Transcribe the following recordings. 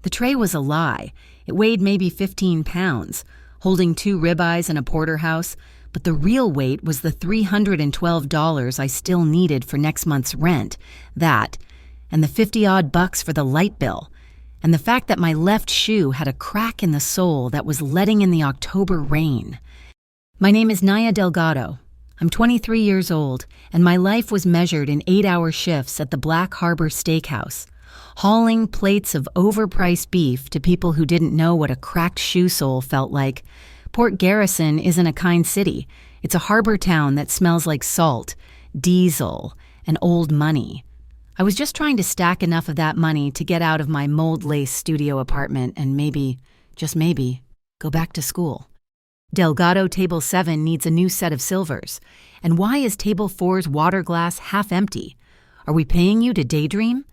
The tray was a lie. It weighed maybe 15 pounds, holding 2 ribeyes and a porterhouse, but the real weight was the $312 I still needed for next month's rent, that, and the 50-odd bucks for the light bill, and the fact that my left shoe had a crack in the sole that was letting in the October rain. My name is Naya Delgado. I'm 23 years old, and my life was measured in 8-hour shifts at the Black Harbor Steakhouse, hauling plates of overpriced beef to people who didn't know what a cracked shoe sole felt like. Port Garrison isn't a kind city. It's a harbor town that smells like salt, diesel, and old money. I was just trying to stack enough of that money to get out of my mold-lace studio apartment and maybe, just maybe, go back to school. Delgado Table 7 needs a new set of silvers. And why is Table 4's water glass half empty? Are we paying you to daydream?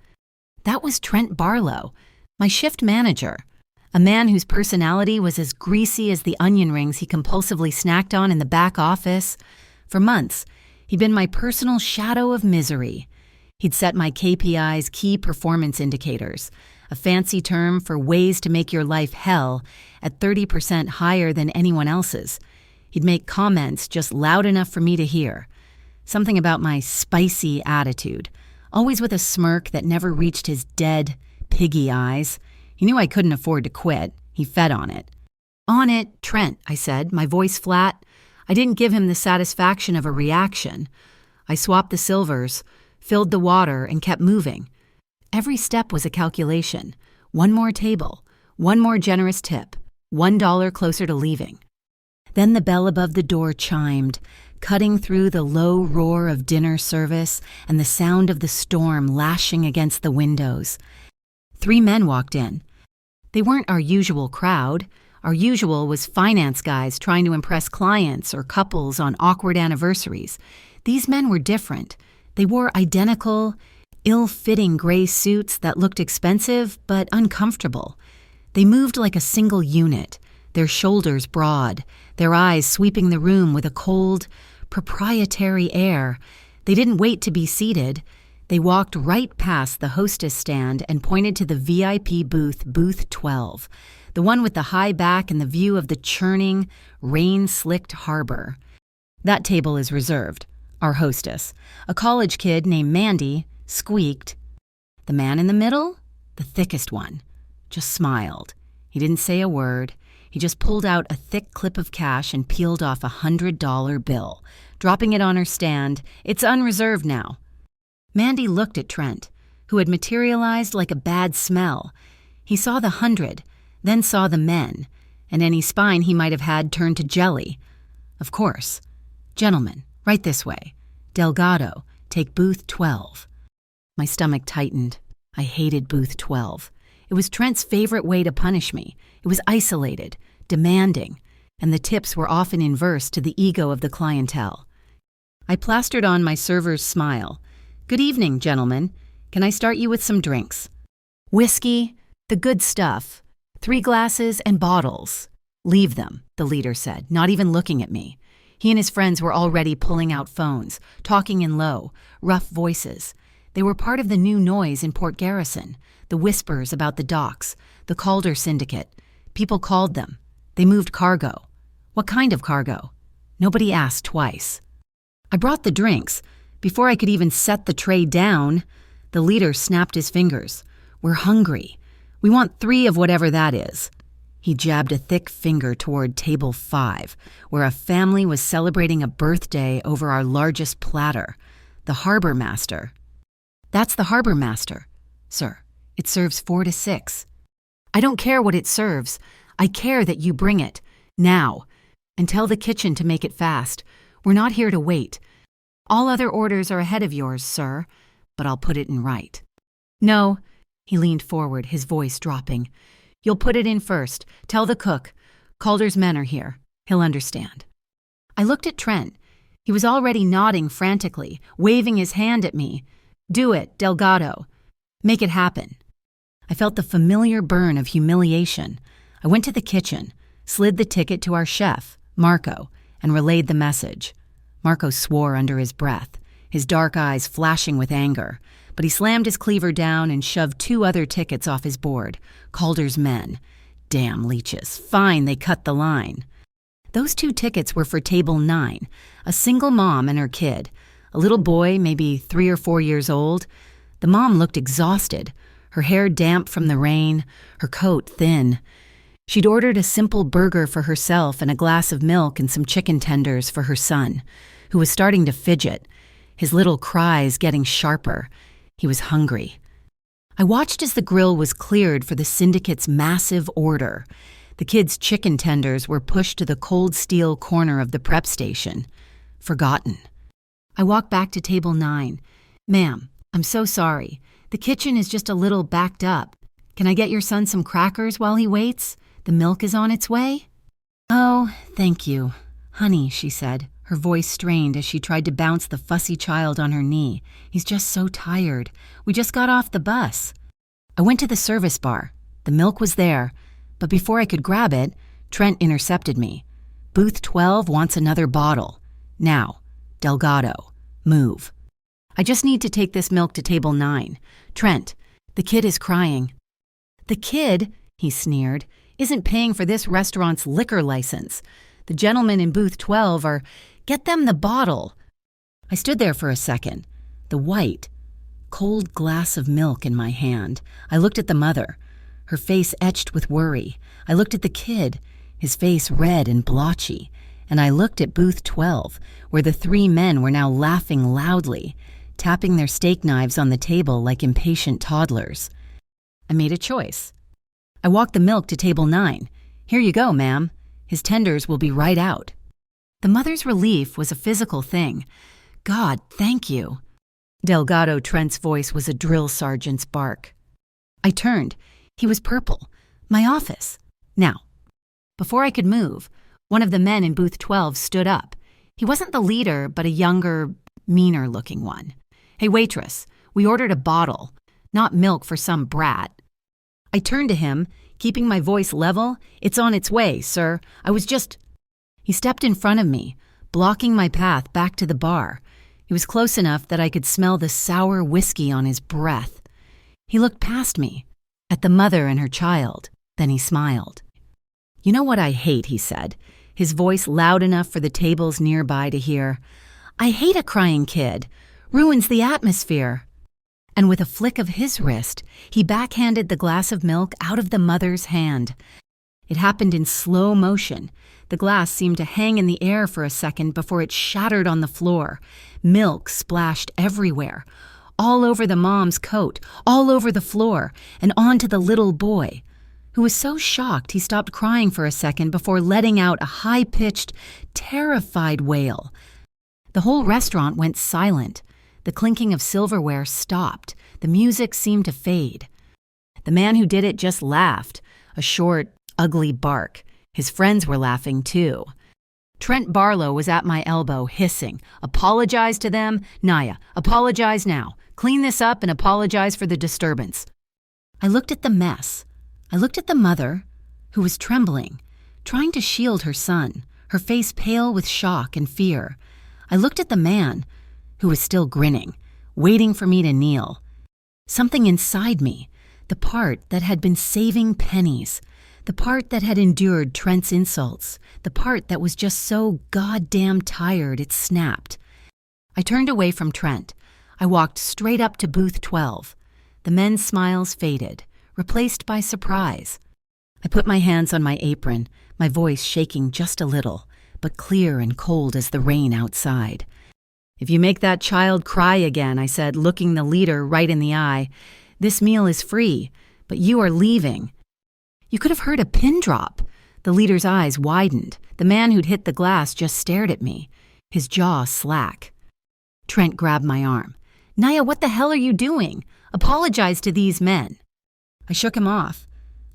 That was Trent Barlow, my shift manager, a man whose personality was as greasy as the onion rings he compulsively snacked on in the back office. For months, he'd been my personal shadow of misery. He'd set my KPIs, key performance indicators, a fancy term for ways to make your life hell, at 30% higher than anyone else's. He'd make comments just loud enough for me to hear. Something about my spicy attitude, always with a smirk that never reached his dead, piggy eyes. He knew I couldn't afford to quit. He fed on it. "On it, Trent," I said, my voice flat. I didn't give him the satisfaction of a reaction. I swapped the silvers, filled the water, and kept moving. Every step was a calculation. One more table, one more generous tip, $1 closer to leaving. Then the bell above the door chimed, cutting through the low roar of dinner service and the sound of the storm lashing against the windows. 3 men walked in. They weren't our usual crowd. Our usual was finance guys trying to impress clients or couples on awkward anniversaries. These men were different. They wore identical, ill-fitting gray suits that looked expensive but uncomfortable. They moved like a single unit, their shoulders broad, their eyes sweeping the room with a cold, proprietary air. They didn't wait to be seated. They walked right past the hostess stand and pointed to the VIP booth, booth 12, the one with the high back and the view of the churning, rain-slicked harbor. "That table is reserved," our hostess, a college kid named Mandy, squeaked. The man in the middle, the thickest one, just smiled. He didn't say a word. He just pulled out a thick clip of cash and peeled off a $100 bill, dropping it on her stand. "It's unreserved now." Mandy looked at Trent, who had materialized like a bad smell. He saw the 100, then saw the men, and any spine he might have had turned to jelly. "Of course. Gentlemen, right this way. Delgado, take booth 12. My stomach tightened. I hated booth 12. It was Trent's favorite way to punish me. It was isolated, demanding, and the tips were often inverse to the ego of the clientele. I plastered on my server's smile. "Good evening, gentlemen. Can I start you with some drinks?" "Whiskey, the good stuff. 3 glasses and bottles." "Leave them," the leader said, not even looking at me. He and his friends were already pulling out phones, talking in low, rough voices. They were part of the new noise in Port Garrison, the whispers about the docks, the Calder Syndicate. People called them. They moved cargo. What kind of cargo? Nobody asked twice. I brought the drinks. Before I could even set the tray down, the leader snapped his fingers. "We're hungry. We want 3 of whatever that is." He jabbed a thick finger toward table 5, where a family was celebrating a birthday over our largest platter, the harbor master. "That's the harbor master, sir. It serves 4 to 6. "I don't care what it serves. I care that you bring it, now. And tell the kitchen to make it fast. We're not here to wait. All other orders are ahead of yours, sir, but I'll put it in right." "No." He leaned forward, his voice dropping. "You'll put it in first. Tell the cook. Calder's men are here. He'll understand." I looked at Trent. He was already nodding frantically, waving his hand at me. "Do it, Delgado. Make it happen." I felt the familiar burn of humiliation. I went to the kitchen, slid the ticket to our chef, Marco, and relayed the message. Marco swore under his breath, his dark eyes flashing with anger, but he slammed his cleaver down and shoved 2 other tickets off his board. Calder's men. Damn leeches. Fine, they cut the line. Those 2 tickets were for table 9, a single mom and her kid, a little boy, maybe 3 or 4 years old. The mom looked exhausted, her hair damp from the rain, her coat thin. She'd ordered a simple burger for herself and a glass of milk and some chicken tenders for her son, who was starting to fidget, his little cries getting sharper. He was hungry. I watched as the grill was cleared for the syndicate's massive order. The kids' chicken tenders were pushed to the cold steel corner of the prep station. Forgotten. I walked back to table 9. "Ma'am, I'm so sorry. The kitchen is just a little backed up. Can I get your son some crackers while he waits? The milk is on its way?" "Oh, thank you. Honey," she said, her voice strained as she tried to bounce the fussy child on her knee. "He's just so tired. We just got off the bus." I went to the service bar. The milk was there, but before I could grab it, Trent intercepted me. "Booth 12 wants another bottle. Now. Delgado. Move. I just need to take this milk to table 9. Trent, the kid is crying." "The kid," he sneered, "isn't paying for this restaurant's liquor license. The gentlemen in booth 12 are... Get them the bottle." I stood there for a second, the white, cold glass of milk in my hand. I looked at the mother, her face etched with worry. I looked at the kid, his face red and blotchy. And I looked at booth 12, where the 3 men were now laughing loudly, tapping their steak knives on the table like impatient toddlers. I made a choice. I walked the milk to table 9. "Here you go, ma'am. His tenders will be right out." The mother's relief was a physical thing. "God, thank you." Delgado Trent's voice was a drill sergeant's bark. I turned. He was purple. My office. Now. Before I could move, one of the men in booth 12 stood up. He wasn't the leader, but a younger, meaner-looking one. "Hey, waitress, we ordered a bottle, not milk for some brat." I turned to him, keeping my voice level. "It's on its way, sir. I was just..." He stepped in front of me, blocking my path back to the bar. He was close enough that I could smell the sour whiskey on his breath. He looked past me, at the mother and her child. Then he smiled. "You know what I hate," he said, his voice loud enough for the tables nearby to hear. "I hate a crying kid. Ruins the atmosphere." And with a flick of his wrist, he backhanded the glass of milk out of the mother's hand. It happened in slow motion. The glass seemed to hang in the air for a second before it shattered on the floor. Milk splashed everywhere, all over the mom's coat, all over the floor, and onto the little boy, who was so shocked he stopped crying for a second before letting out a high-pitched, terrified wail. The whole restaurant went silent. The clinking of silverware stopped. The music seemed to fade. The man who did it just laughed, a short, ugly bark. His friends were laughing too. Trent Barlow was at my elbow, hissing. "Apologize to them? Naya, apologize now. Clean this up and apologize for the disturbance." I looked at the mess. I looked at the mother, who was trembling, trying to shield her son, her face pale with shock and fear. I looked at the man, who was still grinning, waiting for me to kneel. Something inside me, the part that had been saving pennies, the part that had endured Trent's insults, the part that was just so goddamn tired it snapped. I turned away from Trent. I walked straight up to booth 12. The men's smiles faded, replaced by surprise. I put my hands on my apron, my voice shaking just a little, but clear and cold as the rain outside. "If you make that child cry again," I said, looking the leader right in the eye, "this meal is free, but you are leaving." You could have heard a pin drop. The leader's eyes widened. The man who'd hit the glass just stared at me, his jaw slack. Trent grabbed my arm. "Naya, what the hell are you doing? Apologize to these men." I shook him off.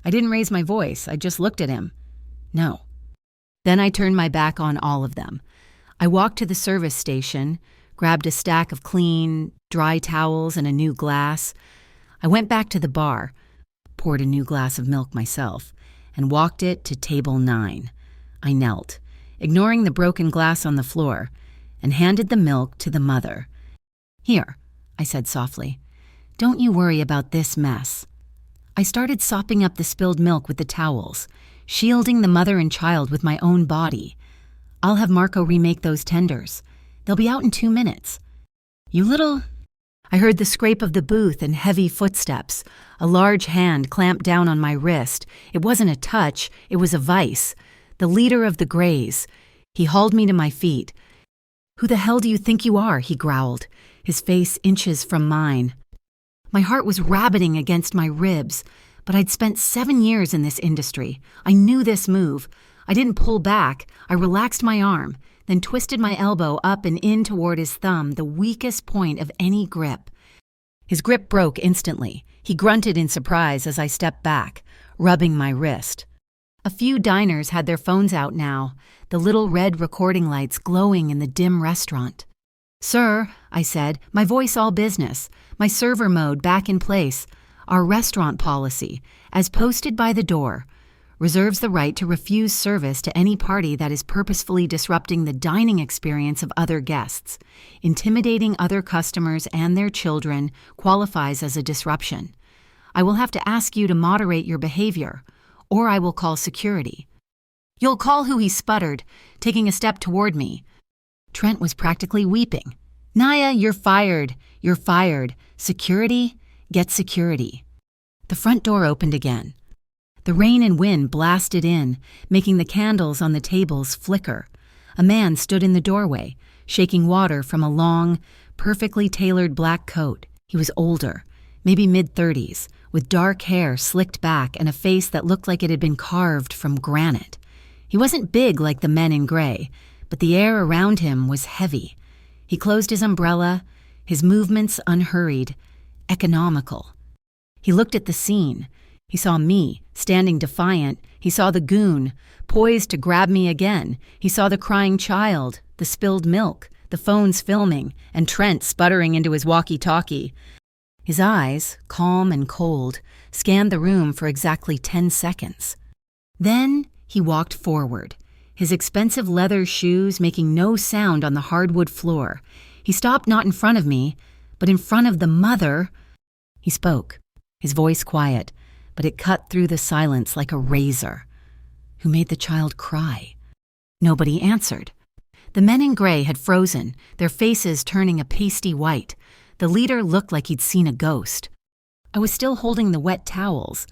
I didn't raise my voice. I just looked at him. No. Then I turned my back on all of them. I walked to the service station, grabbed a stack of clean, dry towels and a new glass. I went back to the bar, poured a new glass of milk myself, and walked it to table 9. I knelt, ignoring the broken glass on the floor, and handed the milk to the mother. "Here," I said softly. Don't you worry about this mess. I started sopping up the spilled milk with the towels, shielding the mother and child with my own body. I'll have Marco remake those tenders. They'll be out in 2 minutes. You little... I heard the scrape of the booth and heavy footsteps. A large hand clamped down on my wrist. It wasn't a touch, it was a vice. The leader of the Greys. He hauled me to my feet. "Who the hell do you think you are?" he growled, his face inches from mine. My heart was rabbiting against my ribs, but I'd spent 7 years in this industry. I knew this move. I didn't pull back. I relaxed my arm, then twisted my elbow up and in toward his thumb, the weakest point of any grip. His grip broke instantly. He grunted in surprise as I stepped back, rubbing my wrist. A few diners had their phones out now, the little red recording lights glowing in the dim restaurant. "Sir," I said, my voice all business, my server mode back in place. "Our restaurant policy, as posted by the door, reserves the right to refuse service to any party that is purposefully disrupting the dining experience of other guests. Intimidating other customers and their children qualifies as a disruption. I will have to ask you to moderate your behavior, or I will call security." "You'll call who?" he sputtered, taking a step toward me. Trent was practically weeping. "Naya, you're fired. You're fired. Security? Get security." The front door opened again. The rain and wind blasted in, making the candles on the tables flicker. A man stood in the doorway, shaking water from a long, perfectly tailored black coat. He was older, maybe mid-30s, with dark hair slicked back and a face that looked like it had been carved from granite. He wasn't big like the men in gray, but the air around him was heavy. He closed his umbrella, his movements unhurried, economical. He looked at the scene. He saw me, standing defiant. He saw the goon, poised to grab me again. He saw the crying child, the spilled milk, the phones filming, and Trent sputtering into his walkie-talkie. His eyes, calm and cold, scanned the room for exactly 10 seconds. Then he walked forward, his expensive leather shoes making no sound on the hardwood floor. He stopped not in front of me, but in front of the mother. He spoke, his voice quiet, but it cut through the silence like a razor. "Who made the child cry?" Nobody answered. The men in gray had frozen, their faces turning a pasty white. The leader looked like he'd seen a ghost. I was still holding the wet towels.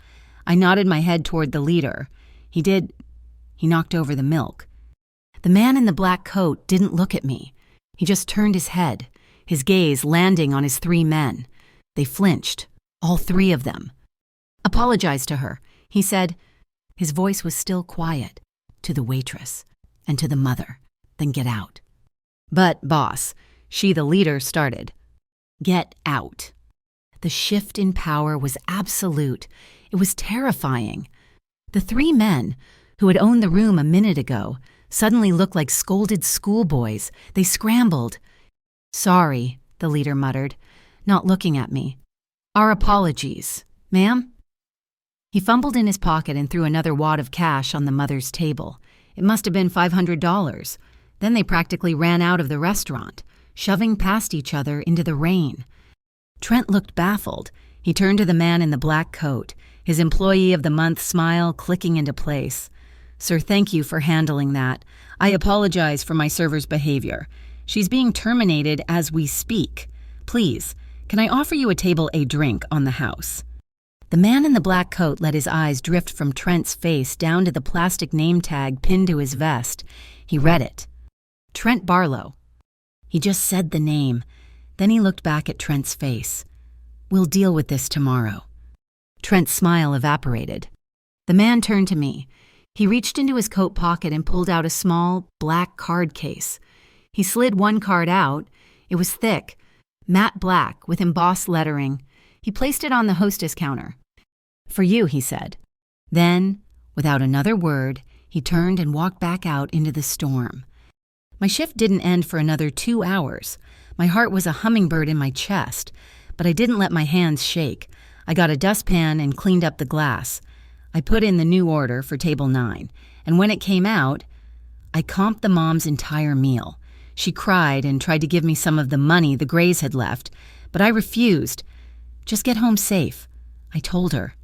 I nodded my head toward the leader. He knocked over the milk. The man in the black coat didn't look at me. He just turned his head, his gaze landing on his 3 men. They flinched, all 3 of them. "Apologize to her," he said. His voice was still quiet. "To the waitress and to the mother, then get out." "But, boss," she, the leader, started. "Get out." The shift in power was absolute. It was terrifying. The 3 men, who had owned the room a minute ago, suddenly looked like scolded schoolboys. They scrambled. "Sorry," the leader muttered, not looking at me. "Our apologies. Ma'am?" He fumbled in his pocket and threw another wad of cash on the mother's table. It must have been $500. Then they practically ran out of the restaurant, shoving past each other into the rain. Trent looked baffled. He turned to the man in the black coat, his Employee of the Month smile clicking into place. "Sir, thank you for handling that. I apologize for my server's behavior. She's being terminated as we speak. Please, can I offer you a table a drink on the house?" The man in the black coat let his eyes drift from Trent's face down to the plastic name tag pinned to his vest. He read it. Trent Barlow. He just said the name. Then he looked back at Trent's face. "We'll deal with this tomorrow." Trent's smile evaporated. The man turned to me. He reached into his coat pocket and pulled out a small, black card case. He slid one card out. It was thick, matte black with embossed lettering. He placed it on the hostess counter. "For you," he said. Then, without another word, he turned and walked back out into the storm. My shift didn't end for another 2 hours. My heart was a hummingbird in my chest, but I didn't let my hands shake. I got a dustpan and cleaned up the glass. I put in the new order for table 9, and when it came out, I comped the mom's entire meal. She cried and tried to give me some of the money the Greys had left, but I refused. Just get home safe, I told her.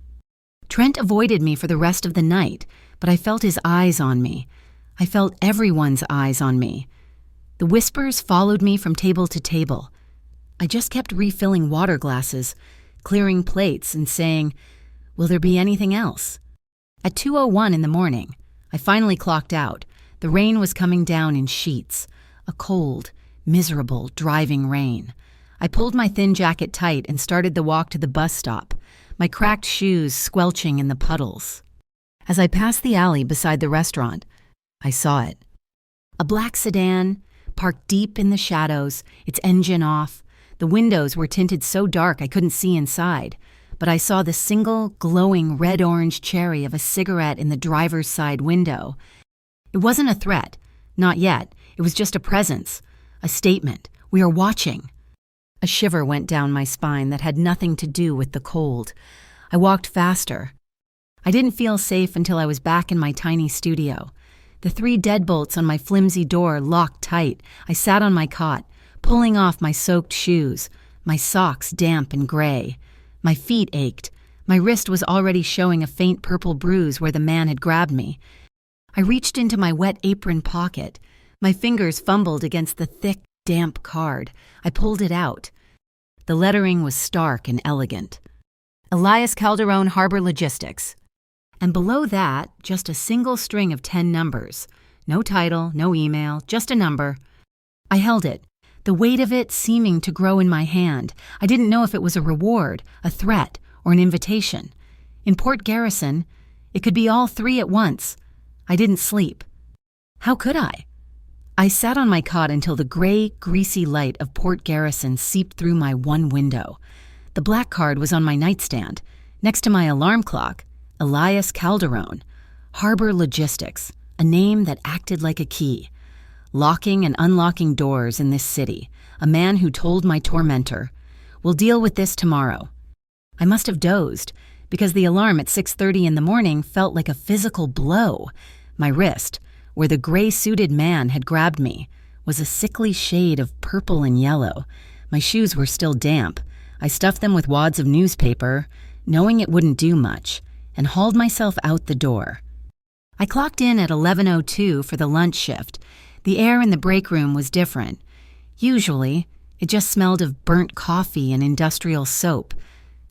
Trent avoided me for the rest of the night, but I felt his eyes on me. I felt everyone's eyes on me. The whispers followed me from table to table. I just kept refilling water glasses, clearing plates, and saying, "Will there be anything else?" At 2:01 in the morning, I finally clocked out. The rain was coming down in sheets, a cold, miserable, driving rain. I pulled my thin jacket tight and started the walk to the bus stop, my cracked shoes squelching in the puddles. As I passed the alley beside the restaurant, I saw it. A black sedan, parked deep in the shadows, its engine off. The windows were tinted so dark I couldn't see inside, but I saw the single, glowing red-orange cherry of a cigarette in the driver's side window. It wasn't a threat. Not yet. It was just a presence. A statement. We are watching. A shiver went down my spine that had nothing to do with the cold. I walked faster. I didn't feel safe until I was back in my tiny studio. The 3 deadbolts on my flimsy door locked tight. I sat on my cot, pulling off my soaked shoes, my socks damp and gray. My feet ached. My wrist was already showing a faint purple bruise where the man had grabbed me. I reached into my wet apron pocket. My fingers fumbled against the thick, damp card. I pulled it out. The lettering was stark and elegant. Elias Calderon Harbor Logistics. And below that, just a single string of 10 numbers. No title, no email, just a number. I held it, the weight of it seeming to grow in my hand. I didn't know if it was a reward, a threat, or an invitation. In Port Garrison, it could be all 3 at once. I didn't sleep. How could I? I sat on my cot until the gray, greasy light of Port Garrison seeped through my one window. The black card was on my nightstand, next to my alarm clock. Elias Calderon, Harbor Logistics, a name that acted like a key. Locking and unlocking doors in this city, a man who told my tormentor, "We'll deal with this tomorrow." I must have dozed, because the alarm at 6:30 in the morning felt like a physical blow. My wrist, where the gray-suited man had grabbed me, was a sickly shade of purple and yellow. My shoes were still damp. I stuffed them with wads of newspaper, knowing it wouldn't do much, and hauled myself out the door. I clocked in at 11:02 for the lunch shift. The air in the break room was different. Usually, it just smelled of burnt coffee and industrial soap.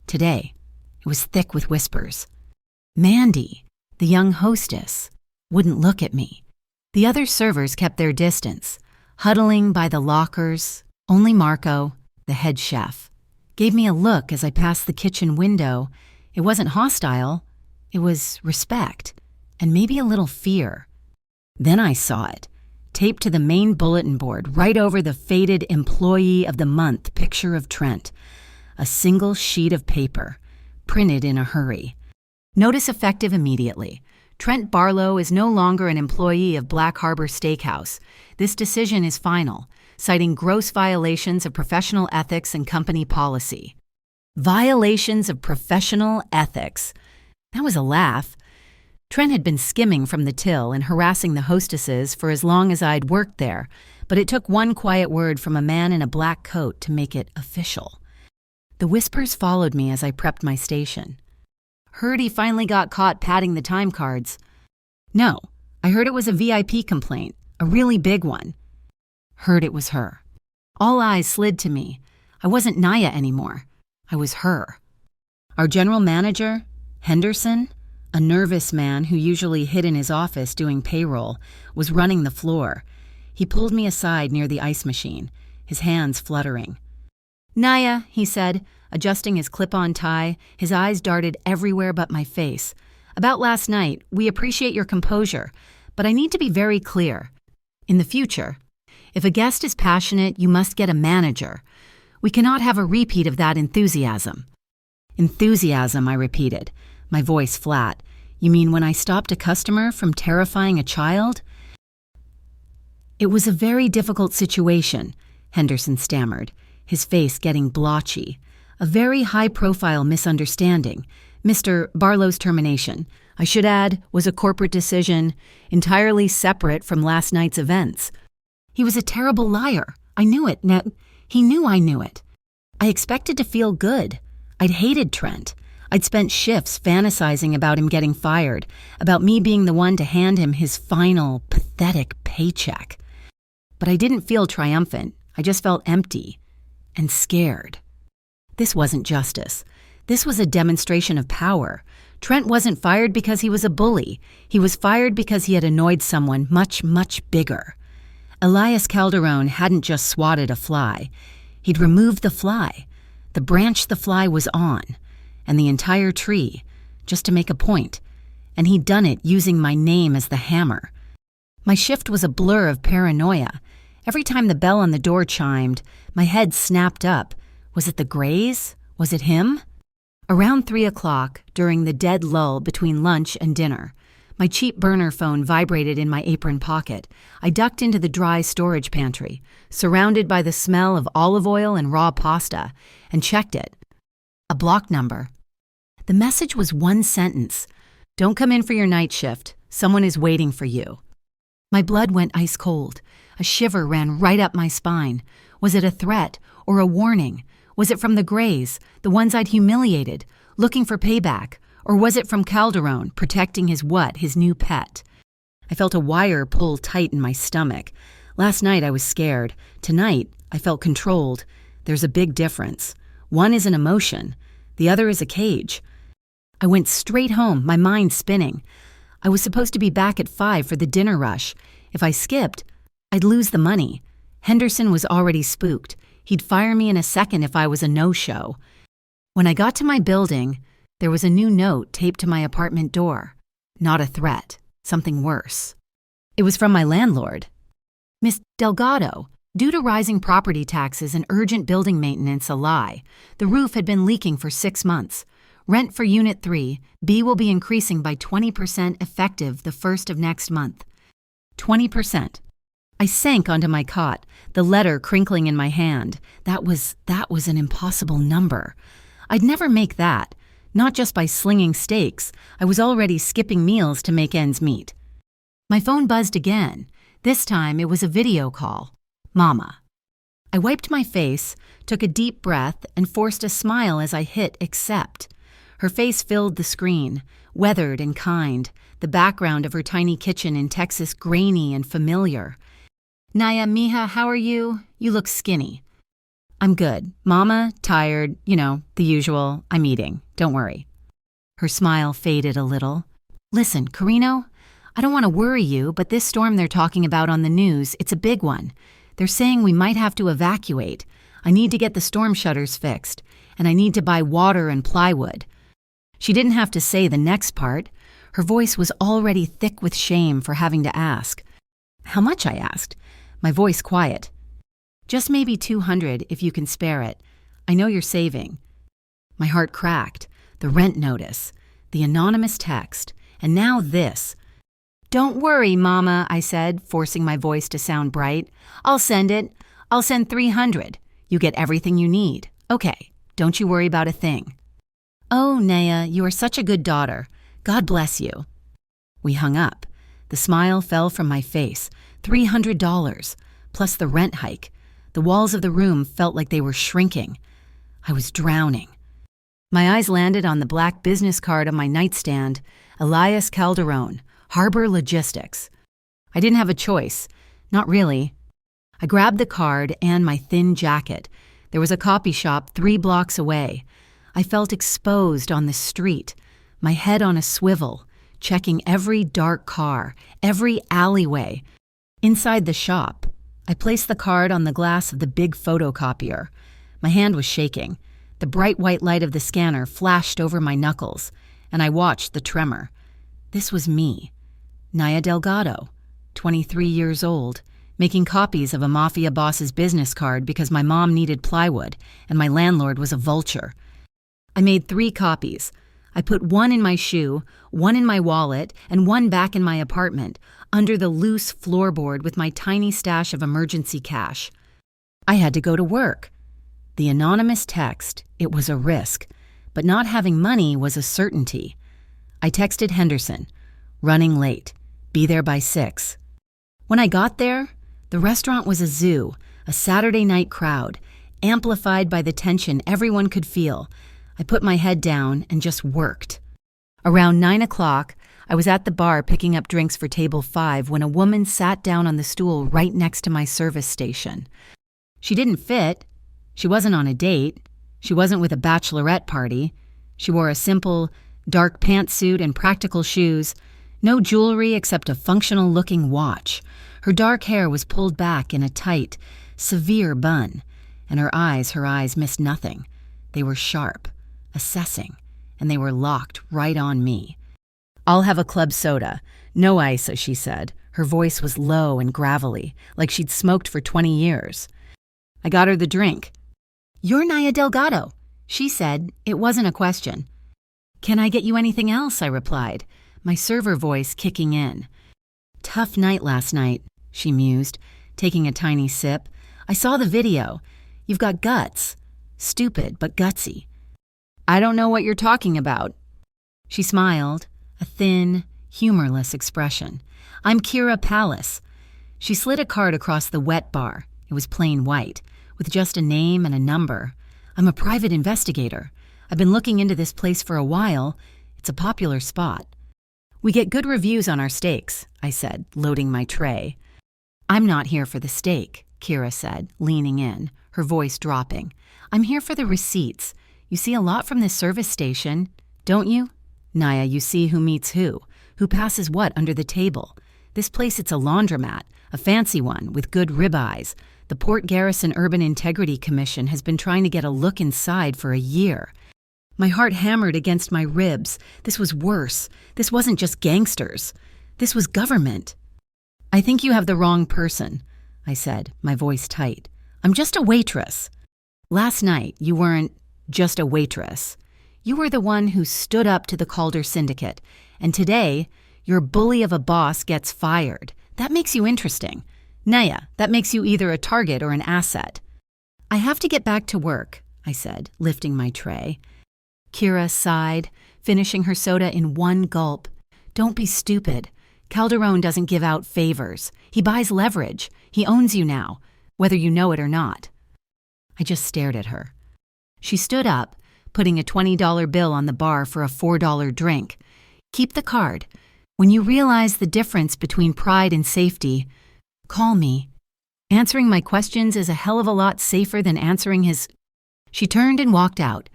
Today, it was thick with whispers. Mandy, the young hostess, wouldn't look at me. The other servers kept their distance, huddling by the lockers. Only Marco, the head chef, gave me a look as I passed the kitchen window. It wasn't hostile. It was respect, and maybe a little fear. Then I saw it, taped to the main bulletin board right over the faded Employee of the Month picture of Trent. A single sheet of paper, printed in a hurry. Notice effective immediately. Trent Barlow is no longer an employee of Black Harbor Steakhouse. This decision is final, citing gross violations of professional ethics and company policy. Violations of professional ethics. That was a laugh. Trent had been skimming from the till and harassing the hostesses for as long as I'd worked there, but it took one quiet word from a man in a black coat to make it official. The whispers followed me as I prepped my station. Heard he finally got caught padding the time cards. No, I heard it was a VIP complaint, a really big one. Heard it was her. All eyes slid to me. I wasn't Naya anymore. I was her. Our general manager, Henderson, a nervous man who usually hid in his office doing payroll, was running the floor. He pulled me aside near the ice machine, his hands fluttering. "Naya," he said, adjusting his clip-on tie. His eyes darted everywhere but my face. "About last night, we appreciate your composure, but I need to be very clear. In the future, if a guest is passionate, you must get a manager. We cannot have a repeat of that enthusiasm." "Enthusiasm," I repeated, my voice flat. "You mean when I stopped a customer from terrifying a child?" "It was a very difficult situation," Henderson stammered, his face getting blotchy. "A very high-profile misunderstanding. Mr. Barlow's termination, I should add, was a corporate decision entirely separate from last night's events. He was a terrible liar. I knew it. He knew I knew it. I expected to feel good. I'd hated Trent. I'd spent shifts fantasizing about him getting fired, about me being the one to hand him his final, pathetic paycheck. But I didn't feel triumphant. I just felt empty and scared. This wasn't justice. This was a demonstration of power. Trent wasn't fired because he was a bully. He was fired because he had annoyed someone much, much bigger. Elias Calderon hadn't just swatted a fly. He'd removed the fly, the branch the fly was on, and the entire tree, just to make a point. And he'd done it using my name as the hammer. My shift was a blur of paranoia. Every time the bell on the door chimed, my head snapped up. Was it the Grays? Was it him? Around 3 o'clock, during the dead lull between lunch and dinner, my cheap burner phone vibrated in my apron pocket. I ducked into the dry storage pantry, surrounded by the smell of olive oil and raw pasta, and checked it. A block number. The message was one sentence. Don't come in for your night shift. Someone is waiting for you. My blood went ice cold. A shiver ran right up my spine. Was it a threat or a warning? Was it from the Grays, the ones I'd humiliated, looking for payback? Or was it from Calderon, protecting his new pet? I felt a wire pull tight in my stomach. Last night I was scared. Tonight I felt controlled. There's a big difference. One is an emotion. The other is a cage. I went straight home, my mind spinning. I was supposed to be back at 5 for the dinner rush. If I skipped, I'd lose the money. Henderson was already spooked. He'd fire me in a second if I was a no-show. When I got to my building, there was a new note taped to my apartment door. Not a threat, something worse. It was from my landlord. Miss Delgado, due to rising property taxes and urgent building maintenance a lie, the roof had been leaking for 6 months. Rent for Unit 3, B will be increasing by 20% effective the 1st of next month. 20%. I sank onto my cot, the letter crinkling in my hand. That was an impossible number. I'd never make that. Not just by slinging steaks. I was already skipping meals to make ends meet. My phone buzzed again. This time it was a video call. Mama. I wiped my face, took a deep breath, and forced a smile as I hit accept. Her face filled the screen, weathered and kind, the background of her tiny kitchen in Texas grainy and familiar. Naya, mija, how are you? You look skinny. I'm good. Mama, tired, the usual. I'm eating. Don't worry. Her smile faded a little. Listen, Carino, I don't want to worry you, but this storm they're talking about on the news, it's a big one. They're saying we might have to evacuate. I need to get the storm shutters fixed, and I need to buy water and plywood. She didn't have to say the next part. Her voice was already thick with shame for having to ask. How much, I asked, my voice quiet. Just maybe $200 if you can spare it. I know you're saving. My heart cracked. The rent notice, the anonymous text, and now this. Don't worry, Mama, I said, forcing my voice to sound bright. I'll send it. I'll send $300. You get everything you need. Okay, don't you worry about a thing. Oh, Naya, you are such a good daughter. God bless you. We hung up. The smile fell from my face. $300, plus the rent hike. The walls of the room felt like they were shrinking. I was drowning. My eyes landed on the black business card on my nightstand, Elias Calderon, Harbor Logistics. I didn't have a choice. Not really. I grabbed the card and my thin jacket. There was a copy shop 3 blocks away. I felt exposed on the street, my head on a swivel, checking every dark car, every alleyway. Inside the shop, I placed the card on the glass of the big photocopier. My hand was shaking. The bright white light of the scanner flashed over my knuckles, and I watched the tremor. This was me, Naya Delgado, 23 years old, making copies of a mafia boss's business card because my mom needed plywood and my landlord was a vulture. I made 3 copies. I put 1 in my shoe, 1 in my wallet, and 1 back in my apartment, under the loose floorboard with my tiny stash of emergency cash. I had to go to work. The anonymous text, it was a risk, but not having money was a certainty. I texted Henderson, running late, be there by 6. When I got there, the restaurant was a zoo, a Saturday night crowd, amplified by the tension everyone could feel. I I put my head down and just worked. Around 9 o'clock, I was at the bar picking up drinks for table 5 when a woman sat down on the stool right next to my service station. She didn't fit. She wasn't on a date. She wasn't with a bachelorette party. She wore a simple, dark pantsuit and practical shoes, no jewelry except a functional-looking watch. Her dark hair was pulled back in a tight, severe bun, and her eyes missed nothing. They were sharp, assessing, and they were locked right on me. "I'll have a club soda. No ice," she said. Her voice was low and gravelly, like she'd smoked for 20 years. I got her the drink. "You're Naya Delgado," she said. It wasn't a question. "Can I get you anything else?" I replied, my server voice kicking in. "Tough night last night," she mused, taking a tiny sip. "I saw the video. You've got guts. Stupid, but gutsy." "I don't know what you're talking about." She smiled, a thin, humorless expression. "I'm Kira Palace." She slid a card across the wet bar. It was plain white, with just a name and a number. "I'm a private investigator. I've been looking into this place for a while. It's a popular spot." "We get good reviews on our steaks," I said, loading my tray. "I'm not here for the steak," Kira said, leaning in, her voice dropping. "I'm here for the receipts. You see a lot from this service station, don't you? Naya, you see who meets who passes what under the table. This place, it's a laundromat, a fancy one with good ribeyes. The Port Garrison Urban Integrity Commission has been trying to get a look inside for a year." My heart hammered against my ribs. This was worse. This wasn't just gangsters. This was government. "I think you have the wrong person," I said, my voice tight. "I'm just a waitress." "Last night, you weren't just a waitress. You were the one who stood up to the Calder Syndicate. And today, your bully of a boss gets fired. That makes you interesting. Naya, that makes you either a target or an asset." "I have to get back to work," I said, lifting my tray. Kira sighed, finishing her soda in one gulp. "Don't be stupid. Calderon doesn't give out favors. He buys leverage. He owns you now, whether you know it or not." I just stared at her. She stood up, putting a $20 bill on the bar for a $4 drink. "Keep the card. When you realize the difference between pride and safety, call me. Answering my questions is a hell of a lot safer than answering his—" She turned and walked out,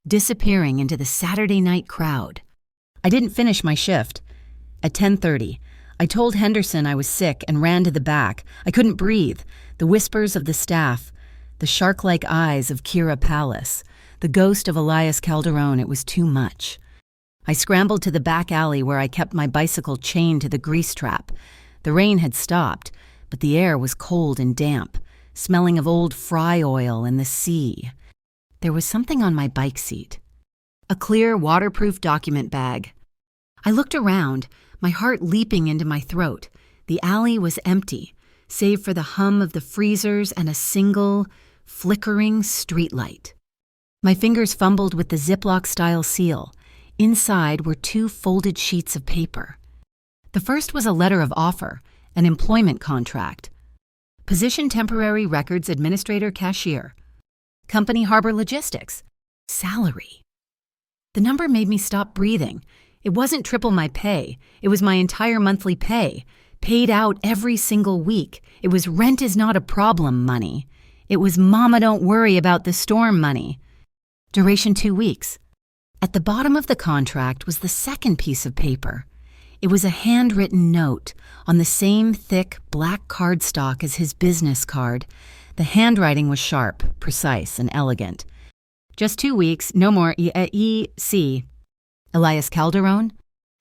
disappearing into the Saturday night crowd. I didn't finish my shift. At 10:30, I told Henderson I was sick and ran to the back. I couldn't breathe. The whispers of the staff, the shark-like eyes of Kira Palace, the ghost of Elias Calderon, it was too much. I scrambled to the back alley where I kept my bicycle chained to the grease trap. The rain had stopped, but the air was cold and damp, smelling of old fry oil and the sea. There was something on my bike seat. A clear, waterproof document bag. I looked around, my heart leaping into my throat. The alley was empty, save for the hum of the freezers and a single, flickering streetlight. My fingers fumbled with the Ziploc-style seal. Inside were 2 folded sheets of paper. The first was a letter of offer, an employment contract. Position Temporary Records Administrator Cashier. Company Harbor Logistics. Salary. The number made me stop breathing. It wasn't triple my pay. It was my entire monthly pay, paid out every single week. It was rent is not a problem money. It was mama don't worry about the storm money. Duration 2 weeks. At the bottom of the contract was the second piece of paper. It was a handwritten note on the same thick black cardstock as his business card. The handwriting was sharp, precise, and elegant. Just 2 weeks, no more E.C. Elias Calderon?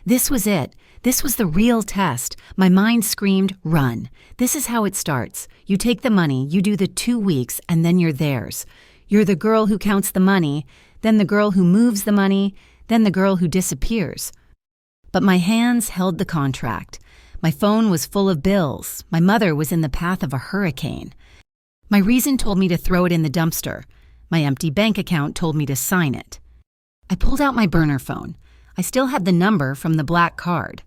This was it. This was the real test. My mind screamed, run. This is how it starts. You take the money, you do the 2 weeks, and then you're theirs. You're the girl who counts the money, then the girl who moves the money, then the girl who disappears. But my hands held the contract. My phone was full of bills. My mother was in the path of a hurricane. My reason told me to throw it in the dumpster. My empty bank account told me to sign it. I pulled out my burner phone. I still had the number from the black card.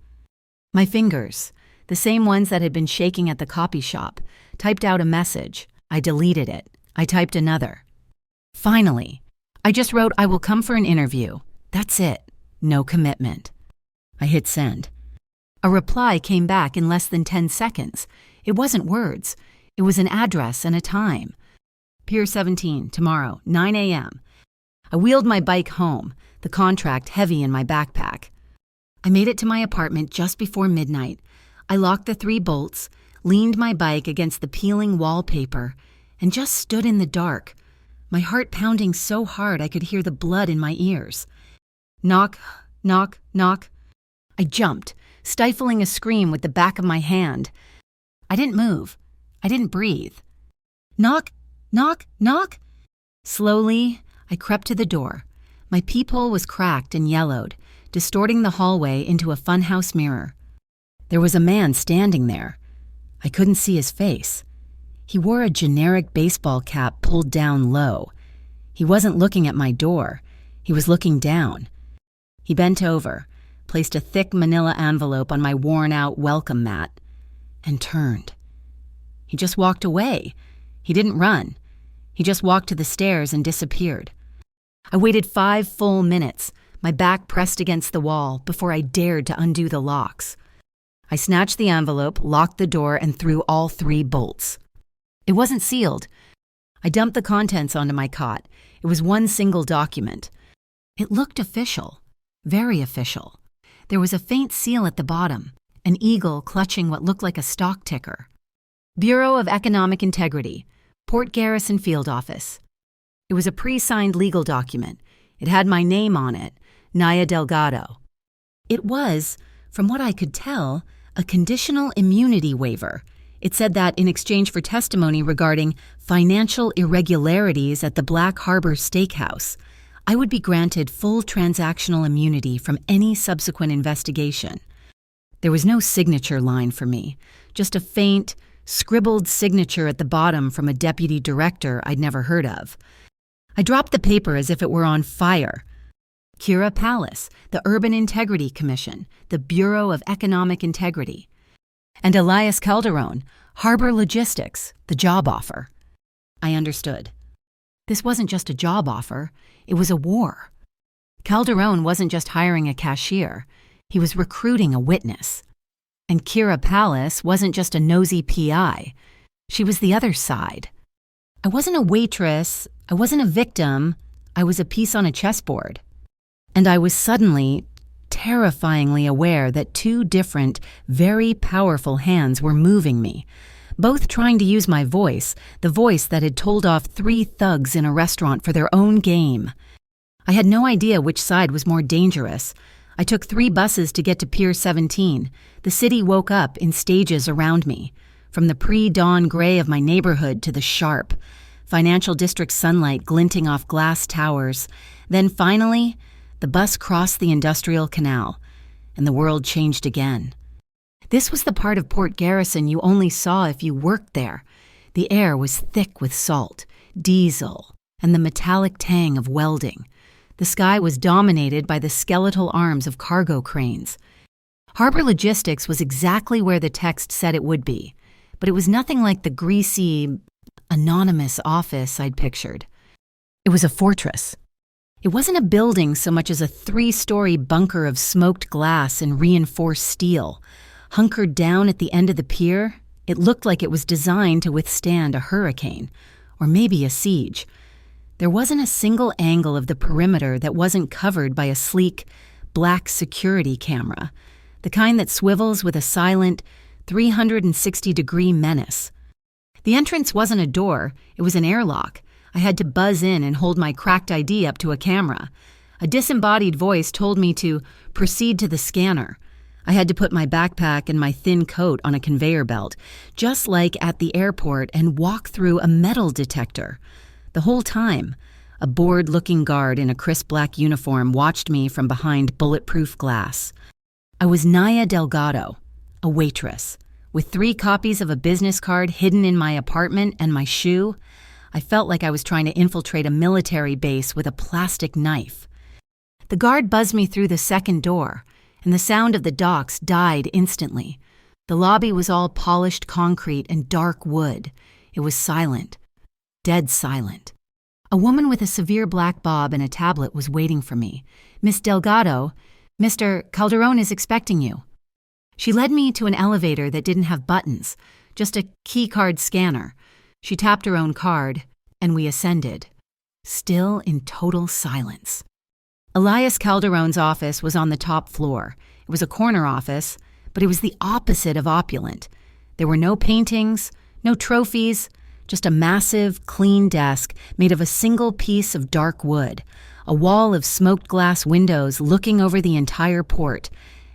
My fingers, the same ones that had been shaking at the copy shop, typed out a message. I deleted it. I typed another. Finally, I just wrote, "I will come for an interview." That's it. No commitment. I hit send. A reply came back in less than 10 seconds. It wasn't words. It was an address and a time. Pier 17, tomorrow, 9 a.m. I wheeled my bike home, the contract heavy in my backpack. I made it to my apartment just before midnight. I locked the 3 bolts, leaned my bike against the peeling wallpaper, and just stood in the dark, my heart pounding so hard I could hear the blood in my ears. Knock, knock, knock. I jumped, stifling a scream with the back of my hand. I didn't move. I didn't breathe. Knock, knock, knock. Slowly, I crept to the door. My peephole was cracked and yellowed, distorting the hallway into a funhouse mirror. There was a man standing there. I couldn't see his face. He wore a generic baseball cap pulled down low. He wasn't looking at my door. He was looking down. He bent over, placed a thick manila envelope on my worn-out welcome mat, and turned. He just walked away. He didn't run. He just walked to the stairs and disappeared. I waited 5 full minutes, my back pressed against the wall, before I dared to undo the locks. I snatched the envelope, locked the door, and threw all 3 bolts. It wasn't sealed. I dumped the contents onto my cot. It was one single document. It looked official, very official. There was a faint seal at the bottom, an eagle clutching what looked like a stock ticker. Bureau of Economic Integrity, Port Garrison Field Office. It was a pre-signed legal document. It had my name on it, Naya Delgado. It was, from what I could tell, a conditional immunity waiver. It said that in exchange for testimony regarding financial irregularities at the Black Harbor Steakhouse, I would be granted full transactional immunity from any subsequent investigation. There was no signature line for me, just a faint, scribbled signature at the bottom from a deputy director I'd never heard of. I dropped the paper as if it were on fire. Kira Palace, the Urban Integrity Commission, the Bureau of Economic Integrity. And Elias Calderon, Harbor Logistics, the job offer. I understood. This wasn't just a job offer, it was a war. Calderon wasn't just hiring a cashier, he was recruiting a witness. And Kira Palace wasn't just a nosy PI, she was the other side. I wasn't a waitress, I wasn't a victim, I was a piece on a chessboard. And I was suddenly, terrifyingly aware that 2 different, very powerful hands were moving me, both trying to use my voice, the voice that had told off 3 thugs in a restaurant for their own game. I had no idea which side was more dangerous. I took 3 buses to get to Pier 17. The city woke up in stages around me, from the pre-dawn gray of my neighborhood to the sharp, financial district sunlight glinting off glass towers. Then finally, the bus crossed the industrial canal, and the world changed again. This was the part of Port Garrison you only saw if you worked there. The air was thick with salt, diesel, and the metallic tang of welding. The sky was dominated by the skeletal arms of cargo cranes. Harbor Logistics was exactly where the text said it would be, but it was nothing like the greasy, anonymous office I'd pictured. It was a fortress. It wasn't a building so much as a 3-story bunker of smoked glass and reinforced steel. Hunkered down at the end of the pier, it looked like it was designed to withstand a hurricane, or maybe a siege. There wasn't a single angle of the perimeter that wasn't covered by a sleek, black security camera, the kind that swivels with a silent, 360-degree menace. The entrance wasn't a door, it was an airlock. I had to buzz in and hold my cracked ID up to a camera. A disembodied voice told me to proceed to the scanner. I had to put my backpack and my thin coat on a conveyor belt, just like at the airport, and walk through a metal detector. The whole time, a bored-looking guard in a crisp black uniform watched me from behind bulletproof glass. I was Naya Delgado, a waitress. With 3 copies of a business card hidden in my apartment and my shoe, I felt like I was trying to infiltrate a military base with a plastic knife. The guard buzzed me through the second door, and the sound of the docks died instantly. The lobby was all polished concrete and dark wood. It was silent, dead silent. A woman with a severe black bob and a tablet was waiting for me. "Miss Delgado, Mr. Calderon is expecting you." She led me to an elevator that didn't have buttons, just a keycard scanner. She tapped her own card, and we ascended, still in total silence. Elias Calderon's office was on the top floor. It was a corner office, but it was the opposite of opulent. There were no paintings, no trophies, just a massive, clean desk made of a single piece of dark wood, a wall of smoked glass windows looking over the entire port,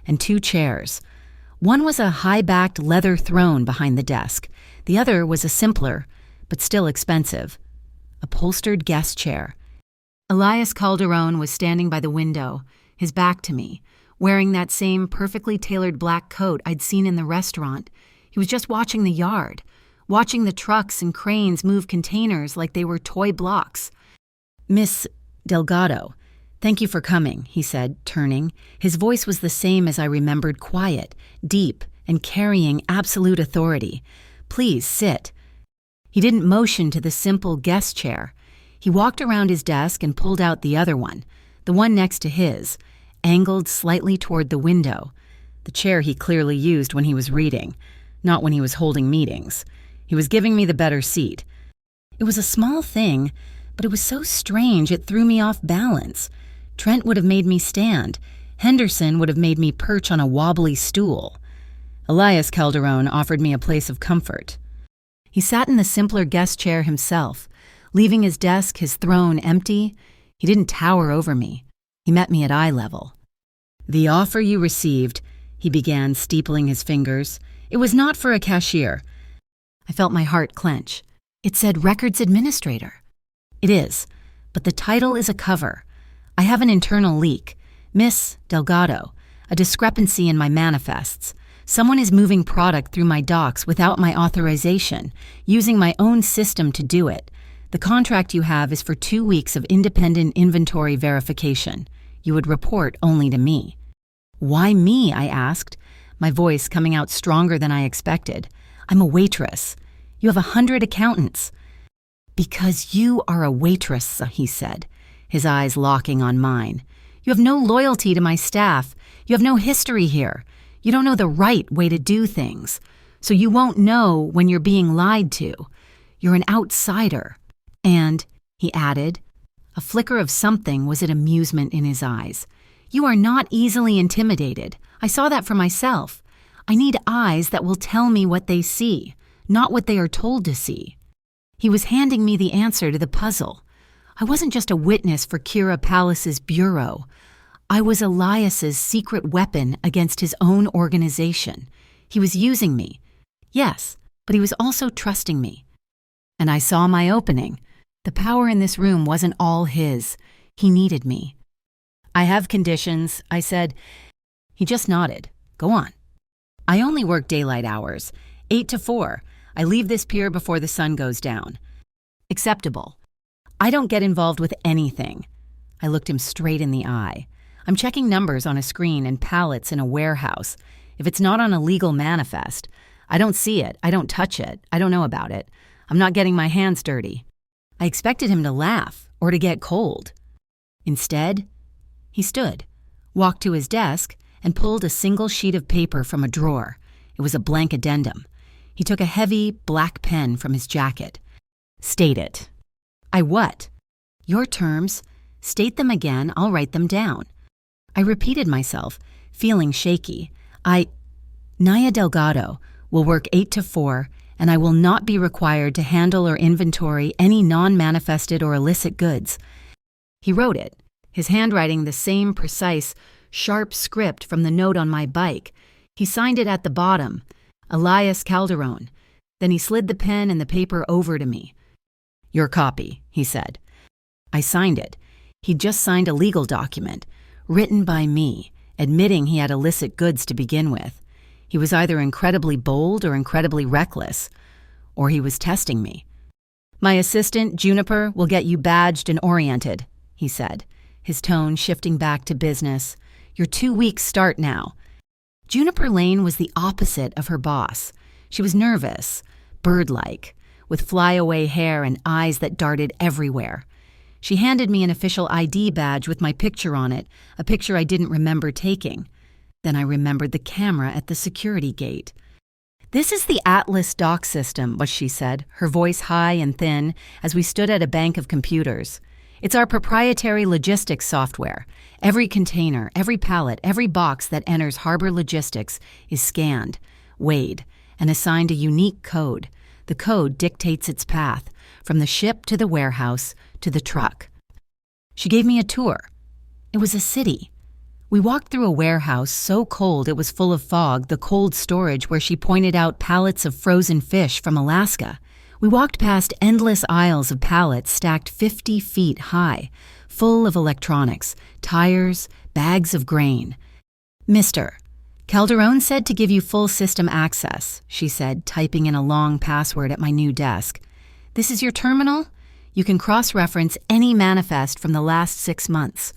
and 2 chairs. One was a high-backed leather throne behind the desk. The other was a simpler, but still expensive, upholstered guest chair. Elias Calderon was standing by the window, his back to me, wearing that same perfectly tailored black coat I'd seen in the restaurant. He was just watching the yard, watching the trucks and cranes move containers like they were toy blocks. "Miss Delgado, thank you for coming," he said, turning. His voice was the same as I remembered, quiet, deep, and carrying absolute authority. "Please sit." He didn't motion to the simple guest chair. He walked around his desk and pulled out the other one, the one next to his, angled slightly toward the window. The chair he clearly used when he was reading, not when he was holding meetings. He was giving me the better seat. It was a small thing, but it was so strange it threw me off balance. Trent would have made me stand. Henderson would have made me perch on a wobbly stool. Elias Calderon offered me a place of comfort. He sat in the simpler guest chair himself, leaving his desk, his throne empty. He didn't tower over me. He met me at eye level. "The offer you received," he began, steepling his fingers. "It was not for a cashier." I felt my heart clench. It said records administrator. It is, but the title is a cover. I have an internal leak. Miss Delgado, a discrepancy in my manifests. Someone is moving product through my docs without my authorization, using my own system to do it. The contract you have is for 2 weeks of independent inventory verification. You would report only to me. "Why me?" I asked, my voice coming out stronger than I expected. "I'm a waitress. You have 100 accountants." "Because you are a waitress," he said, his eyes locking on mine. "You have no loyalty to my staff. You have no history here. You don't know the right way to do things. So you won't know when you're being lied to. You're an outsider." And, he added, a flicker of something was at amusement in his eyes, "You are not easily intimidated. I saw that for myself. I need eyes that will tell me what they see, not what they are told to see." He was handing me the answer to the puzzle. I wasn't just a witness for Kira Palace's bureau. I was Elias's secret weapon against his own organization. He was using me. Yes, but he was also trusting me. And I saw my opening. The power in this room wasn't all his. He needed me. "I have conditions," I said. He just nodded. "Go on." "I only work daylight hours, 8 to 4. I leave this pier before the sun goes down." "Acceptable." "I don't get involved with anything." I looked him straight in the eye. "I'm checking numbers on a screen and pallets in a warehouse. If it's not on a legal manifest, I don't see it, I don't touch it, I don't know about it. I'm not getting my hands dirty." I expected him to laugh or to get cold. Instead, he stood, walked to his desk, and pulled a single sheet of paper from a drawer. It was a blank addendum. He took a heavy, black pen from his jacket. "State it." "I what?" "Your terms. State them again, I'll write them down." I repeated myself, feeling shaky. Naya Delgado will work 8 to 4, and I will not be required to handle or inventory any non-manifested or illicit goods. He wrote it, his handwriting the same precise, sharp script from the note on my bike. He signed it at the bottom, Elias Calderon. Then he slid the pen and the paper over to me. "Your copy," he said. I signed it. He'd just signed a legal document, written by me, admitting he had illicit goods to begin with. He was either incredibly bold or incredibly reckless, or he was testing me. "My assistant, Juniper, will get you badged and oriented," he said, his tone shifting back to business. "Your 2 weeks start now." Juniper Lane was the opposite of her boss. She was nervous, bird-like, with flyaway hair and eyes that darted everywhere. She handed me an official ID badge with my picture on it, a picture I didn't remember taking. Then I remembered the camera at the security gate. "This is the Atlas dock system," what she said, her voice high and thin, as we stood at a bank of computers. "It's our proprietary logistics software. Every container, every pallet, every box that enters Harbor Logistics is scanned, weighed, and assigned a unique code. The code dictates its path, from the ship to the warehouse to the truck." She gave me a tour. It was a city. We walked through a warehouse so cold it was full of fog, the cold storage where she pointed out pallets of frozen fish from Alaska. We walked past endless aisles of pallets stacked 50 feet high, full of electronics, tires, bags of grain. "Mister, Calderon said to give you full system access," she said, typing in a long password at my new desk. "This is your terminal? You can cross-reference any manifest from the last 6 months."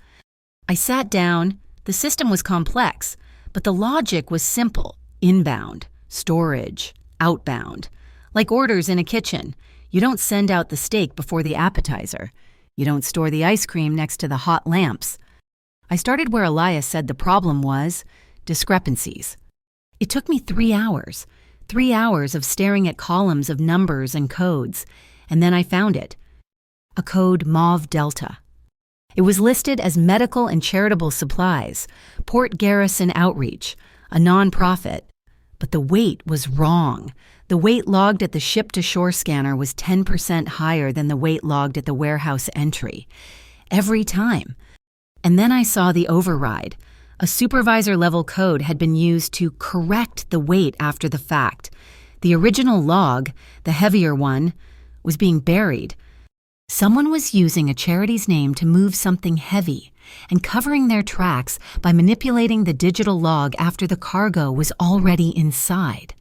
I sat down. The system was complex, but the logic was simple: inbound, storage, outbound. Like orders in a kitchen, you don't send out the steak before the appetizer. You don't store the ice cream next to the hot lamps. I started where Elias said the problem was: discrepancies. It took me 3 hours. 3 hours of staring at columns of numbers and codes, and then I found it. A code Mauve Delta. It was listed as medical and charitable supplies, Port Garrison Outreach, a nonprofit. But the weight was wrong. The weight logged at the ship-to-shore scanner was 10% higher than the weight logged at the warehouse entry. Every time. And then I saw the override. A supervisor-level code had been used to correct the weight after the fact. The original log, the heavier one, was being buried. Someone was using a charity's name to move something heavy and covering their tracks by manipulating the digital log after the cargo was already inside.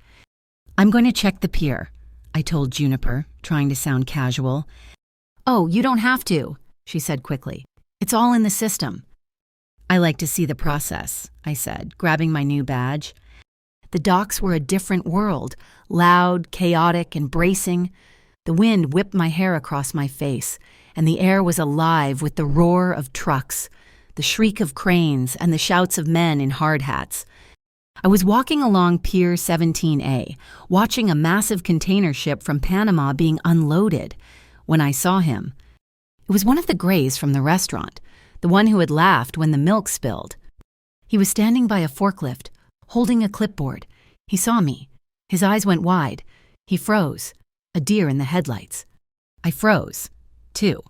"I'm going to check the pier," I told Juniper, trying to sound casual. "Oh, you don't have to," she said quickly. "It's all in the system." "I like to see the process," I said, grabbing my new badge. The docks were a different world, loud, chaotic, and bracing. The wind whipped my hair across my face, and the air was alive with the roar of trucks, the shriek of cranes, and the shouts of men in hard hats. I was walking along Pier 17A, watching a massive container ship from Panama being unloaded, when I saw him. It was one of the Greys from the restaurant, the one who had laughed when the milk spilled. He was standing by a forklift, holding a clipboard. He saw me. His eyes went wide. He froze. A deer in the headlights. I froze, too.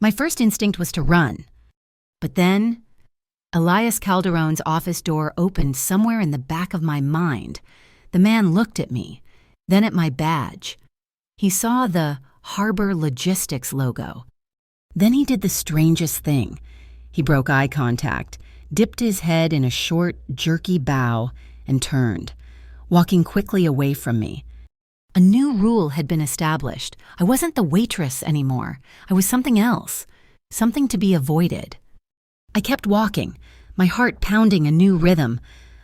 My first instinct was to run. But then, Elias Calderon's office door opened somewhere in the back of my mind. The man looked at me, then at my badge. He saw the Harbor Logistics logo. Then he did the strangest thing. He broke eye contact, dipped his head in a short, jerky bow, and turned, walking quickly away from me. A new rule had been established. I wasn't the waitress anymore. I was something else, something to be avoided. I kept walking, my heart pounding a new rhythm.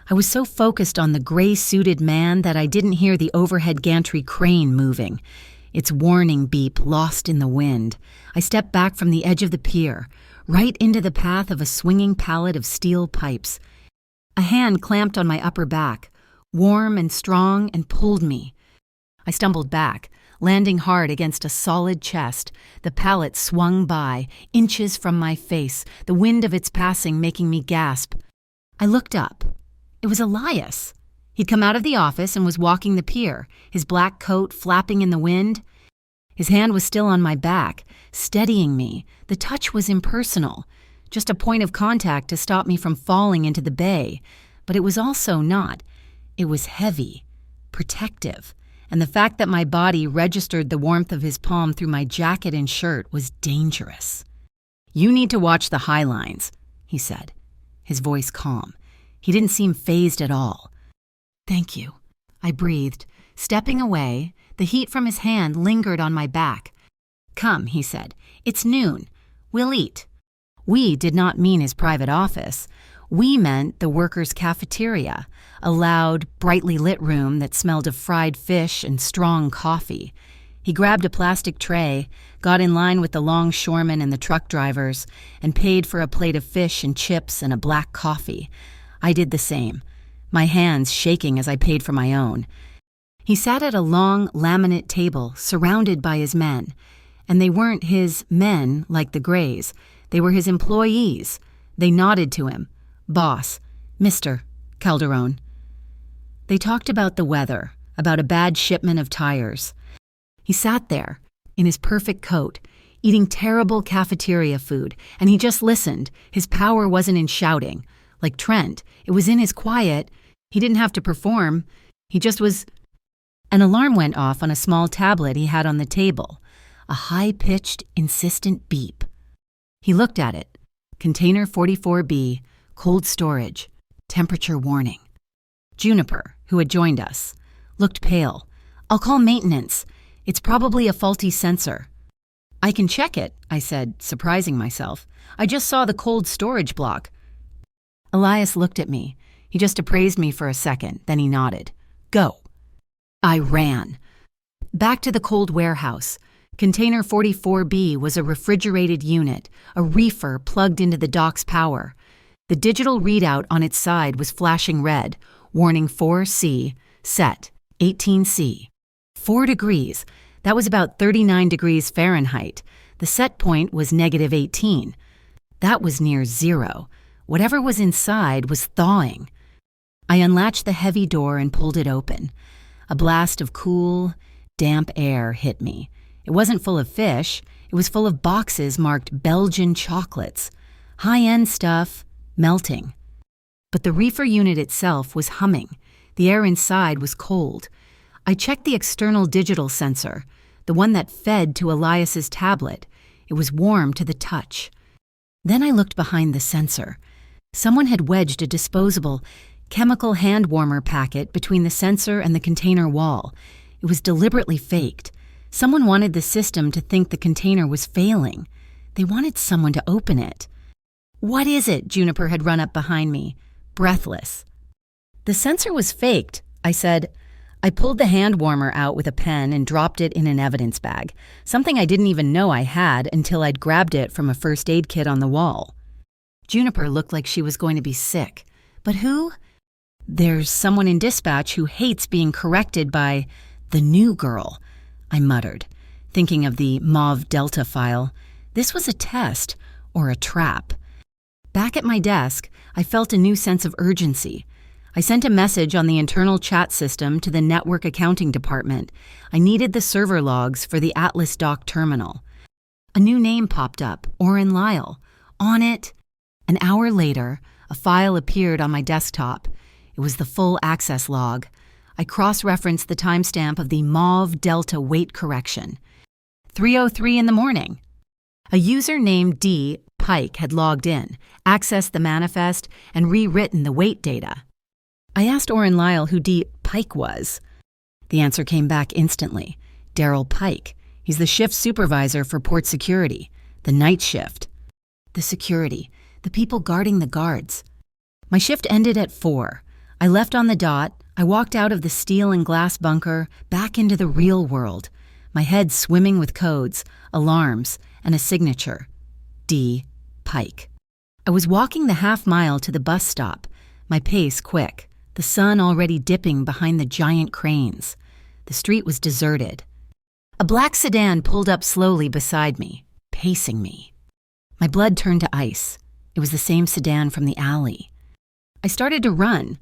I was so focused on the gray-suited man that I didn't hear the overhead gantry crane moving, its warning beep lost in the wind. I stepped back from the edge of the pier, right into the path of a swinging pallet of steel pipes. A hand clamped on my upper back, warm and strong, and pulled me. I stumbled back, landing hard against a solid chest. The pallet swung by, inches from my face, the wind of its passing making me gasp. I looked up. It was Elias. He'd come out of the office and was walking the pier, his black coat flapping in the wind. His hand was still on my back, steadying me. The touch was impersonal, just a point of contact to stop me from falling into the bay. But it was also not. It was heavy, protective. And the fact that my body registered the warmth of his palm through my jacket and shirt was dangerous. "You need to watch the high lines," he said, his voice calm. He didn't seem fazed at all. "Thank you," I breathed. Stepping away, the heat from his hand lingered on my back. "Come," he said. "It's noon. We'll eat." We did not mean his private office. We meant the workers' cafeteria, a loud, brightly lit room that smelled of fried fish and strong coffee. He grabbed a plastic tray, got in line with the longshoremen and the truck drivers, and paid for a plate of fish and chips and a black coffee. I did the same, my hands shaking as I paid for my own. He sat at a long laminate table surrounded by his men, and they weren't his men like the Grays. They were his employees. They nodded to him. Boss, Mr. Calderon. They talked about the weather, about a bad shipment of tires. He sat there, in his perfect coat, eating terrible cafeteria food, and he just listened. His power wasn't in shouting. Like Trent, it was in his quiet. He didn't have to perform. He just was. An alarm went off on a small tablet he had on the table. A high-pitched, insistent beep. He looked at it. Container 44B, cold storage, temperature warning. Juniper, who had joined us, looked pale. I'll call maintenance. It's probably a faulty sensor. I can check it, I said, surprising myself. I just saw the cold storage block. Elias looked at me. He just appraised me for a second, then he nodded. Go. I ran. Back to the cold warehouse. Container 44B was a refrigerated unit, a reefer plugged into the dock's power. The digital readout on its side was flashing red, warning 4C, set, 18C. 4 degrees. That was about 39 degrees Fahrenheit. The set point was -18. That was near zero. Whatever was inside was thawing. I unlatched the heavy door and pulled it open. A blast of cool, damp air hit me. It wasn't full of fish. It was full of boxes marked Belgian chocolates. High-end stuff, melting. But the reefer unit itself was humming. The air inside was cold. I checked the external digital sensor, the one that fed to Elias's tablet. It was warm to the touch. Then I looked behind the sensor. Someone had wedged a disposable, chemical hand warmer packet between the sensor and the container wall. It was deliberately faked. Someone wanted the system to think the container was failing. They wanted someone to open it. What is it? Juniper had run up behind me, breathless. The sensor was faked, I said. I pulled the hand warmer out with a pen and dropped it in an evidence bag, something I didn't even know I had until I'd grabbed it from a first aid kit on the wall. Juniper looked like she was going to be sick. But who? There's someone in dispatch who hates being corrected by the new girl, I muttered, thinking of the Mauve Delta file. This was a test, or a trap. Back at my desk, I felt a new sense of urgency. I sent a message on the internal chat system to the network accounting department. I needed the server logs for the Atlas Dock terminal. A new name popped up, Orrin Lyle. On it, an hour later, a file appeared on my desktop. It was the full access log. I cross-referenced the timestamp of the Mauve Delta weight correction. 3:03 in the morning. A user named D. Pike had logged in, accessed the manifest, and rewritten the weight data. I asked Orrin Lyle who D. Pike was. The answer came back instantly. Daryl Pike. He's the shift supervisor for port security, the night shift. The security, the people guarding the guards. My shift ended at 4. I left on the dot. I walked out of the steel and glass bunker, back into the real world, my head swimming with codes, alarms, and a signature. D. Pike. I was walking the half-mile to the bus stop, my pace quick, the sun already dipping behind the giant cranes. The street was deserted. A black sedan pulled up slowly beside me, pacing me. My blood turned to ice. It was the same sedan from the alley. I started to run.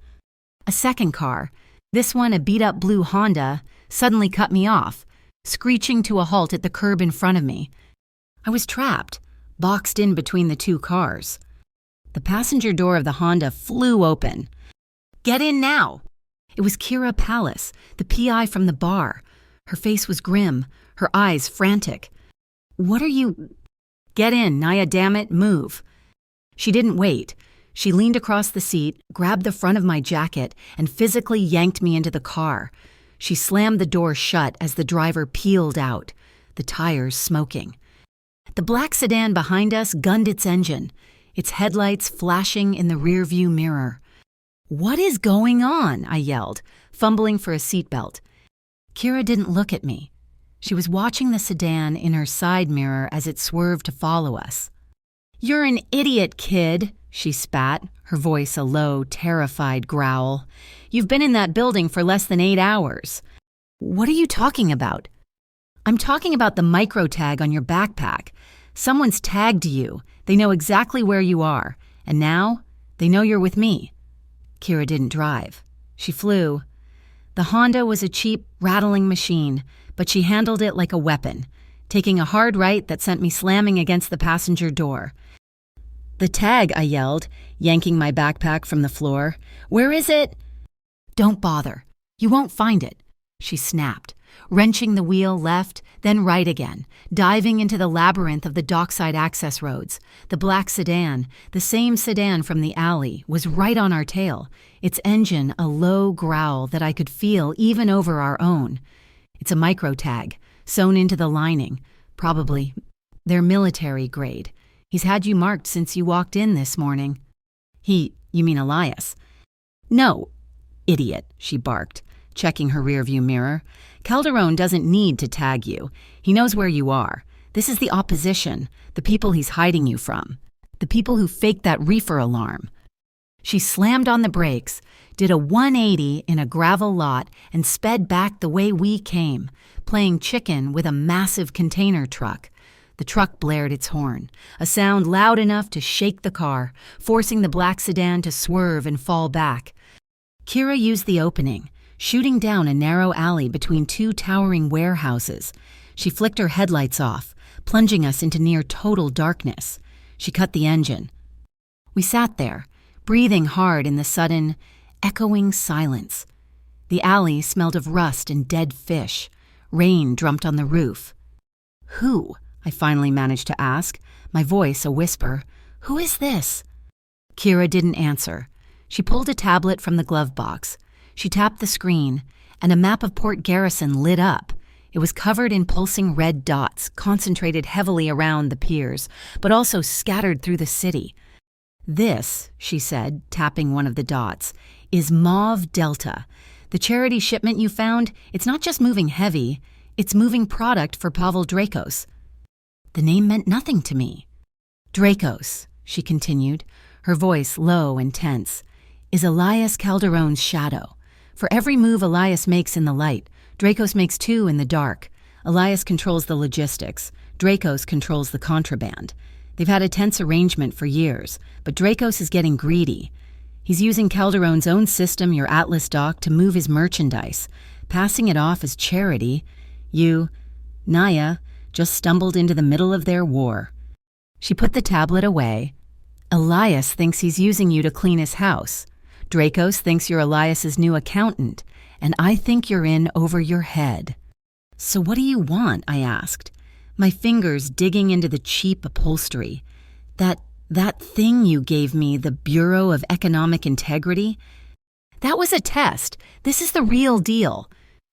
A second car, this one a beat-up blue Honda, suddenly cut me off, screeching to a halt at the curb in front of me. I was trapped, boxed in between the two cars. The passenger door of the Honda flew open. Get in now! It was Kira Pallas, the PI from the bar. Her face was grim, her eyes frantic. What are you? Get in, Naya, damn it, move. She didn't wait. She leaned across the seat, grabbed the front of my jacket, and physically yanked me into the car. She slammed the door shut as the driver peeled out, the tires smoking. The black sedan behind us gunned its engine, its headlights flashing in the rearview mirror. What is going on? I yelled, fumbling for a seatbelt. Kira didn't look at me. She was watching the sedan in her side mirror as it swerved to follow us. "You're an idiot, kid," she spat, her voice a low, terrified growl. "You've been in that building for less than 8 hours." "What are you talking about?" "I'm talking about the micro tag on your backpack. Someone's tagged you. They know exactly where you are. And now, they know you're with me." Kira didn't drive. She flew. The Honda was a cheap, rattling machine, but she handled it like a weapon, taking a hard right that sent me slamming against the passenger door. "The tag," I yelled, yanking my backpack from the floor. "Where is it?" "Don't bother. You won't find it," she snapped, wrenching the wheel left, then right again, diving into the labyrinth of the dockside access roads. The black sedan, the same sedan from the alley, was right on our tail, its engine a low growl that I could feel even over our own. It's a micro tag, sewn into the lining. Probably. They're military grade. He's had you marked since you walked in this morning. You mean Elias? "No, idiot," she barked, checking her rearview mirror. "Calderon doesn't need to tag you. He knows where you are. This is the opposition, the people he's hiding you from. The people who faked that reefer alarm." She slammed on the brakes, did a 180 in a gravel lot, and sped back the way we came, playing chicken with a massive container truck. The truck blared its horn, a sound loud enough to shake the car, forcing the black sedan to swerve and fall back. Kira used the opening, shooting down a narrow alley between two towering warehouses. She flicked her headlights off, plunging us into near total darkness. She cut the engine. We sat there, breathing hard in the sudden, echoing silence. The alley smelled of rust and dead fish. Rain drumped on the roof. "Who?" I finally managed to ask, my voice a whisper. "Who is this?" Kira didn't answer. She pulled a tablet from the glove box. She tapped the screen, and a map of Port Garrison lit up. It was covered in pulsing red dots, concentrated heavily around the piers, but also scattered through the city. "This," she said, tapping one of the dots, "is Mauve Delta. The charity shipment you found, it's not just moving heavy, it's moving product for Pavel Dracos." The name meant nothing to me. "Dracos," she continued, her voice low and tense, "is Elias Calderon's shadow. For every move Elias makes in the light, Dracos makes 2 in the dark. Elias controls the logistics. Dracos controls the contraband. They've had a tense arrangement for years, but Dracos is getting greedy. He's using Calderon's own system, your Atlas dock, to move his merchandise, passing it off as charity. You, Naya, just stumbled into the middle of their war." She put the tablet away. "Elias thinks he's using you to clean his house. Dracos thinks you're Elias's new accountant, and I think you're in over your head." "So what do you want?" I asked, my fingers digging into the cheap upholstery. That thing you gave me, the Bureau of Economic Integrity? That was a test. This is the real deal."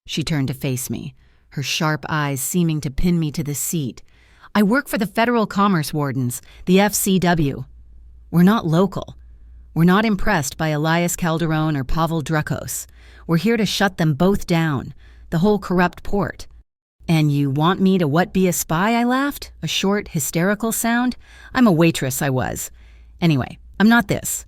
She turned to face me, her sharp eyes seeming to pin me to the seat. "I work for the Federal Commerce Wardens, the FCW. We're not local. We're not impressed by Elias Calderon or Pavel Dracos. We're here to shut them both down, the whole corrupt port." "And you want me to what, be a spy?" I laughed, a short, hysterical sound. "I'm a waitress, I was. Anyway, I'm not this."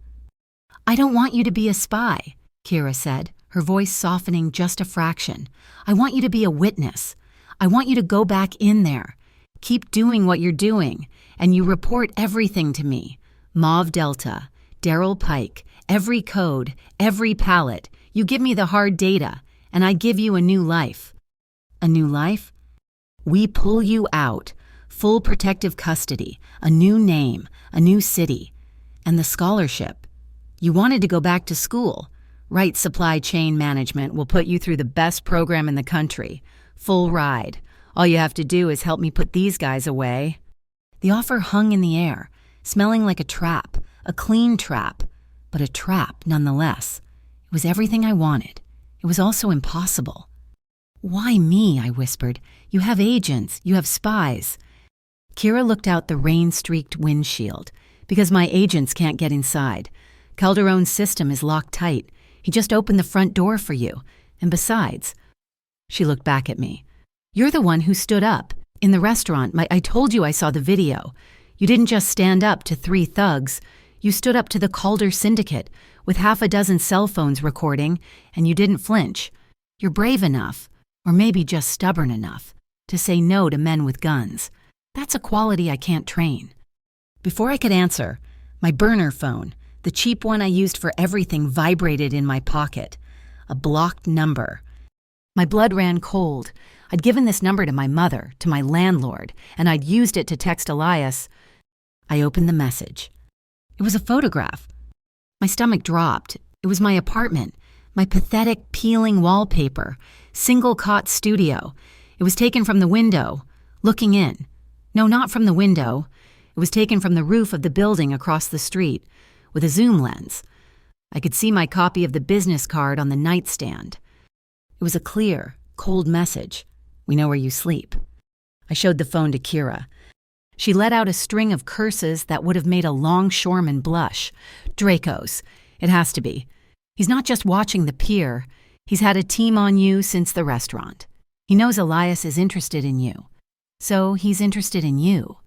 "I don't want you to be a spy," Kira said, her voice softening just a fraction. "I want you to be a witness. I want you to go back in there. Keep doing what you're doing, and you report everything to me. Mauve Delta, Daryl Pike, every code, every pallet. You give me the hard data, and I give you a new life." "A new life?" "We pull you out. Full protective custody, a new name, a new city. And the scholarship. You wanted to go back to school. Right supply chain management will put you through the best program in the country. Full ride. All you have to do is help me put these guys away." The offer hung in the air, smelling like a trap, a clean trap, but a trap nonetheless. It was everything I wanted. It was also impossible. "Why me?" I whispered. "You have agents. You have spies." Kira looked out the rain-streaked windshield. "Because my agents can't get inside. Calderon's system is locked tight. He just opened the front door for you. And besides," she looked back at me, You're the one who stood up. In the restaurant, I told you I saw the video. You didn't just stand up to 3 thugs. You stood up to the Calder syndicate with half a dozen cell phones recording, and you didn't flinch. You're brave enough, or maybe just stubborn enough, to say no to men with guns. That's a quality I can't train. Before I could answer, my burner phone, the cheap one I used for everything, vibrated in my pocket. A blocked number. My blood ran cold. I'd given this number to my mother, to my landlord, and I'd used it to text Elias. I opened the message. It was a photograph. My stomach dropped. It was my apartment, my pathetic, peeling wallpaper, single-cot studio. It was taken from the window, looking in. No, not from the window. It was taken from the roof of the building across the street, with a zoom lens. I could see my copy of the business card on the nightstand. It was a clear, cold message. We know where you sleep. I showed the phone to Kira. She let out a string of curses that would have made a longshoreman blush. Dracos. It has to be. He's not just watching the pier. He's had a team on you since the restaurant. He knows Elias is interested in you. So he's interested in you.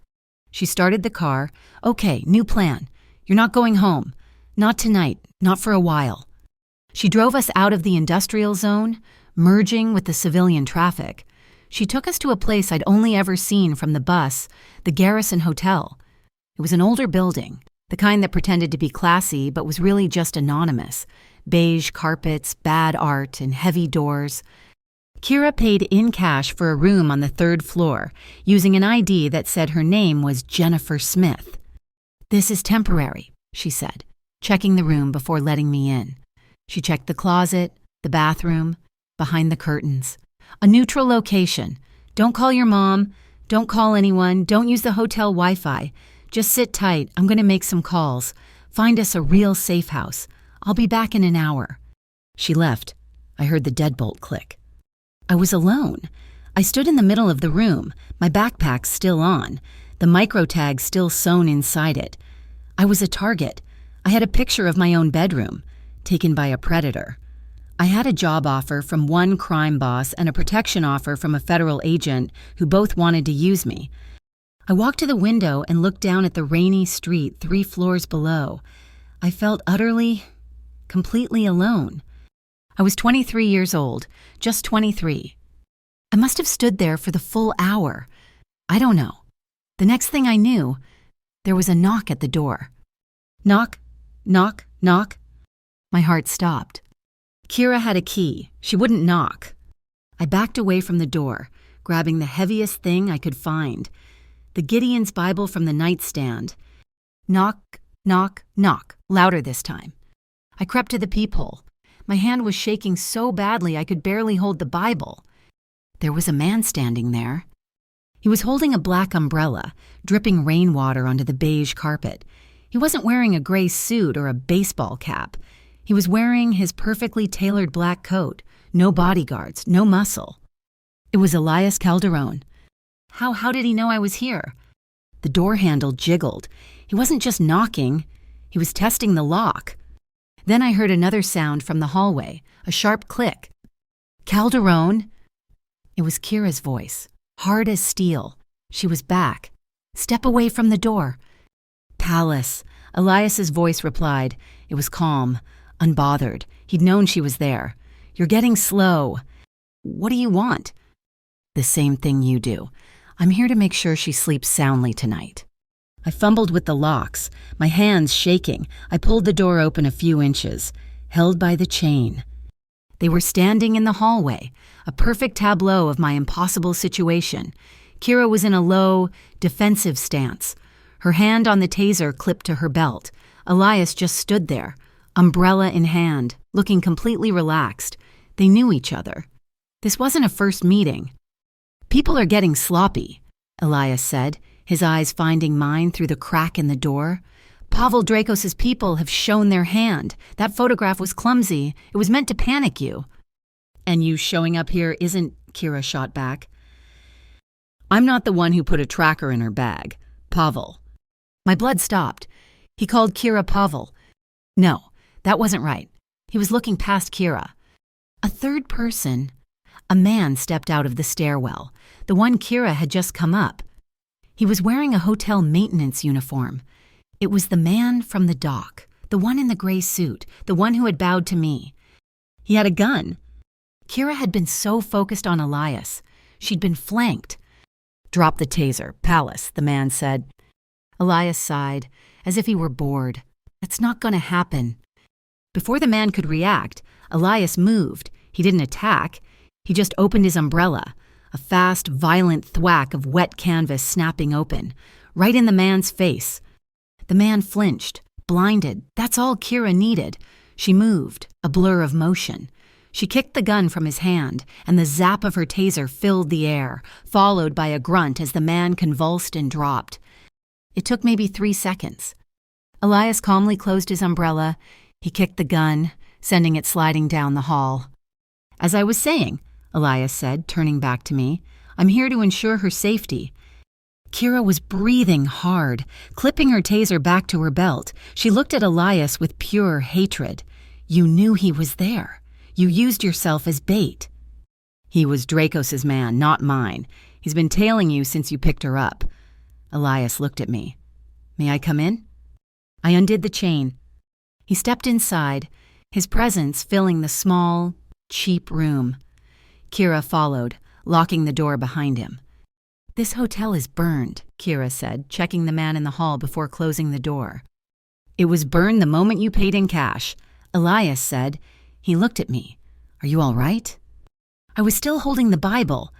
She started the car. Okay, new plan. You're not going home. Not tonight. Not for a while. She drove us out of the industrial zone, merging with the civilian traffic. She took us to a place I'd only ever seen from the bus, the Garrison Hotel. It was an older building, the kind that pretended to be classy but was really just anonymous. Beige carpets, bad art, and heavy doors. Kira paid in cash for a room on the 3rd floor, using an ID that said her name was Jennifer Smith. "This is temporary," she said, checking the room before letting me in. She checked the closet, the bathroom, behind the curtains. A neutral location. Don't call your mom. Don't call anyone. Don't use the hotel Wi-Fi. Just sit tight. I'm going to make some calls. Find us a real safe house. I'll be back in an hour. She left. I heard the deadbolt click. I was alone. I stood in the middle of the room, my backpack still on, the micro tag still sewn inside it. I was a target. I had a picture of my own bedroom, taken by a predator. I had a job offer from one crime boss and a protection offer from a federal agent who both wanted to use me. I walked to the window and looked down at the rainy street 3 floors below. I felt utterly, completely alone. I was 23 years old, just 23. I must have stood there for the full hour. I don't know. The next thing I knew, there was a knock at the door. Knock, knock, knock. My heart stopped. Kira had a key. She wouldn't knock. I backed away from the door, grabbing the heaviest thing I could find, the Gideon's Bible from the nightstand. Knock, knock, knock, louder this time. I crept to the peephole. My hand was shaking so badly I could barely hold the Bible. There was a man standing there. He was holding a black umbrella, dripping rainwater onto the beige carpet. He wasn't wearing a gray suit or a baseball cap. He was wearing his perfectly tailored black coat, no bodyguards, no muscle. It was Elias Calderon. How did he know I was here? The door handle jiggled. He wasn't just knocking, he was testing the lock. Then I heard another sound from the hallway, a sharp click. Calderon? It was Kira's voice, hard as steel. She was back. Step away from the door. Palace, Elias's voice replied. It was calm, unbothered. He'd known she was there. You're getting slow. What do you want? The same thing you do. I'm here to make sure she sleeps soundly tonight. I fumbled with the locks, my hands shaking. I pulled the door open a few inches, held by the chain. They were standing in the hallway, a perfect tableau of my impossible situation. Kira was in a low, defensive stance, her hand on the taser clipped to her belt. Elias just stood there, umbrella in hand, looking completely relaxed. They knew each other. This wasn't a first meeting. People are getting sloppy, Elias said, his eyes finding mine through the crack in the door. Pavel Dracos' people have shown their hand. That photograph was clumsy. It was meant to panic you. And you showing up here isn't, Kira shot back. I'm not the one who put a tracker in her bag. Pavel. My blood stopped. He called Kira Pavel. No, that wasn't right. He was looking past Kira. A third person, A man stepped out of the stairwell, the one Kira had just come up. He was wearing a hotel maintenance uniform. It was the man from the dock, the one in the gray suit, the one who had bowed to me. He had a gun. Kira had been so focused on Elias. She'd been flanked. "Drop the taser, Palace," the man said. Elias sighed, as if he were bored. "That's not going to happen." Before the man could react, Elias moved. He didn't attack. He just opened his umbrella, a fast, violent thwack of wet canvas snapping open, right in the man's face. The man flinched, blinded. That's all Kira needed. She moved, a blur of motion. She kicked the gun from his hand, and the zap of her taser filled the air, followed by a grunt as the man convulsed and dropped. It took maybe 3 seconds. Elias calmly closed his umbrella. He kicked the gun, sending it sliding down the hall. "As I was saying," Elias said, turning back to me, "I'm here to ensure her safety." Kira was breathing hard, clipping her taser back to her belt. She looked at Elias with pure hatred. "You knew he was there. You used yourself as bait." "He was Dracos's man, not mine. He's been tailing you since you picked her up." Elias looked at me. "May I come in?" I undid the chain. He stepped inside, his presence filling the small, cheap room. Kira followed, locking the door behind him. "This hotel is burned," Kira said, checking the man in the hall before closing the door. "It was burned the moment you paid in cash," Elias said. He looked at me. "Are you all right?" I was still holding the Bible.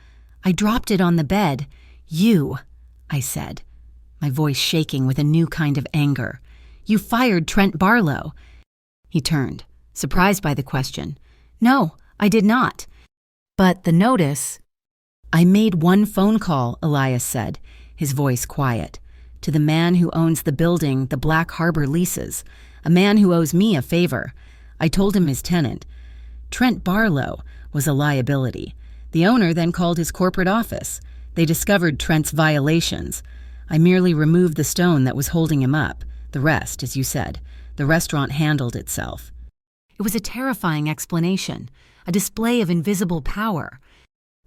I dropped it on the bed. "You," I said, my voice shaking with a new kind of anger. "You fired Trent Barlow." He turned, surprised by the question. "No, I did not." "But the notice—" "I made one phone call," Elias said, his voice quiet, "to the man who owns the building the Black Harbor leases, a man who owes me a favor. I told him his tenant, Trent Barlow, was a liability. The owner then called his corporate office. They discovered Trent's violations. I merely removed the stone that was holding him up. The rest, as you said, the restaurant handled itself." It was a terrifying explanation, a display of invisible power.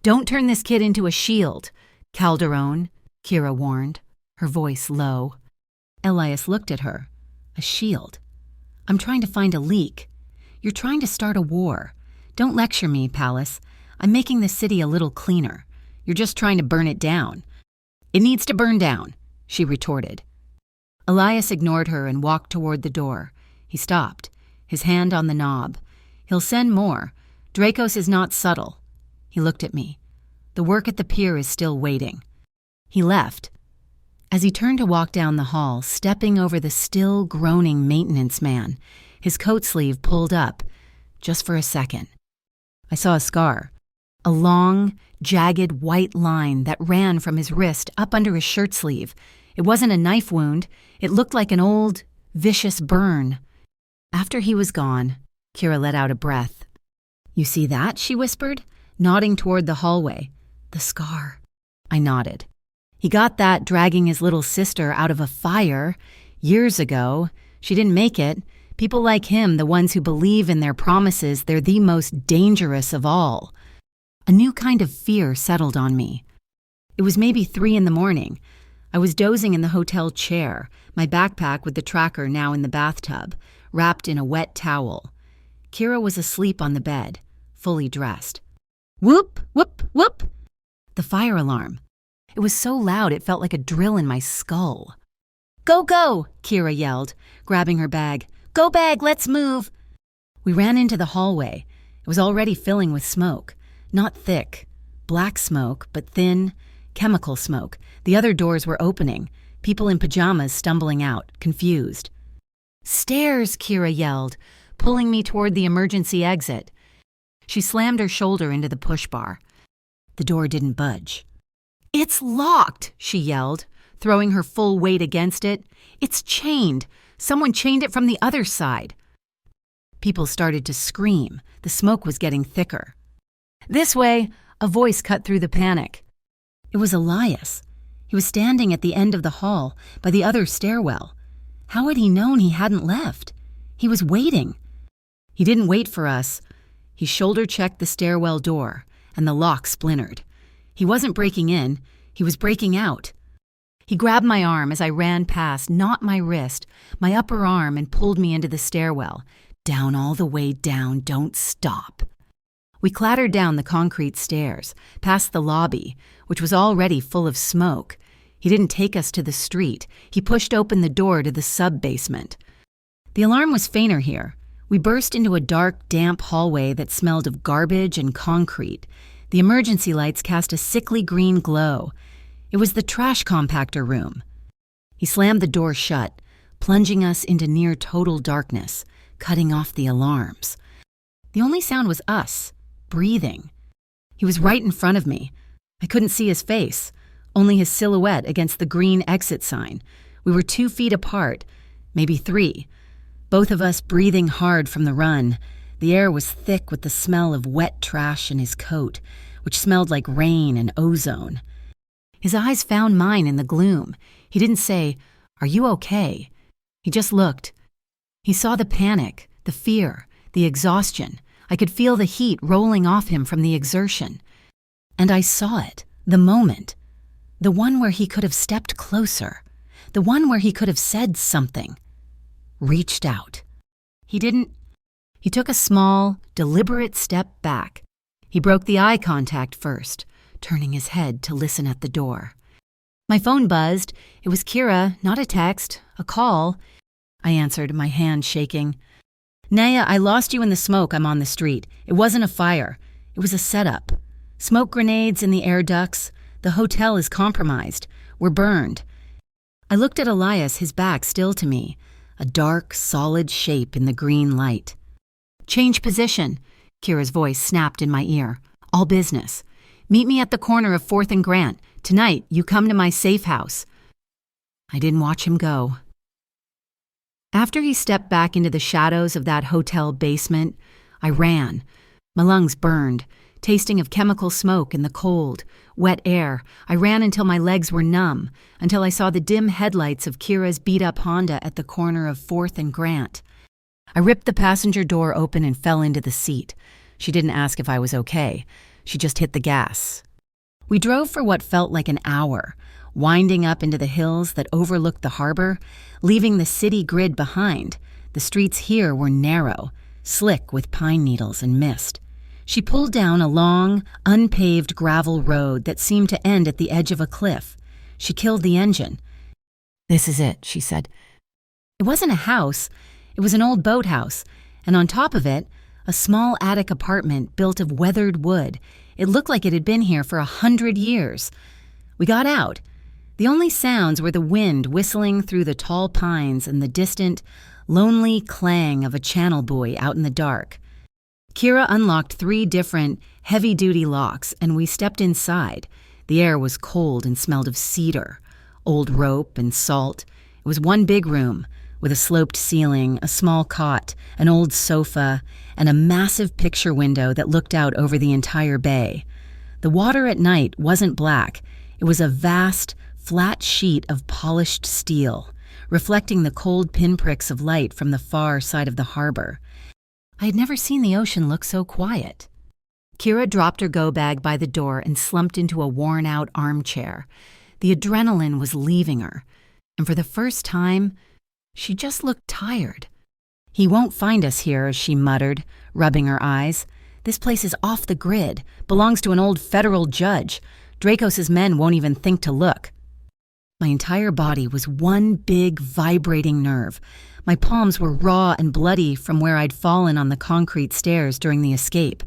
"Don't turn this kid into a shield, Calderon," Kira warned, her voice low. Elias looked at her. "A shield? I'm trying to find a leak. You're trying to start a war. Don't lecture me, Palace. I'm making the city a little cleaner. You're just trying to burn it down." "It needs to burn down," she retorted. Elias ignored her and walked toward the door. He stopped, his hand on the knob. "He'll send more. Dracos is not subtle." He looked at me. "The work at the pier is still waiting." He left. As he turned to walk down the hall, stepping over the still groaning maintenance man, his coat sleeve pulled up, just for a second. I saw a scar, a long, jagged white line that ran from his wrist up under his shirt sleeve. It wasn't a knife wound. It looked like an old, vicious burn. After he was gone, Kira let out a breath. "You see that?" she whispered, nodding toward the hallway. "The scar." I nodded. "He got that dragging his little sister out of a fire. Years ago. She didn't make it. People like him, the ones who believe in their promises, they're the most dangerous of all." A new kind of fear settled on me. It was maybe 3 a.m. I was dozing in the hotel chair, my backpack with the tracker now in the bathtub, wrapped in a wet towel. Kira was asleep on the bed, fully dressed. Whoop, whoop, whoop! The fire alarm. It was so loud it felt like a drill in my skull. "Go, go!" Kira yelled, grabbing her bag. "Go bag, let's move!" We ran into the hallway. It was already filling with smoke. Not thick, black smoke, but thin, chemical smoke. The other doors were opening, people in pajamas stumbling out, confused. "Stairs!" Kira yelled, pulling me toward the emergency exit. She slammed her shoulder into the push bar. The door didn't budge. "It's locked!" she yelled, throwing her full weight against it. "It's chained! Someone chained it from the other side!" People started to scream. The smoke was getting thicker. "This way!" A voice cut through the panic. It was Elias. He was standing at the end of the hall, by the other stairwell. How had he known he hadn't left? He was waiting. He didn't wait for us. He shoulder-checked the stairwell door, and the lock splintered. He wasn't breaking in, he was breaking out. He grabbed my arm as I ran past, not my wrist, my upper arm, and pulled me into the stairwell. Down, all the way down, don't stop. We clattered down the concrete stairs, past the lobby, which was already full of smoke. He didn't take us to the street. He pushed open the door to the sub-basement. The alarm was fainter here. We burst into a dark, damp hallway that smelled of garbage and concrete. The emergency lights cast a sickly green glow. It was the trash compactor room. He slammed the door shut, plunging us into near total darkness, cutting off the alarms. The only sound was us, breathing. He was right in front of me. I couldn't see his face, only his silhouette against the green exit sign. We were 2 feet apart, maybe 3. Both of us breathing hard from the run. The air was thick with the smell of wet trash in his coat, which smelled like rain and ozone. His eyes found mine in the gloom. He didn't say, "Are you okay?" He just looked. He saw the panic, the fear, the exhaustion. I could feel the heat rolling off him from the exertion. And I saw it, the moment. The one where he could have stepped closer. The one where he could have said something. Reached out. He didn't. He took a small, deliberate step back. He broke the eye contact first, turning his head to listen at the door. My phone buzzed. It was Kira, not a text, a call. I answered, my hand shaking. "Naya, I lost you in the smoke. I'm on the street. It wasn't a fire. It was a setup. Smoke grenades in the air ducts. The hotel is compromised. We're burned." I looked at Elias, his back still to me, a dark, solid shape in the green light. "Change position," Kira's voice snapped in my ear. "All business. Meet me at the corner of 4th and Grant. Tonight, you come to my safe house." I didn't watch him go. After he stepped back into the shadows of that hotel basement, I ran. My lungs burned, tasting of chemical smoke in the cold, wet air. I ran until my legs were numb, until I saw the dim headlights of Kira's beat-up Honda at the corner of 4th and Grant. I ripped the passenger door open and fell into the seat. She didn't ask if I was okay. She just hit the gas. We drove for what felt like an hour, winding up into the hills that overlooked the harbor, leaving the city grid behind. The streets here were narrow, slick with pine needles and mist. She pulled down a long, unpaved gravel road that seemed to end at the edge of a cliff. She killed the engine. "This is it," she said. It wasn't a house. It was an old boathouse, and on top of it, a small attic apartment built of weathered wood. It looked like it had been here for 100 years. We got out. The only sounds were the wind whistling through the tall pines and the distant, lonely clang of a channel buoy out in the dark. Kira unlocked 3 different, heavy-duty locks, and we stepped inside. The air was cold and smelled of cedar, old rope and salt. It was one big room, with a sloped ceiling, a small cot, an old sofa, and a massive picture window that looked out over the entire bay. The water at night wasn't black. It was a vast, flat sheet of polished steel, reflecting the cold pinpricks of light from the far side of the harbor. I had never seen the ocean look so quiet. Kira dropped her go-bag by the door and slumped into a worn-out armchair. The adrenaline was leaving her, and for the first time, she just looked tired. "He won't find us here," she muttered, rubbing her eyes. "This place is off the grid, belongs to an old federal judge. Dracos's men won't even think to look." My entire body was one big, vibrating nerve. My palms were raw and bloody from where I'd fallen on the concrete stairs during the escape.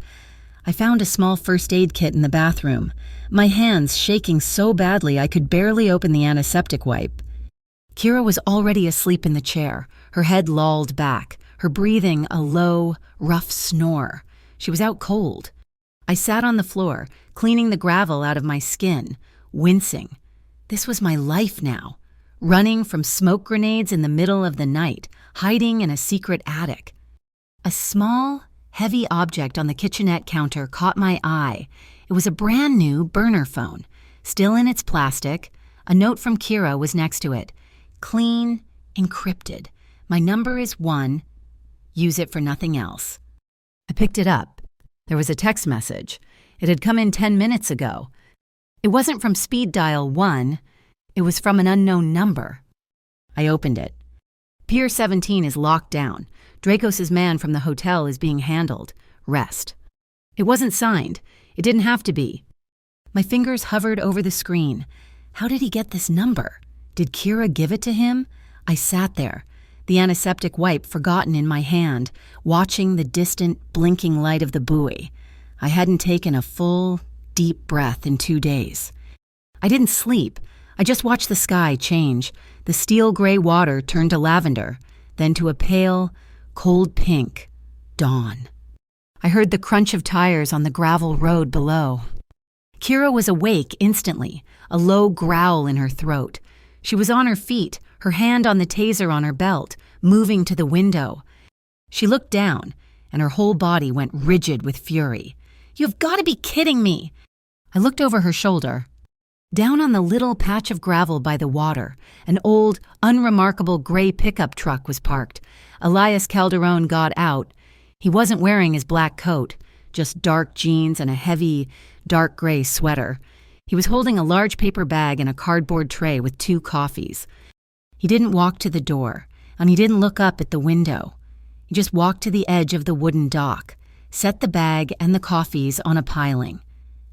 I found a small first aid kit in the bathroom, my hands shaking so badly I could barely open the antiseptic wipe. Kira was already asleep in the chair, her head lolled back, her breathing a low, rough snore. She was out cold. I sat on the floor, cleaning the gravel out of my skin, wincing. This was my life now, running from smoke grenades in the middle of the night, hiding in a secret attic. A small, heavy object on the kitchenette counter caught my eye. It was a brand new burner phone, still in its plastic. A note from Kira was next to it. Clean, encrypted. My number is 1. Use it for nothing else. I picked it up. There was a text message. It had come in 10 minutes ago. It wasn't from speed dial 1. It was from an unknown number. I opened it. Pier 17 is locked down. Dracos' man from the hotel is being handled. Rest. It wasn't signed. It didn't have to be. My fingers hovered over the screen. How did he get this number? Did Kira give it to him? I sat there, the antiseptic wipe forgotten in my hand, watching the distant, blinking light of the buoy. I hadn't taken a full, deep breath in 2 days. I didn't sleep. I just watched the sky change. The steel gray water turned to lavender, then to a pale, cold pink dawn. I heard the crunch of tires on the gravel road below. Kira was awake instantly, a low growl in her throat. She was on her feet, her hand on the taser on her belt, moving to the window. She looked down, and her whole body went rigid with fury. "You've got to be kidding me!" I looked over her shoulder. Down on the little patch of gravel by the water, an old, unremarkable gray pickup truck was parked. Elias Calderon got out. He wasn't wearing his black coat, just dark jeans and a heavy, dark gray sweater. He was holding a large paper bag and a cardboard tray with 2 coffees. He didn't walk to the door, and he didn't look up at the window. He just walked to the edge of the wooden dock, set the bag and the coffees on a piling,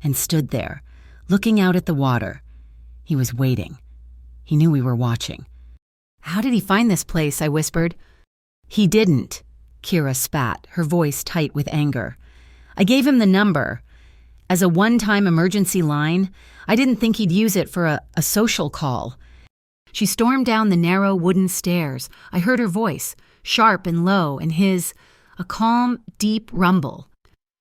and stood there, looking out at the water. He was waiting. He knew we were watching. "How did he find this place?" I whispered. "He didn't," Kira spat, her voice tight with anger. "I gave him the number. As a one-time emergency line, I didn't think he'd use it for a social call." She stormed down the narrow wooden stairs. I heard her voice, sharp and low, and his, a calm, deep rumble.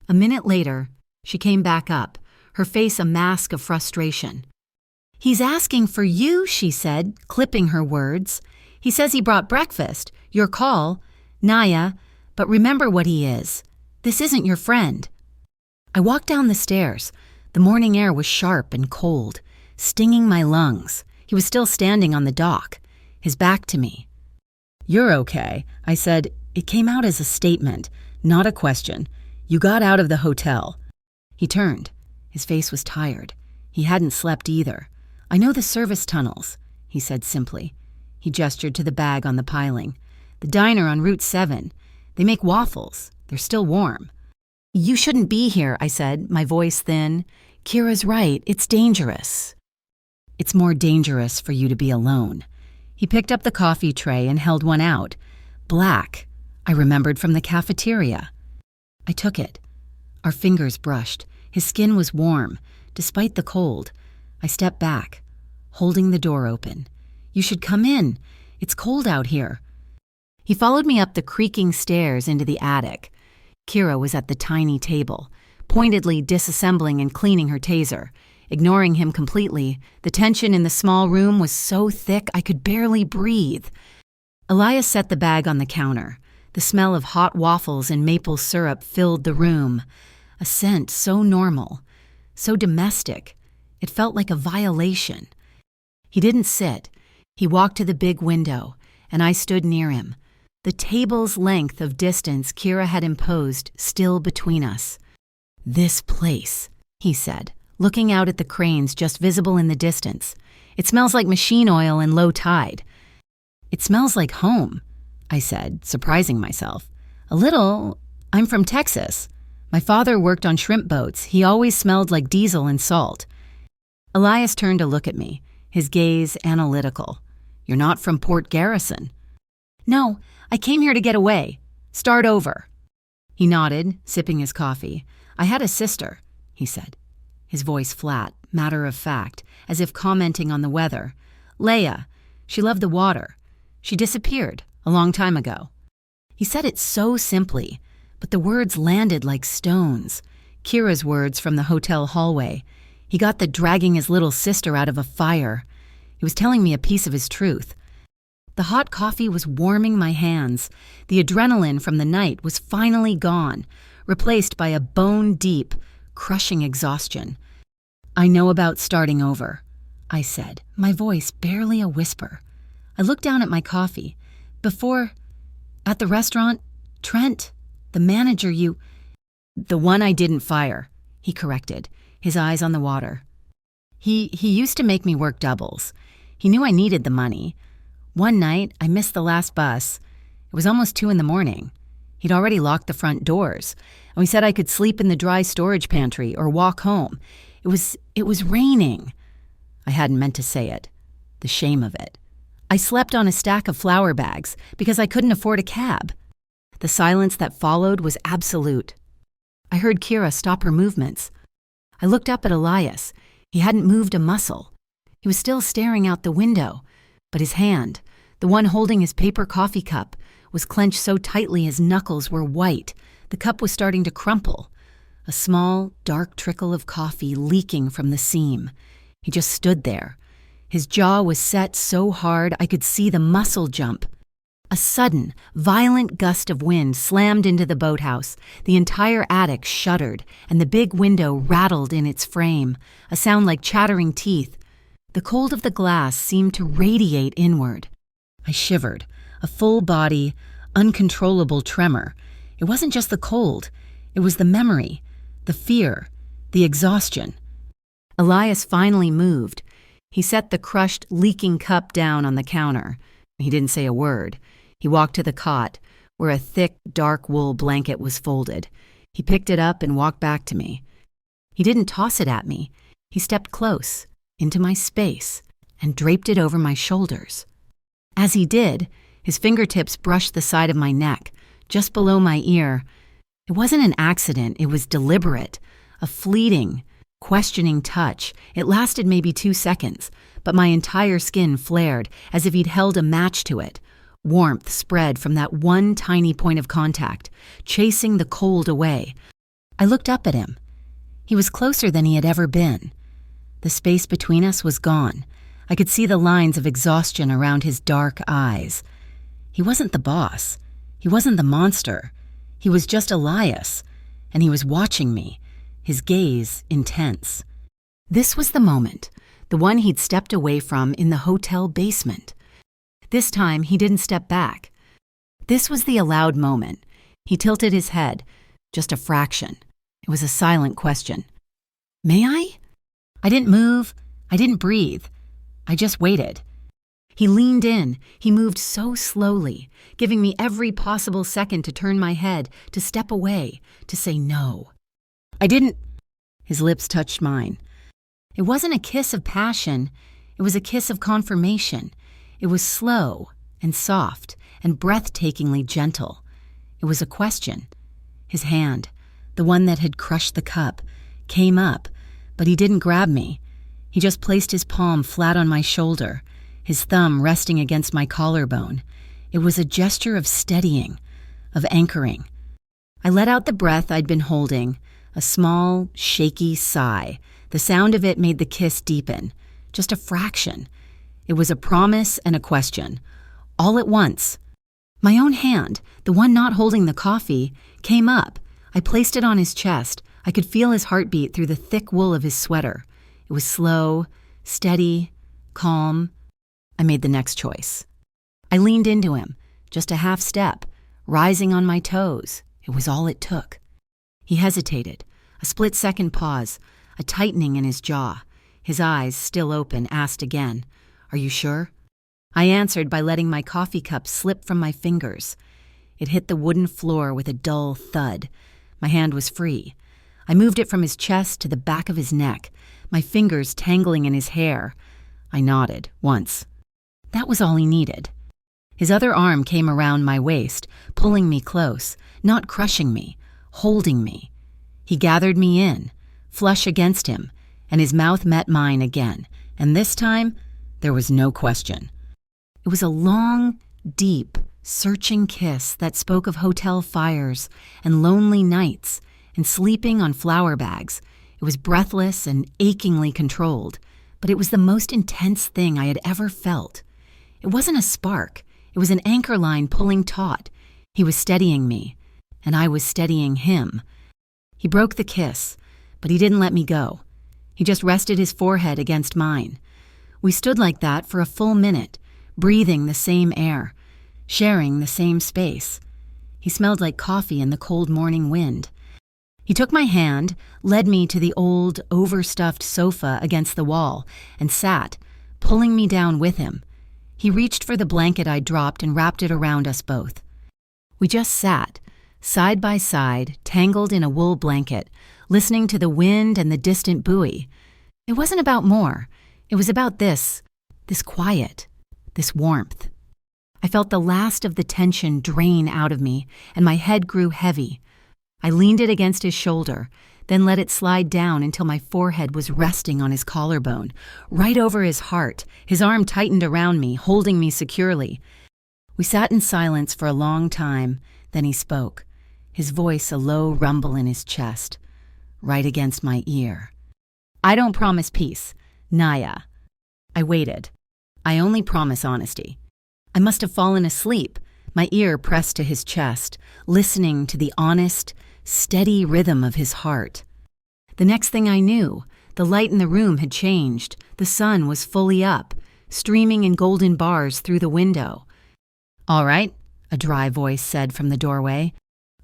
A minute later, she came back up, her face a mask of frustration. "He's asking for you," she said, clipping her words. "He says he brought breakfast, your call, Naya, but remember what he is. This isn't your friend." I walked down the stairs. The morning air was sharp and cold, stinging my lungs. He was still standing on the dock, his back to me. "You're okay," I said. It came out as a statement, not a question. "You got out of the hotel." He turned. His face was tired. He hadn't slept either. "I know the service tunnels," he said simply. He gestured to the bag on the piling. "The diner on Route 7. They make waffles. They're still warm." "You shouldn't be here," I said, my voice thin. "Kira's right. It's dangerous." "It's more dangerous for you to be alone." He picked up the coffee tray and held one out. Black, I remembered from the cafeteria. I took it. Our fingers brushed. His skin was warm, despite the cold. I stepped back, holding the door open. "You should come in. It's cold out here." He followed me up the creaking stairs into the attic. Kira was at the tiny table, pointedly disassembling and cleaning her taser. Ignoring him completely, the tension in the small room was so thick I could barely breathe. Elias set the bag on the counter. The smell of hot waffles and maple syrup filled the room. A scent so normal, so domestic, it felt like a violation. He didn't sit. He walked to the big window, and I stood near him. The table's length of distance Kira had imposed still between us. "This place," he said, looking out at the cranes just visible in the distance. "It smells like machine oil and low tide." "It smells like home," I said, surprising myself. "A little. I'm from Texas. My father worked on shrimp boats. He always smelled like diesel and salt." Elias turned to look at me, his gaze analytical. "You're not from Port Garrison." "No, I came here to get away. Start over." He nodded, sipping his coffee. "I had a sister," he said, his voice flat, matter of fact, as if commenting on the weather. "Leia. She loved the water. She disappeared a long time ago." He said it so simply, but the words landed like stones. Kira's words from the hotel hallway. He got the dragging his little sister out of a fire. He was telling me a piece of his truth. The hot coffee was warming my hands. The adrenaline from the night was finally gone, replaced by a bone-deep, crushing exhaustion. "I know about starting over," I said, my voice barely a whisper. I looked down at my coffee. "Before, at the restaurant, Trent, the manager the one I didn't fire," he corrected, his eyes on the water. He used to make me work doubles. He knew I needed the money. One night, I missed the last bus. It was almost 2 a.m. He'd already locked the front doors, and we said I could sleep in the dry storage pantry or walk home. It was raining. I hadn't meant to say it. The shame of it. I slept on a stack of flour bags because I couldn't afford a cab. The silence that followed was absolute. I heard Kira stop her movements. I looked up at Elias. He hadn't moved a muscle. He was still staring out the window, but his hand, the one holding his paper coffee cup, was clenched so tightly his knuckles were white. The cup was starting to crumple. A small, dark trickle of coffee leaking from the seam. He just stood there. His jaw was set so hard I could see the muscle jump. A sudden, violent gust of wind slammed into the boathouse. The entire attic shuddered, and the big window rattled in its frame, a sound like chattering teeth. The cold of the glass seemed to radiate inward. I shivered, a full body, uncontrollable tremor. It wasn't just the cold. It was the memory, the fear, the exhaustion. Elias finally moved. He set the crushed, leaking cup down on the counter. He didn't say a word. He walked to the cot, where a thick, dark wool blanket was folded. He picked it up and walked back to me. He didn't toss it at me. He stepped close, into my space, and draped it over my shoulders. As he did, his fingertips brushed the side of my neck, just below my ear. It wasn't an accident, it was deliberate, a fleeting, questioning touch. It lasted maybe 2 seconds, but my entire skin flared as if he'd held a match to it. Warmth spread from that one tiny point of contact, chasing the cold away. I looked up at him. He was closer than he had ever been. The space between us was gone. I could see the lines of exhaustion around his dark eyes. He wasn't the boss. He wasn't the monster. He was just Elias, and he was watching me, his gaze intense. This was the moment, the one he'd stepped away from in the hotel basement. This time, he didn't step back. This was the allowed moment. He tilted his head, just a fraction. It was a silent question. May I? I didn't move. I didn't breathe. I just waited. He leaned in. He moved so slowly, giving me every possible second to turn my head, to step away, to say no. I didn't. His lips touched mine. It wasn't a kiss of passion. It was a kiss of confirmation. It was slow and soft and breathtakingly gentle. It was a question. His hand, the one that had crushed the cup, came up, but he didn't grab me. He just placed his palm flat on my shoulder, his thumb resting against my collarbone. It was a gesture of steadying, of anchoring. I let out the breath I'd been holding, a small, shaky sigh. The sound of it made the kiss deepen, just a fraction. It was a promise and a question, all at once. My own hand, the one not holding the coffee, came up. I placed it on his chest. I could feel his heartbeat through the thick wool of his sweater. It was slow, steady, calm. I made the next choice. I leaned into him, just a half step, rising on my toes. It was all it took. He hesitated, a split-second pause, a tightening in his jaw. His eyes, still open, asked again, "Are you sure?" I answered by letting my coffee cup slip from my fingers. It hit the wooden floor with a dull thud. My hand was free. I moved it from his chest to the back of his neck, my fingers tangling in his hair. I nodded, once. That was all he needed. His other arm came around my waist, pulling me close, not crushing me, holding me. He gathered me in, flush against him, and his mouth met mine again, and this time, there was no question. It was a long, deep, searching kiss that spoke of hotel fires and lonely nights and sleeping on flour bags. It was breathless and achingly controlled, but it was the most intense thing I had ever felt. It wasn't a spark. It was an anchor line pulling taut. He was steadying me, and I was steadying him. He broke the kiss, but he didn't let me go. He just rested his forehead against mine. We stood like that for a full minute, breathing the same air, sharing the same space. He smelled like coffee in the cold morning wind. He took my hand, led me to the old, overstuffed sofa against the wall, and sat, pulling me down with him. He reached for the blanket I'd dropped and wrapped it around us both. We just sat, side by side, tangled in a wool blanket, listening to the wind and the distant buoy. It wasn't about more. It was about this quiet, this warmth. I felt the last of the tension drain out of me, and my head grew heavy. I leaned it against his shoulder, then let it slide down until my forehead was resting on his collarbone, right over his heart. His arm tightened around me, holding me securely. We sat in silence for a long time, then he spoke, his voice a low rumble in his chest, right against my ear. "I don't promise peace. Naya." I waited. "I only promise honesty." I must have fallen asleep, my ear pressed to his chest, listening to the honest, steady rhythm of his heart. The next thing I knew, the light in the room had changed. The sun was fully up, streaming in golden bars through the window. "All right," a dry voice said from the doorway.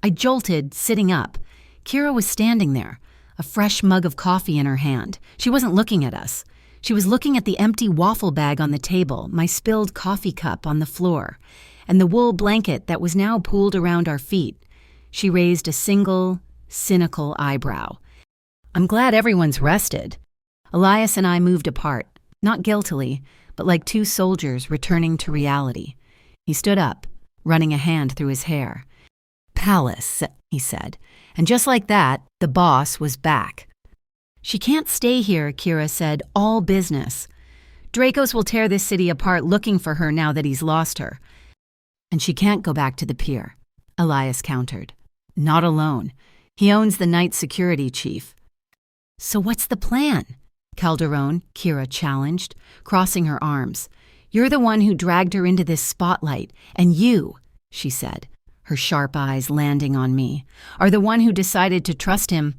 I jolted, sitting up. Kira was standing there, a fresh mug of coffee in her hand. She wasn't looking at us. She was looking at the empty waffle bag on the table, my spilled coffee cup on the floor, and the wool blanket that was now pooled around our feet. She raised a single, cynical eyebrow. "I'm glad everyone's rested." Elias and I moved apart, not guiltily, but like two soldiers returning to reality. He stood up, running a hand through his hair. "Palace," he said, and just like that, the boss was back. "She can't stay here," Kira said, "all business. Dracos will tear this city apart looking for her now that he's lost her." "And she can't go back to the pier," Elias countered. "Not alone. He owns the night security chief." "So what's the plan?" Calderon, Kira challenged, crossing her arms. "You're the one who dragged her into this spotlight, and you," she said, her sharp eyes landing on me, "are the one who decided to trust him."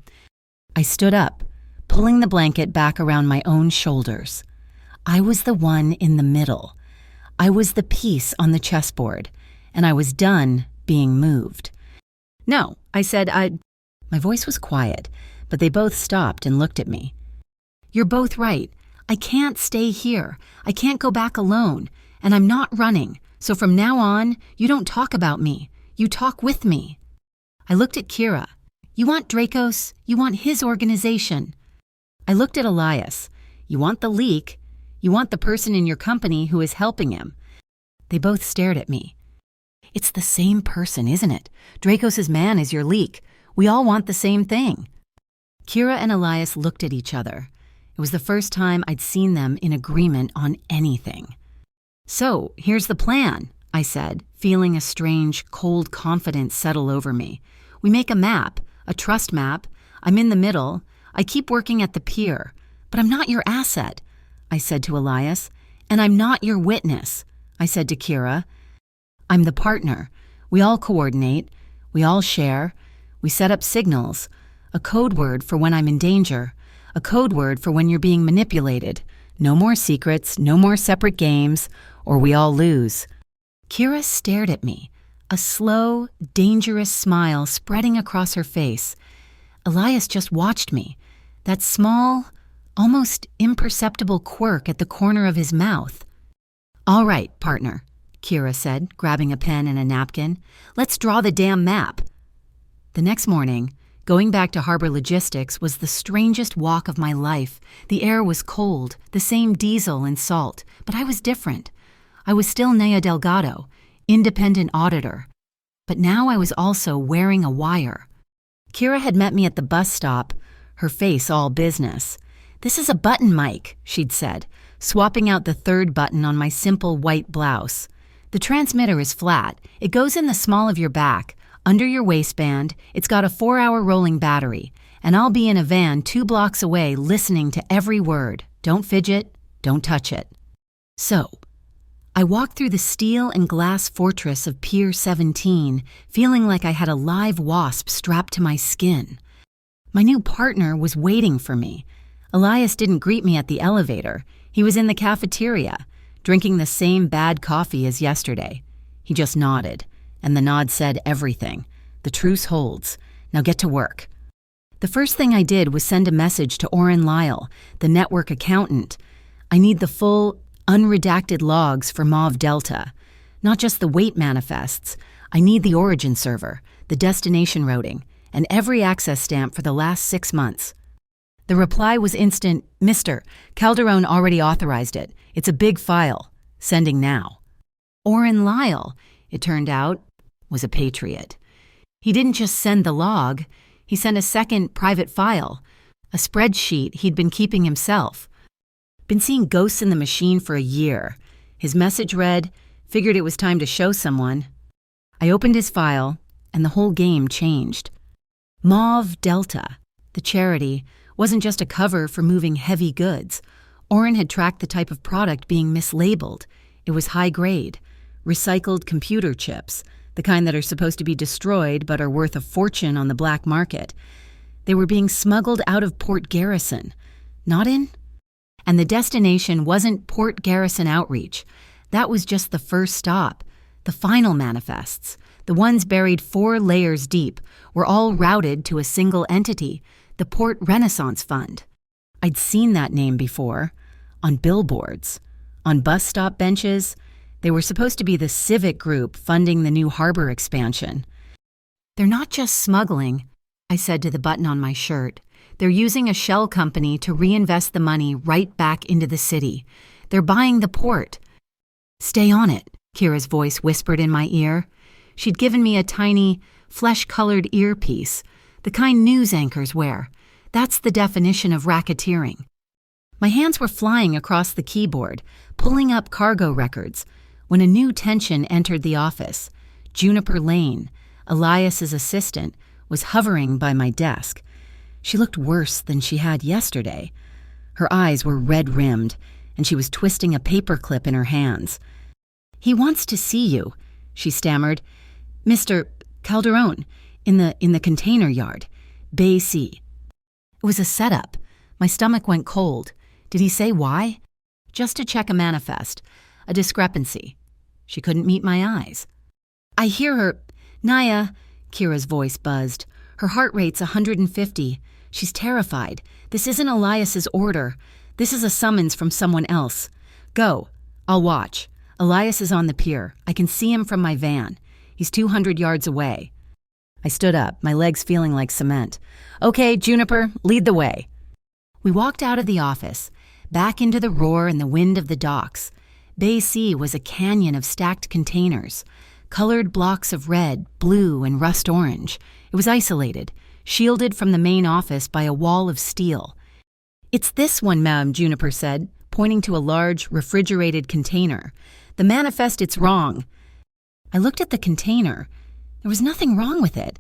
I stood up, pulling the blanket back around my own shoulders. I was the one in the middle. I was the piece on the chessboard, and I was done being moved. "No," I said, My voice was quiet, but they both stopped and looked at me. "You're both right. I can't stay here. I can't go back alone, and I'm not running, so from now on, you don't talk about me. You talk with me." I looked at Kira. "You want Dracos, you want his organization." I looked at Elias. "You want the leak. You want the person in your company who is helping him." They both stared at me. "It's the same person, isn't it? Dracos' man is your leak. We all want the same thing." Kira and Elias looked at each other. It was the first time I'd seen them in agreement on anything. "So, here's the plan," I said, feeling a strange, cold confidence settle over me. "We make a map, a trust map. I'm in the middle. I keep working at the pier. But I'm not your asset," I said to Elias. "And I'm not your witness," I said to Kira. "I'm the partner. We all coordinate. We all share. We set up signals. A code word for when I'm in danger. A code word for when you're being manipulated. No more secrets, no more separate games, or we all lose." Kira stared at me, a slow, dangerous smile spreading across her face. Elias just watched me, that small, almost imperceptible quirk at the corner of his mouth. "All right, partner," Kira said, grabbing a pen and a napkin. "Let's draw the damn map." The next morning, going back to Harbor Logistics was the strangest walk of my life. The air was cold, the same diesel and salt, but I was different. I was still Naya Delgado, independent auditor, but now I was also wearing a wire. Kira had met me at the bus stop, her face all business. "This is a button mic," she'd said, swapping out the third button on my simple white blouse. "The transmitter is flat. It goes in the small of your back, under your waistband. It's got a 4-hour rolling battery, and I'll be in a van 2 blocks away listening to every word. Don't fidget, don't touch it." So, I walked through the steel and glass fortress of Pier 17, feeling like I had a live wasp strapped to my skin. My new partner was waiting for me. Elias didn't greet me at the elevator. He was in the cafeteria, drinking the same bad coffee as yesterday. He just nodded, and the nod said everything. "The truce holds. Now get to work." The first thing I did was send a message to Orrin Lyle, the network accountant. I need the full, unredacted logs for Mauve Delta. Not just the weight manifests. I need the origin server, the destination routing, and every access stamp for the last 6 months. The reply was instant, Mr. Calderon already authorized it. It's a big file. Sending now. Orrin Lyle, it turned out, was a patriot. He didn't just send the log, he sent a second private file, a spreadsheet he'd been keeping himself. Been seeing ghosts in the machine for a year. His message read, figured it was time to show someone. I opened his file, and the whole game changed. Mauve Delta, the charity, wasn't just a cover for moving heavy goods. Orrin had tracked the type of product being mislabeled. It was high grade, recycled computer chips, the kind that are supposed to be destroyed but are worth a fortune on the black market. They were being smuggled out of Port Garrison. Not in? And the destination wasn't Port Garrison Outreach. That was just the first stop. The final manifests, the ones buried 4 layers deep, were all routed to a single entity, the Port Renaissance Fund. I'd seen that name before, on billboards, on bus stop benches. They were supposed to be the civic group funding the new harbor expansion. They're not just smuggling, I said to the button on my shirt. They're using a shell company to reinvest the money right back into the city. They're buying the port. Stay on it, Kira's voice whispered in my ear. She'd given me a tiny, flesh-colored earpiece, the kind news anchors wear. That's the definition of racketeering. My hands were flying across the keyboard, pulling up cargo records, when a new tension entered the office. Juniper Lane, Elias's assistant, was hovering by my desk. She looked worse than she had yesterday. Her eyes were red-rimmed, and she was twisting a paperclip in her hands. "He wants to see you," she stammered. "Mr. Calderon, in the container yard, Bay C." It was a setup. My stomach went cold. Did he say why? Just to check a manifest, a discrepancy. She couldn't meet my eyes. I hear her. "Naya," Kira's voice buzzed. Her heart rate's 150. She's terrified. This isn't Elias's order. This is a summons from someone else. Go. I'll watch. Elias is on the pier. I can see him from my van. He's 200 yards away. I stood up, my legs feeling like cement. Okay, Juniper, lead the way. We walked out of the office, back into the roar and the wind of the docks. Bay C was a canyon of stacked containers, colored blocks of red, blue, and rust orange. It was isolated, shielded from the main office by a wall of steel. It's this one, ma'am, Juniper said, pointing to a large, refrigerated container. The manifest, it's wrong. I looked at the container. There was nothing wrong with it.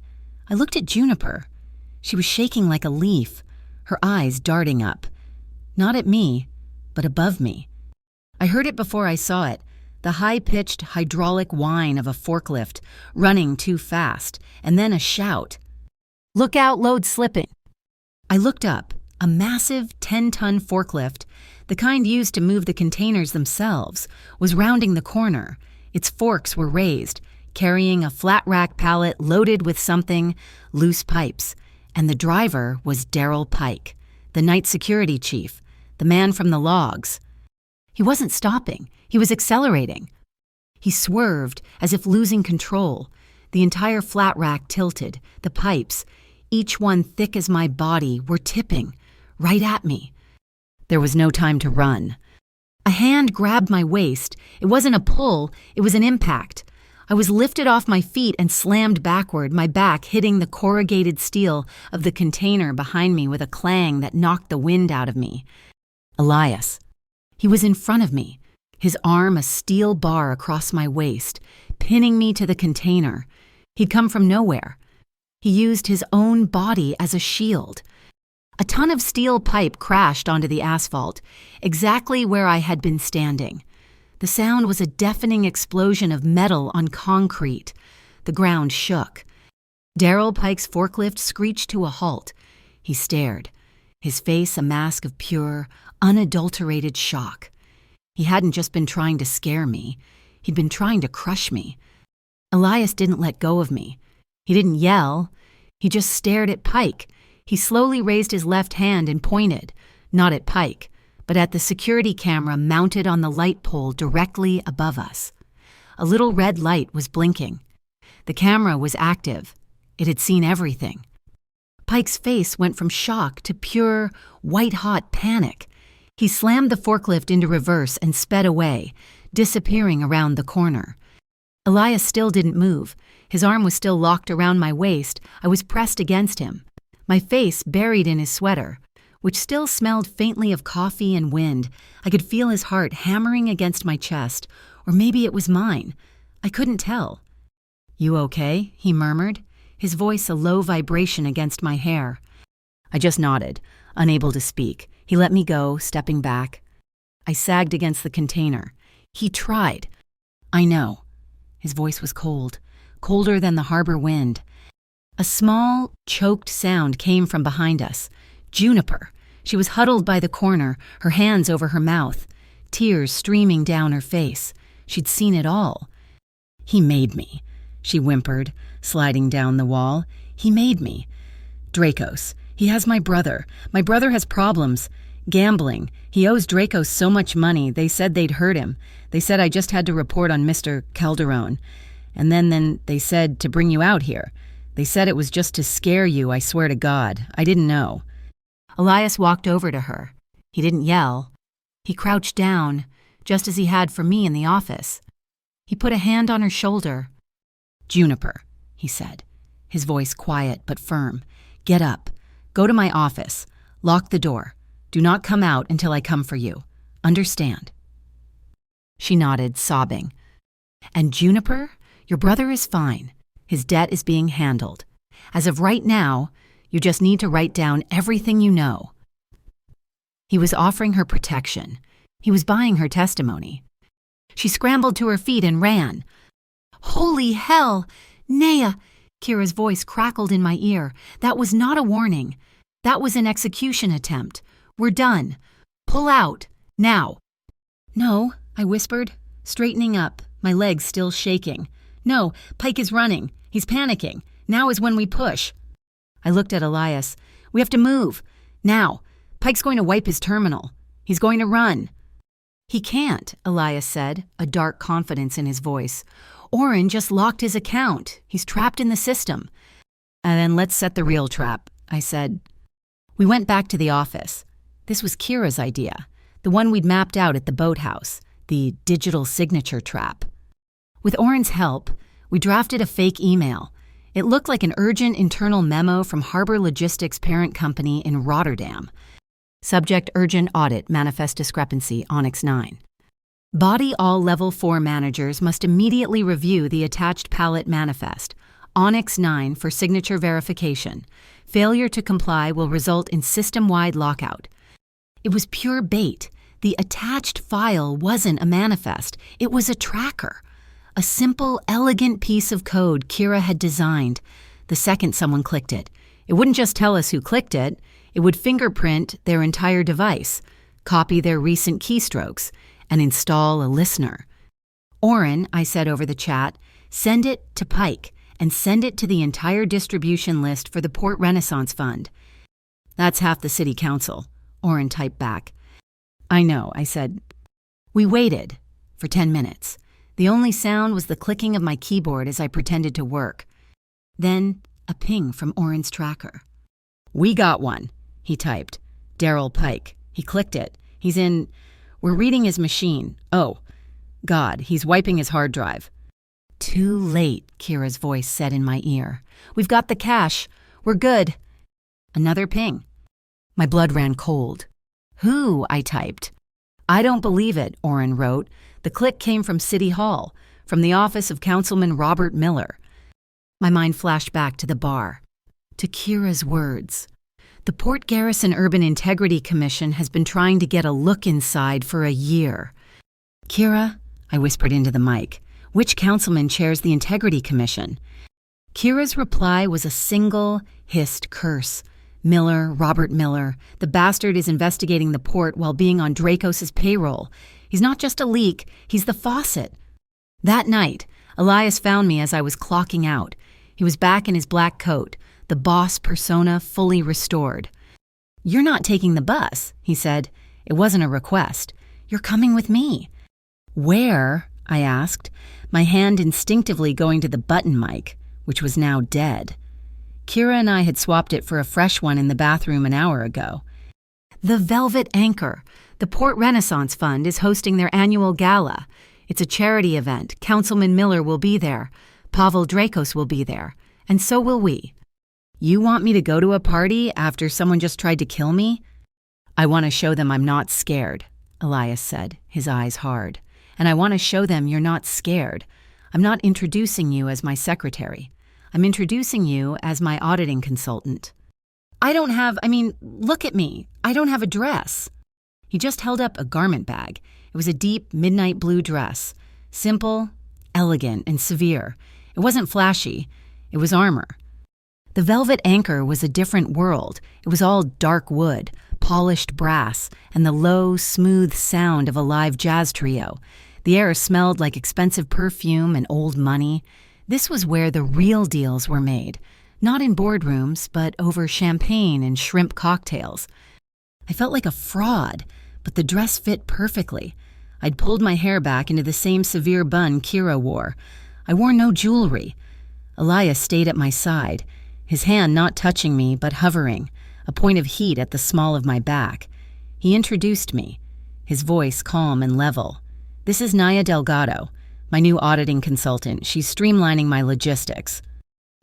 I looked at Juniper. She was shaking like a leaf, her eyes darting up. Not at me, but above me. I heard it before I saw it, the high-pitched hydraulic whine of a forklift running too fast, and then a shout. Look out, load slipping. I looked up. A massive 10-ton forklift, the kind used to move the containers themselves, was rounding the corner. Its forks were raised, carrying a flat rack pallet loaded with something, loose pipes. And the driver was Daryl Pike, the night security chief, the man from the logs. He wasn't stopping. He was accelerating. He swerved as if losing control. The entire flat rack tilted, the pipes, each one thick as my body, were tipping, right at me. There was no time to run. A hand grabbed my waist. It wasn't a pull, it was an impact. I was lifted off my feet and slammed backward, my back hitting the corrugated steel of the container behind me with a clang that knocked the wind out of me. Elias. He was in front of me, his arm a steel bar across my waist, pinning me to the container. He'd come from nowhere. He used his own body as a shield. A ton of steel pipe crashed onto the asphalt, exactly where I had been standing. The sound was a deafening explosion of metal on concrete. The ground shook. Daryl Pike's forklift screeched to a halt. He stared, his face a mask of pure, unadulterated shock. He hadn't just been trying to scare me. He'd been trying to crush me. Elias didn't let go of me. He didn't yell. He just stared at Pike, He slowly raised his left hand and pointed, not at Pike, but at the security camera mounted on the light pole directly above us. A little red light was blinking. The camera was active. It had seen everything. Pike's face went from shock to pure, white-hot panic. He slammed the forklift into reverse and sped away, disappearing around the corner. Elias still didn't move. His arm was still locked around my waist. I was pressed against him, my face buried in his sweater, which still smelled faintly of coffee and wind. I could feel his heart hammering against my chest, or maybe it was mine. I couldn't tell. "You okay?" he murmured, his voice a low vibration against my hair. I just nodded, unable to speak. He let me go, stepping back. I sagged against the container. He tried. "I know." His voice was cold, colder than the harbor wind. A small, choked sound came from behind us. Juniper. She was huddled by the corner, her hands over her mouth, tears streaming down her face. She'd seen it all. "He made me," she whimpered, sliding down the wall. "He made me. Dracos. He has my brother. My brother has problems. Gambling. He owes Dracos so much money, they said they'd hurt him. They said I just had to report on Mr. Calderon. And then they said to bring you out here. They said it was just to scare you, I swear to God. I didn't know." Elias walked over to her. He didn't yell. He crouched down, just as he had for me in the office. He put a hand on her shoulder. "Juniper," he said, his voice quiet but firm. "Get up. Go to my office. Lock the door. Do not come out until I come for you. Understand?" She nodded, sobbing. "And Juniper, your brother is fine. His debt is being handled. As of right now, you just need to write down everything you know." He was offering her protection. He was buying her testimony. She scrambled to her feet and ran. "Holy hell! Naya!" Kira's voice crackled in my ear. "That was not a warning. That was an execution attempt. We're done. Pull out. Now." "No," I whispered, straightening up, my legs still shaking. "No, Pike is running. He's panicking. Now is when we push." I looked at Elias. "We have to move. Now. Pike's going to wipe his terminal. He's going to run." "He can't," Elias said, a dark confidence in his voice. "Oren just locked his account. He's trapped in the system." "And then let's set the real trap," I said. We went back to the office. This was Kira's idea, the one we'd mapped out at the boathouse, the digital signature trap. With Oren's help, we drafted a fake email. It looked like an urgent internal memo from Harbor Logistics parent company in Rotterdam. Subject: urgent audit, manifest discrepancy, Onyx 9. Body: all level 4 managers must immediately review the attached pallet manifest, Onyx 9, for signature verification. Failure to comply will result in system-wide lockout. It was pure bait. The attached file wasn't a manifest. It was a tracker. A simple, elegant piece of code Kira had designed. The second someone clicked it, it wouldn't just tell us who clicked it. It would fingerprint their entire device, copy their recent keystrokes, and install a listener. "Oren," I said over the chat, "send it to Pike and send it to the entire distribution list for the Port Renaissance Fund." "That's half the city council," Oren typed back. "I know," I said. We waited for 10 minutes. The only sound was the clicking of my keyboard as I pretended to work. Then a ping from Oren's tracker. "We got one," he typed. "Daryl Pike. He clicked it. He's in. We're reading his machine. Oh, God, he's wiping his hard drive." "Too late," Kira's voice said in my ear. "We've got the cash. We're good." Another ping. My blood ran cold. "Who?" I typed. "I don't believe it," Oren wrote. "The click came from City Hall, from the office of Councilman Robert Miller." My mind flashed back to the bar, to Kira's words. "The Port Garrison Urban Integrity Commission has been trying to get a look inside for a year." "Kira," I whispered into the mic, "which councilman chairs the Integrity Commission?" Kira's reply was a single, hissed curse. "Miller, Robert Miller. The bastard is investigating the port while being on Dracos' payroll. He's not just a leak, he's the faucet." That night, Elias found me as I was clocking out. He was back in his black coat, the boss persona fully restored. "You're not taking the bus," he said. It wasn't a request. "You're coming with me." "Where?" I asked, my hand instinctively going to the button mic, which was now dead. Kira and I had swapped it for a fresh one in the bathroom an hour ago. "The Velvet Anchor. The Port Renaissance Fund is hosting their annual gala. It's a charity event. Councilman Miller will be there. Pavel Dracos will be there. And so will we." "You want me to go to a party after someone just tried to kill me?" "I want to show them I'm not scared," Elias said, his eyes hard. "And I want to show them you're not scared. I'm not introducing you as my secretary. I'm introducing you as my auditing consultant. Look at me. I don't have a dress." He just held up a garment bag. It was a deep midnight blue dress. Simple, elegant, and severe. It wasn't flashy. It was armor. The Velvet Anchor was a different world. It was all dark wood, polished brass, and the low, smooth sound of a live jazz trio. The air smelled like expensive perfume and old money. This was where the real deals were made, not in boardrooms, but over champagne and shrimp cocktails. I felt like a fraud, but the dress fit perfectly. I'd pulled my hair back into the same severe bun Kira wore. I wore no jewelry. Elias stayed at my side, his hand not touching me but hovering, a point of heat at the small of my back. He introduced me, his voice calm and level. "This is Naya Delgado, my new auditing consultant. She's streamlining my logistics."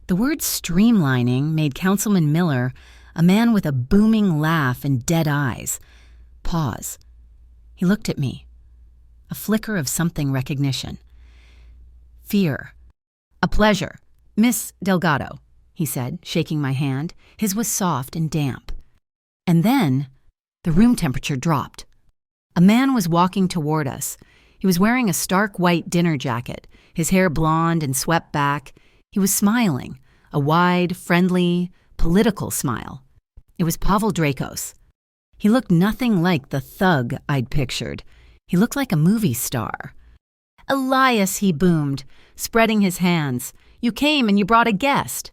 The word streamlining made Councilman Miller a man with a booming laugh and dead eyes. Pause. He looked at me. A flicker of something recognition. "Fear." "A pleasure. Miss Delgado," he said, shaking my hand. His was soft and damp. And then the room temperature dropped. A man was walking toward us. He was wearing a stark white dinner jacket, his hair blonde and swept back. He was smiling, a wide, friendly, political smile. It was Pavel Dracos. He looked nothing like the thug I'd pictured. He looked like a movie star. "Elias," he boomed, spreading his hands. "You came and you brought a guest."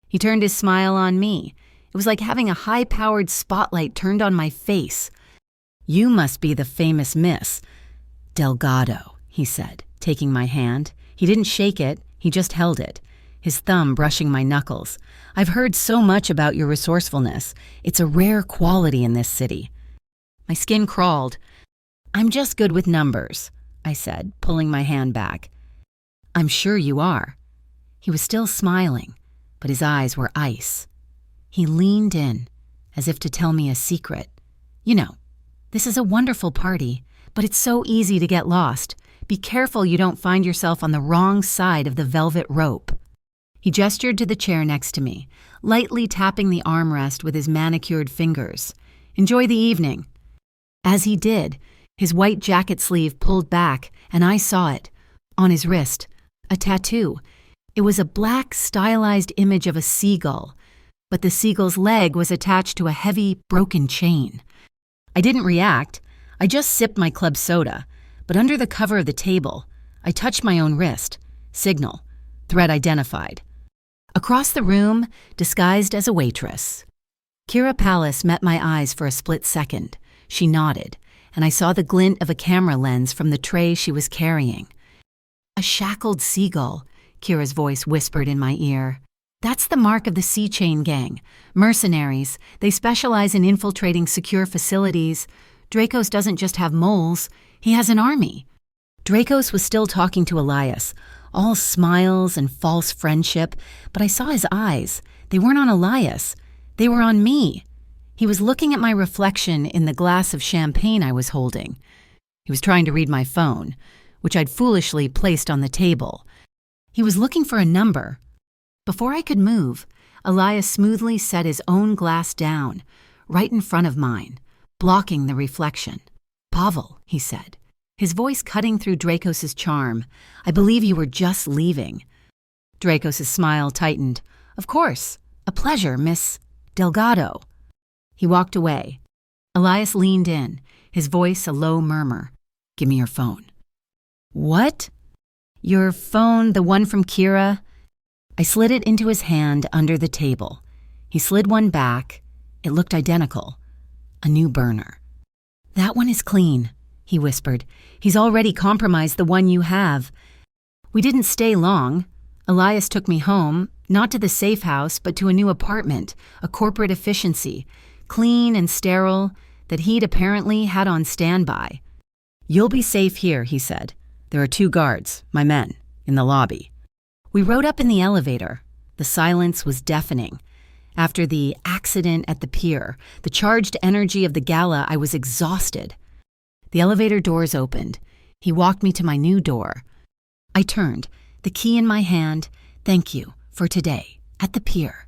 He turned his smile on me. It was like having a high-powered spotlight turned on my face. "You must be the famous Miss Delgado," he said, taking my hand. He didn't shake it, he just held it, his thumb brushing my knuckles. "I've heard so much about your resourcefulness. It's a rare quality in this city." My skin crawled. "I'm just good with numbers," I said, pulling my hand back. "I'm sure you are." He was still smiling, but his eyes were ice. He leaned in, as if to tell me a secret. "You know, this is a wonderful party, but it's so easy to get lost. Be careful you don't find yourself on the wrong side of the velvet rope." He gestured to the chair next to me, lightly tapping the armrest with his manicured fingers. "Enjoy the evening." As he did, his white jacket sleeve pulled back, and I saw it. On his wrist, a tattoo. It was a black, stylized image of a seagull, but the seagull's leg was attached to a heavy, broken chain. I didn't react. I just sipped my club soda, but under the cover of the table, I touched my own wrist. Signal. Threat identified. Across the room, disguised as a waitress. Kira Pallas met my eyes for a split second. She nodded, and I saw the glint of a camera lens from the tray she was carrying. "A shackled seagull," Kira's voice whispered in my ear. "That's the mark of the Sea Chain Gang. Mercenaries. They specialize in infiltrating secure facilities. Dracos doesn't just have moles, he has an army." Dracos was still talking to Elias, all smiles and false friendship, but I saw his eyes. They weren't on Elias. They were on me. He was looking at my reflection in the glass of champagne I was holding. He was trying to read my phone, which I'd foolishly placed on the table. He was looking for a number. Before I could move, Elias smoothly set his own glass down, right in front of mine, blocking the reflection. "Pavel," he said, his voice cutting through Dracos' charm. "I believe you were just leaving." Dracos' smile tightened. "Of course. A pleasure, Miss Delgado." He walked away. Elias leaned in, his voice a low murmur. "Give me your phone." "What?" "Your phone, the one from Kira?" I slid it into his hand under the table. He slid one back. It looked identical. A new burner. "That one is clean," he whispered. "He's already compromised the one you have." We didn't stay long. Elias took me home, not to the safe house, but to a new apartment, a corporate efficiency, clean and sterile, that he'd apparently had on standby. "You'll be safe here," he said. "There are 2 guards, my men, in the lobby." We rode up in the elevator. The silence was deafening. After the accident at the pier, the charged energy of the gala, I was exhausted. The elevator doors opened. He walked me to my new door. I turned, the key in my hand. "Thank you for today, at the pier."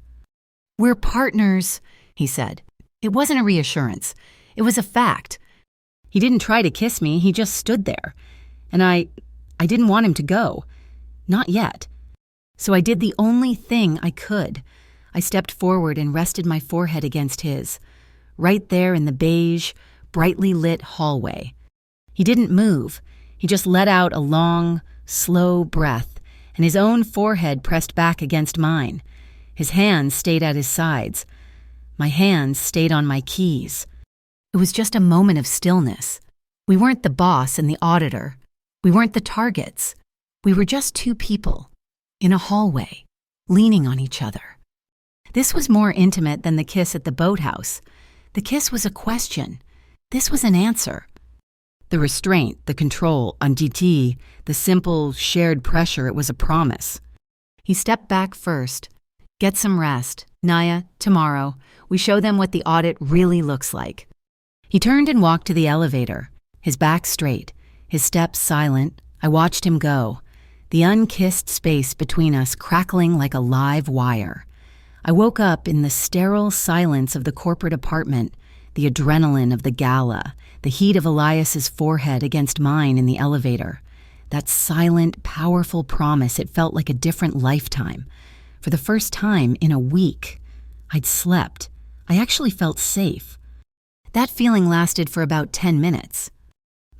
"We're partners," he said. It wasn't a reassurance. It was a fact. He didn't try to kiss me, he just stood there. And I didn't want him to go. Not yet. So I did the only thing I could. I stepped forward and rested my forehead against his, right there in the beige, brightly lit hallway. He didn't move. He just let out a long, slow breath, and his own forehead pressed back against mine. His hands stayed at his sides. My hands stayed on my keys. It was just a moment of stillness. We weren't the boss and the auditor. We weren't the targets. We were just 2 people, in a hallway, leaning on each other. This was more intimate than the kiss at the boathouse. The kiss was a question. This was an answer. The restraint, the control, the simple, shared pressure, it was a promise. He stepped back first. "Get some rest. Naya, tomorrow, we show them what the audit really looks like." He turned and walked to the elevator, his back straight, his steps silent. I watched him go, the unkissed space between us crackling like a live wire. I woke up in the sterile silence of the corporate apartment, the adrenaline of the gala, the heat of Elias's forehead against mine in the elevator. That silent, powerful promise, it felt like a different lifetime. For the first time in a week, I'd slept. I actually felt safe. That feeling lasted for about 10 minutes.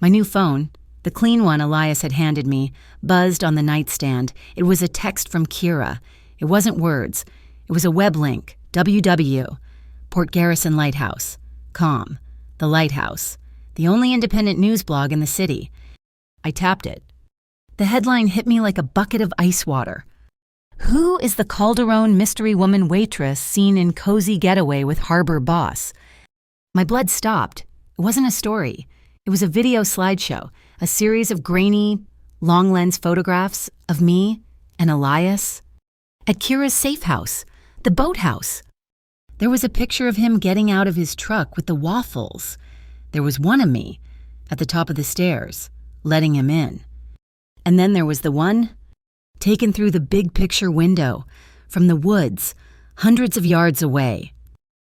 My new phone, the clean one Elias had handed me, buzzed on the nightstand. It was a text from Kira. It wasn't words. It was a web link, www, Port Garrison Lighthouse, com, the lighthouse, the only independent news blog in the city. I tapped it. The headline hit me like a bucket of ice water. "Who is the Calderon mystery woman waitress seen in cozy getaway with harbor boss?" My blood stopped. It wasn't a story. It was a video slideshow, a series of grainy, long lens photographs of me and Elias at Kira's safe house. The boathouse. There was a picture of him getting out of his truck with the waffles. There was one of me at the top of the stairs, letting him in. And then there was the one taken through the big picture window, from the woods, hundreds of yards away.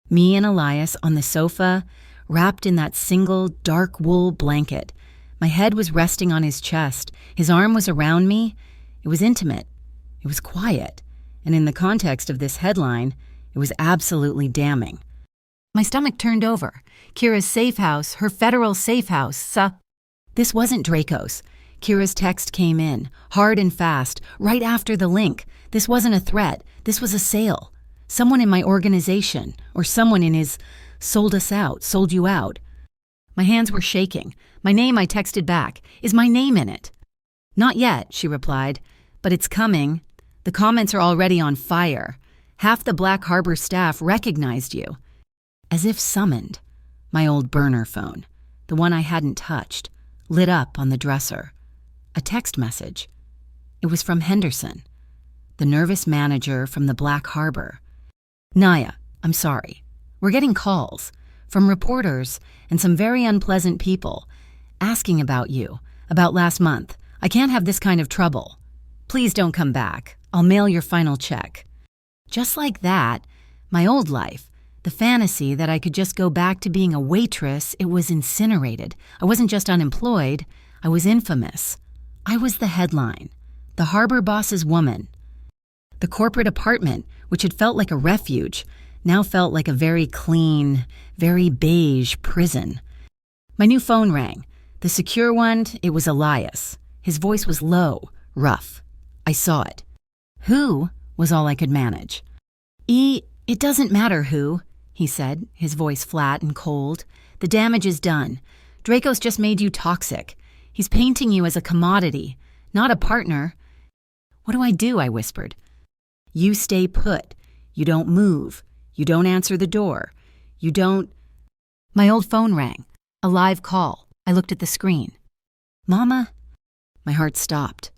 Me and Elias on the sofa, wrapped in that single dark wool blanket. My head was resting on his chest. His arm was around me. It was intimate. It was quiet. And in the context of this headline, it was absolutely damning. My stomach turned over. Kira's safe house, her federal safe house, This wasn't Draco's. Kira's text came in, hard and fast, right after the link. This wasn't a threat. This was a sale. Someone in my organization, or someone in his sold us out, sold you out. My hands were shaking. My name, I texted back. "Is my name in it?" "Not yet," she replied, "but it's coming. The comments are already on fire. Half the Black Harbor staff recognized you." As if summoned, my old burner phone, the one I hadn't touched, lit up on the dresser. A text message. It was from Henderson, the nervous manager from the Black Harbor. "Naya, I'm sorry. We're getting calls from reporters and some very unpleasant people asking about you, about last month. I can't have this kind of trouble. Please don't come back. I'll mail your final check." Just like that, my old life, the fantasy that I could just go back to being a waitress, it was incinerated. I wasn't just unemployed, I was infamous. I was the headline, the harbor boss's woman. The corporate apartment, which had felt like a refuge, now felt like a very clean, very beige prison. My new phone rang. The secure one, it was Elias. His voice was low, rough. I saw it. "Who?" was all I could manage. It doesn't matter who, he said, his voice flat and cold. The damage is done. Draco's just made you toxic. He's painting you as a commodity, not a partner. What do? I whispered. You stay put. You don't move. You don't answer the door. You don't... My old phone rang. A live call. I looked at the screen. Mama? My heart stopped.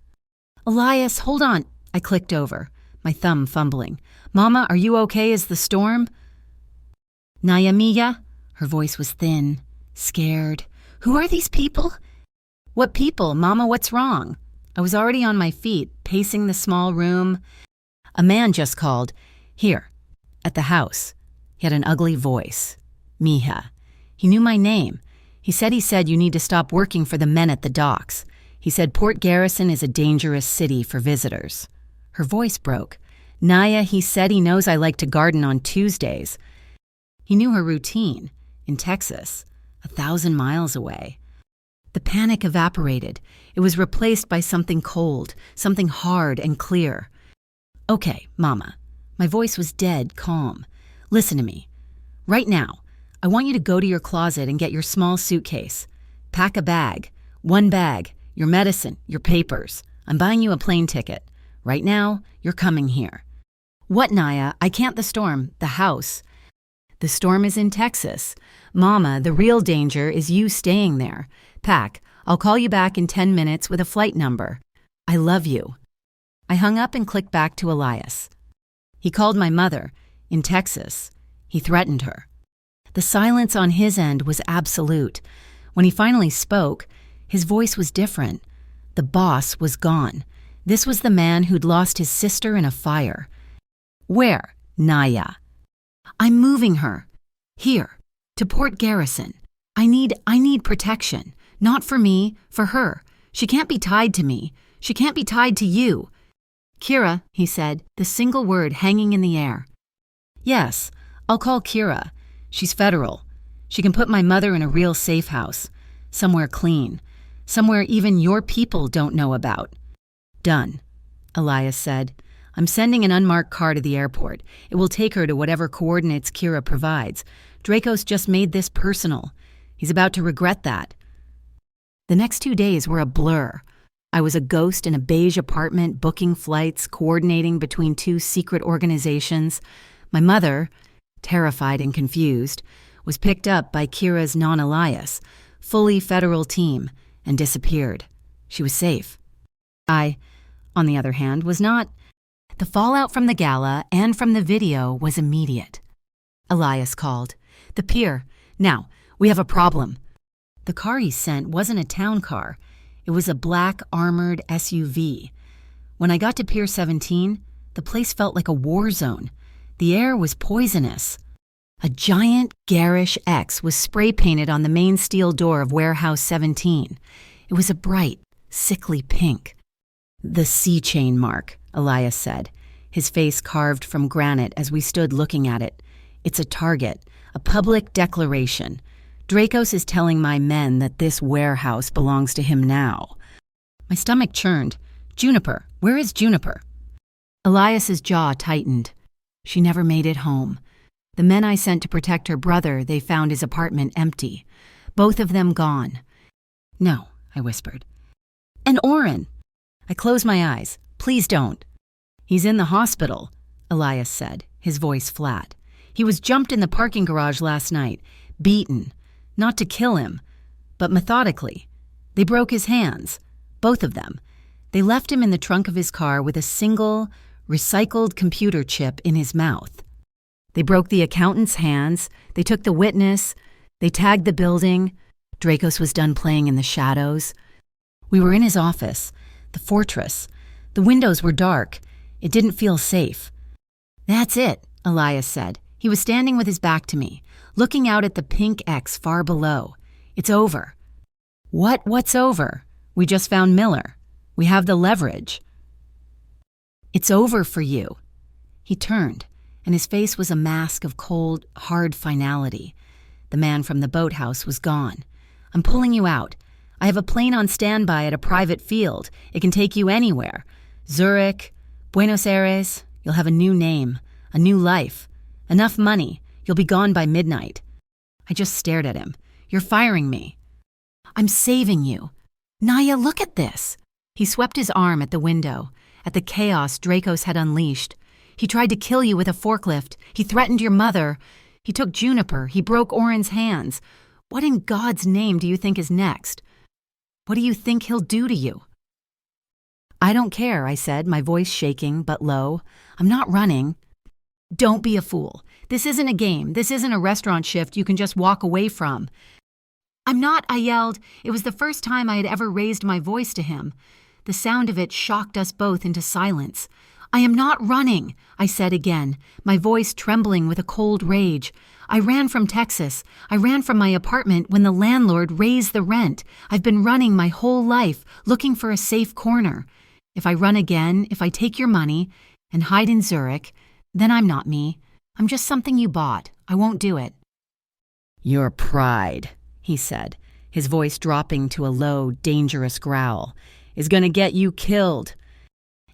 Elias, hold on. I clicked over, my thumb fumbling. Mama, are you okay? Is the storm? Naya Mia? Her voice was thin, scared. Who are these people? What people? Mama, what's wrong? I was already on my feet, pacing the small room. A man just called. Here, at the house. He had an ugly voice. Mija. He knew my name. He said you need to stop working for the men at the docks. He said Port Garrison is a dangerous city for visitors. Her voice broke. Naya, he said he knows I like to garden on Tuesdays. He knew her routine. In Texas, 1,000 miles away. The panic evaporated. It was replaced by something cold, something hard and clear. Okay, Mama. My voice was dead calm. Listen to me. Right now, I want you to go to your closet and get your small suitcase. Pack a bag. One bag. Your medicine. Your papers. I'm buying you a plane ticket. Right now, you're coming here. What, Naya? I can't. The storm. The house. The storm is in Texas. Mama, the real danger is you staying there. Pack. I'll call you back in 10 minutes with a flight number. I love you. I hung up and clicked back to Elias. He called my mother. In Texas. He threatened her. The silence on his end was absolute. When he finally spoke, his voice was different. The boss was gone. This was the man who'd lost his sister in a fire. Where? Naya. I'm moving her. Here. To Port Garrison. I need protection. Not for me, for her. She can't be tied to me. She can't be tied to you. Kira, he said, the single word hanging in the air. Yes, I'll call Kira. She's federal. She can put my mother in a real safe house. Somewhere clean. Somewhere even your people don't know about. Done, Elias said. I'm sending an unmarked car to the airport. It will take her to whatever coordinates Kira provides. Draco's just made this personal. He's about to regret that. The next 2 days were a blur. I was a ghost in a beige apartment, booking flights, coordinating between 2 secret organizations. My mother, terrified and confused, was picked up by Kira's non-Elias, fully federal team, and disappeared. She was safe. I, on the other hand, was not. The fallout from the gala and from the video was immediate. Elias called. The pier. Now, we have a problem. The car he sent wasn't a town car. It was a black armored SUV. When I got to Pier 17, the place felt like a war zone. The air was poisonous. A giant, garish X was spray-painted on the main steel door of Warehouse 17. It was a bright, sickly pink. The sea chain mark, Elias said, his face carved from granite as we stood looking at it. It's a target, a public declaration. Dracos is telling my men that this warehouse belongs to him now. My stomach churned. Juniper, where is Juniper? Elias's jaw tightened. She never made it home. The men I sent to protect her brother, they found his apartment empty. Both of them gone. No, I whispered. And Oren? I closed my eyes. Please don't. He's in the hospital, Elias said, his voice flat. He was jumped in the parking garage last night, beaten. Not to kill him, but methodically. They broke his hands, both of them. They left him in the trunk of his car with a single, recycled computer chip in his mouth. They broke the accountant's hands, they took the witness, they tagged the building. Dracos was done playing in the shadows. We were in his office, the fortress. The windows were dark. It didn't feel safe. That's it, Elias said. He was standing with his back to me, looking out at the pink X far below. It's over. What's over? We just found Miller. We have the leverage. It's over for you. He turned, and his face was a mask of cold, hard finality. The man from the boathouse was gone. I'm pulling you out. I have a plane on standby at a private field. It can take you anywhere. Zurich, Buenos Aires. You'll have a new name, a new life, Enough money. You'll be gone by midnight. I just stared at him. You're firing me. I'm saving you. Naya, look at this. He swept his arm at the window, at the chaos Dracos had unleashed. He tried to kill you with a forklift. He threatened your mother. He took Juniper. He broke Oren's hands. What in God's name do you think is next? What do you think he'll do to you? I don't care, I said, my voice shaking but low. I'm not running. Don't be a fool. This isn't a game. This isn't a restaurant shift you can just walk away from. I'm not, I yelled. It was the first time I had ever raised my voice to him. The sound of it shocked us both into silence. I am not running, I said again, my voice trembling with a cold rage. I ran from Texas. I ran from my apartment when the landlord raised the rent. I've been running my whole life, looking for a safe corner. If I run again, if I take your money and hide in Zurich, then I'm not me. I'm just something you bought. I won't do it. Your pride, he said, his voice dropping to a low, dangerous growl, is going to get you killed.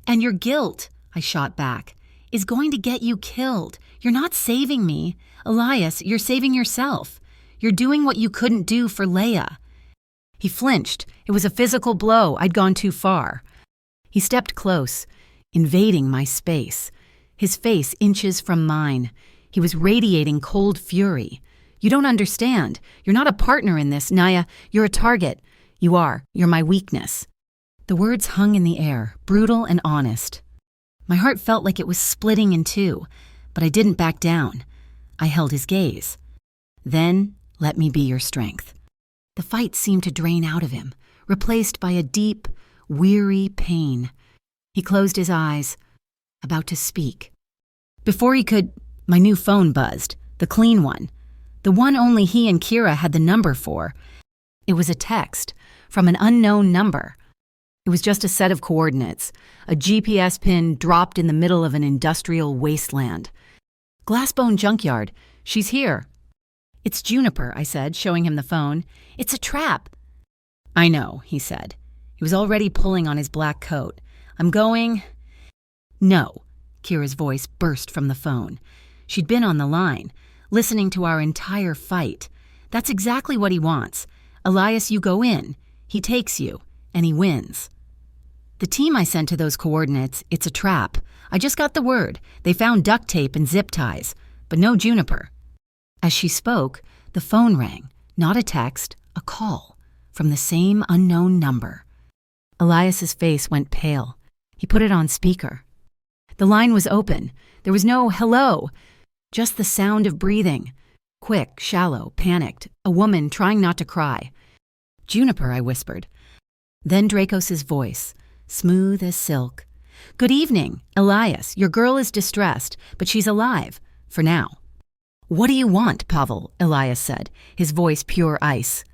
And your guilt, I shot back, is going to get you killed. You're not saving me. Elias, you're saving yourself. You're doing what you couldn't do for Leia. He flinched. It was a physical blow. I'd gone too far. He stepped close, invading my space, his face inches from mine. He was radiating cold fury. You don't understand. You're not a partner in this, Naya. You're a target. You are. You're my weakness. The words hung in the air, brutal and honest. My heart felt like it was splitting in two, but I didn't back down. I held his gaze. Then, let me be your strength. The fight seemed to drain out of him, replaced by a deep, weary pain. He closed his eyes, about to speak. Before he could, my new phone buzzed, the clean one, the one only he and Kira had the number for. It was a text from an unknown number. It was just a set of coordinates, a GPS pin dropped in the middle of an industrial wasteland. Glassbone Junkyard, she's here. It's Juniper, I said, showing him the phone. It's a trap. I know, he said. He was already pulling on his black coat. I'm going. No, Kira's voice burst from the phone. She'd been on the line, listening to our entire fight. That's exactly what he wants. Elias, you go in. He takes you, and he wins. The team I sent to those coordinates, it's a trap. I just got the word. They found duct tape and zip ties, but no Juniper. As she spoke, the phone rang, not a text, a call, from the same unknown number. Elias's face went pale. He put it on speaker. The line was open. There was no hello, just the sound of breathing. Quick, shallow, panicked, a woman trying not to cry. Juniper, I whispered. Then Dracos's voice, smooth as silk. Good evening, Elias. Your girl is distressed, but she's alive, for now. What do you want, Pavel? Elias said, his voice pure ice.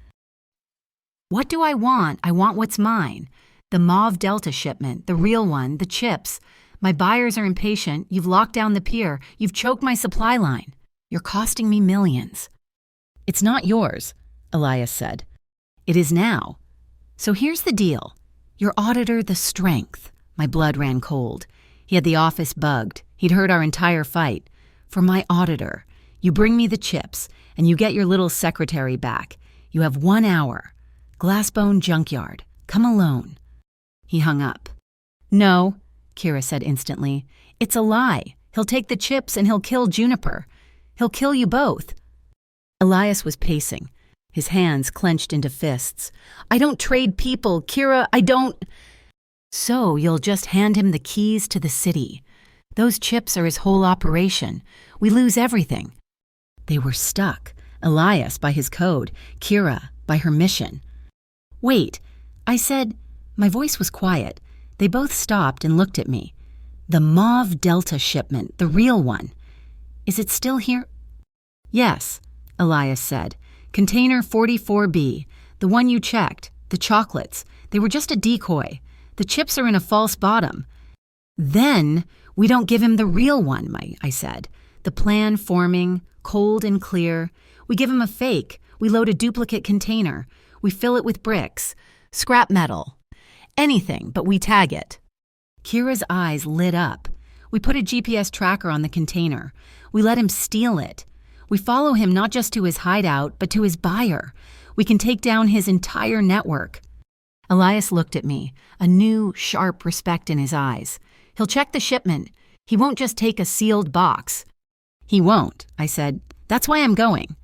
What do I want? I want what's mine. The Mauve Delta shipment, the real one, the chips. My buyers are impatient. You've locked down the pier. You've choked my supply line. You're costing me millions. It's not yours, Elias said. It is now. So here's the deal. Your auditor, the strength. My blood ran cold. He had the office bugged. He'd heard our entire fight. For my auditor, you bring me the chips, and you get your little secretary back. You have 1 hour. Glassbone Junkyard. Come alone. He hung up. No, Kira said instantly. It's a lie. He'll take the chips and he'll kill Juniper. He'll kill you both. Elias was pacing, his hands clenched into fists. I don't trade people, Kira, I don't. So you'll just hand him the keys to the city. Those chips are his whole operation. We lose everything. They were stuck. Elias by his code, Kira by her mission. Wait, I said. My voice was quiet. They both stopped and looked at me. The Mauve Delta shipment, the real one. Is it still here? Yes, Elias said. Container 44B, the one you checked, the chocolates. They were just a decoy. The chips are in a false bottom. Then we don't give him the real one, I said. The plan forming, cold and clear. We give him a fake. We load a duplicate container. We fill it with bricks, scrap metal. Anything, but we tag it. Kira's eyes lit up. We put a GPS tracker on the container. We let him steal it. We follow him not just to his hideout, but to his buyer. We can take down his entire network." Elias looked at me, a new, sharp respect in his eyes. "He'll check the shipment. He won't just take a sealed box." "He won't," I said. "That's why I'm going."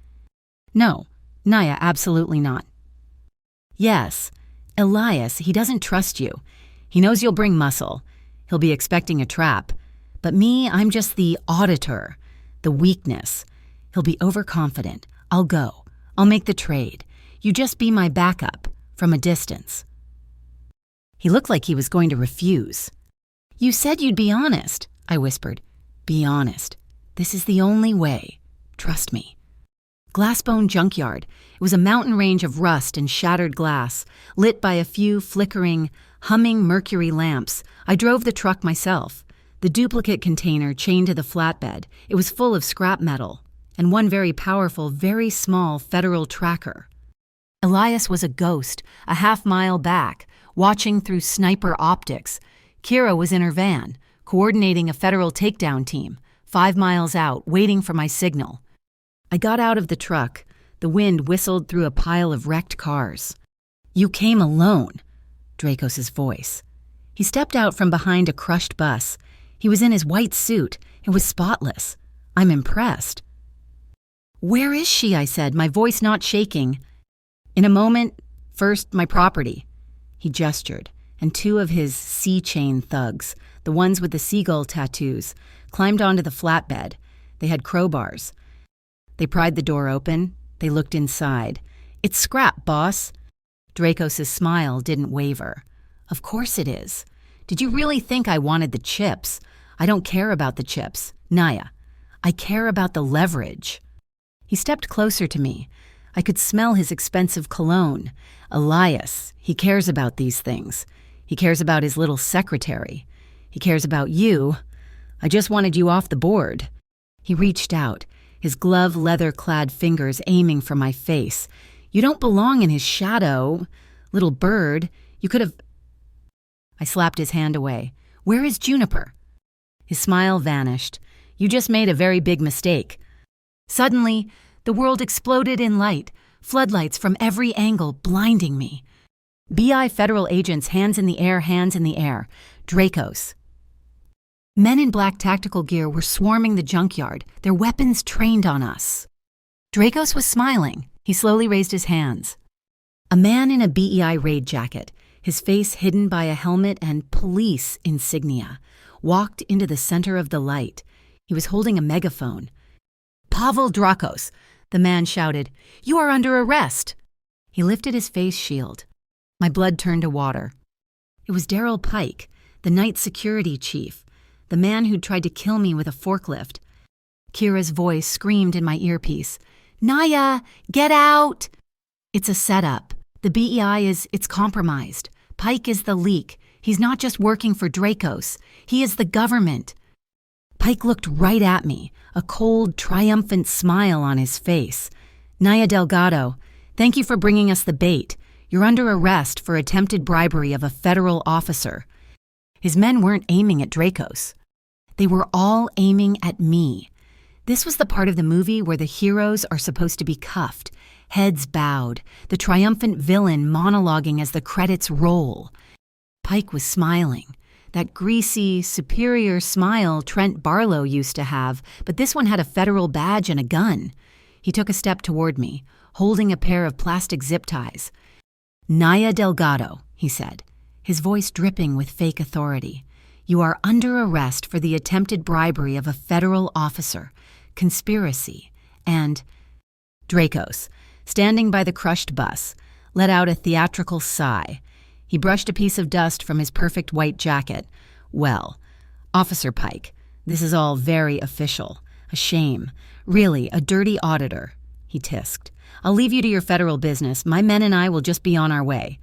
"No, Naya, absolutely not." "Yes, Elias, he doesn't trust you. He knows you'll bring muscle. He'll be expecting a trap. But me, I'm just the auditor, the weakness. He'll be overconfident. I'll go. I'll make the trade. You just be my backup, from a distance." He looked like he was going to refuse. "You said you'd be honest," I whispered. "Be honest. This is the only way. Trust me." Glassbone Junkyard. It was a mountain range of rust and shattered glass, lit by a few flickering, humming mercury lamps. I drove the truck myself. The duplicate container chained to the flatbed. It was full of scrap metal, and one very powerful, very small federal tracker. Elias was a ghost, a half-mile back, watching through sniper optics. Kira was in her van, coordinating a federal takedown team, 5 miles out, waiting for my signal. I got out of the truck. The wind whistled through a pile of wrecked cars. "You came alone," Dracos' voice. He stepped out from behind a crushed bus. He was in his white suit. It was spotless. I'm impressed. "Where is she?" I said, my voice not shaking. "In a moment. First, my property." He gestured, and 2 of his sea chain thugs, the ones with the seagull tattoos, climbed onto the flatbed. They had crowbars. They pried the door open. They looked inside. "It's scrap, boss." Dracos' smile didn't waver. "Of course it is. Did you really think I wanted the chips? I don't care about the chips, Naya. I care about the leverage." He stepped closer to me. I could smell his expensive cologne. Elias, he cares about these things. He cares about his little secretary. He cares about you. I just wanted you off the board. He reached out, his glove leather-clad fingers aiming for my face. "You don't belong in his shadow, little bird. You could have—" I slapped his hand away. "Where is Juniper?" His smile vanished. "You just made a very big mistake." Suddenly, the world exploded in light, floodlights from every angle blinding me. BI federal agents, hands in the air, hands in the air. Dracos. Men in black tactical gear were swarming the junkyard, their weapons trained on us. Dracos was smiling. He slowly raised his hands. A man in a BEI raid jacket, his face hidden by a helmet and police insignia, walked into the center of the light. He was holding a megaphone. "Pavel Dracos," the man shouted, "you are under arrest." He lifted his face shield. My blood turned to water. It was Daryl Pike, the night security chief, the man who'd tried to kill me with a forklift. Kira's voice screamed in my earpiece, "Naya, get out!" "It's a setup. The BEI it's compromised. Pike is the leak. He's not just working for Dracos. He is the government." Pike looked right at me, a cold, triumphant smile on his face. "Naya Delgado, thank you for bringing us the bait. You're under arrest for attempted bribery of a federal officer." His men weren't aiming at Dracos. They were all aiming at me. This was the part of the movie where the heroes are supposed to be cuffed, heads bowed, the triumphant villain monologuing as the credits roll. Pike was smiling. That greasy, superior smile Trent Barlow used to have, but this one had a federal badge and a gun. He took a step toward me, holding a pair of plastic zip ties. "Naya Delgado," he said, his voice dripping with fake authority. "You are under arrest for the attempted bribery of a federal officer, conspiracy, and—" Dracos, standing by the crushed bus, let out a theatrical sigh. He brushed a piece of dust from his perfect white jacket. "Well, Officer Pike, this is all very official. A shame. Really, a dirty auditor," he tisked. "I'll leave you to your federal business. My men and I will just be on our way."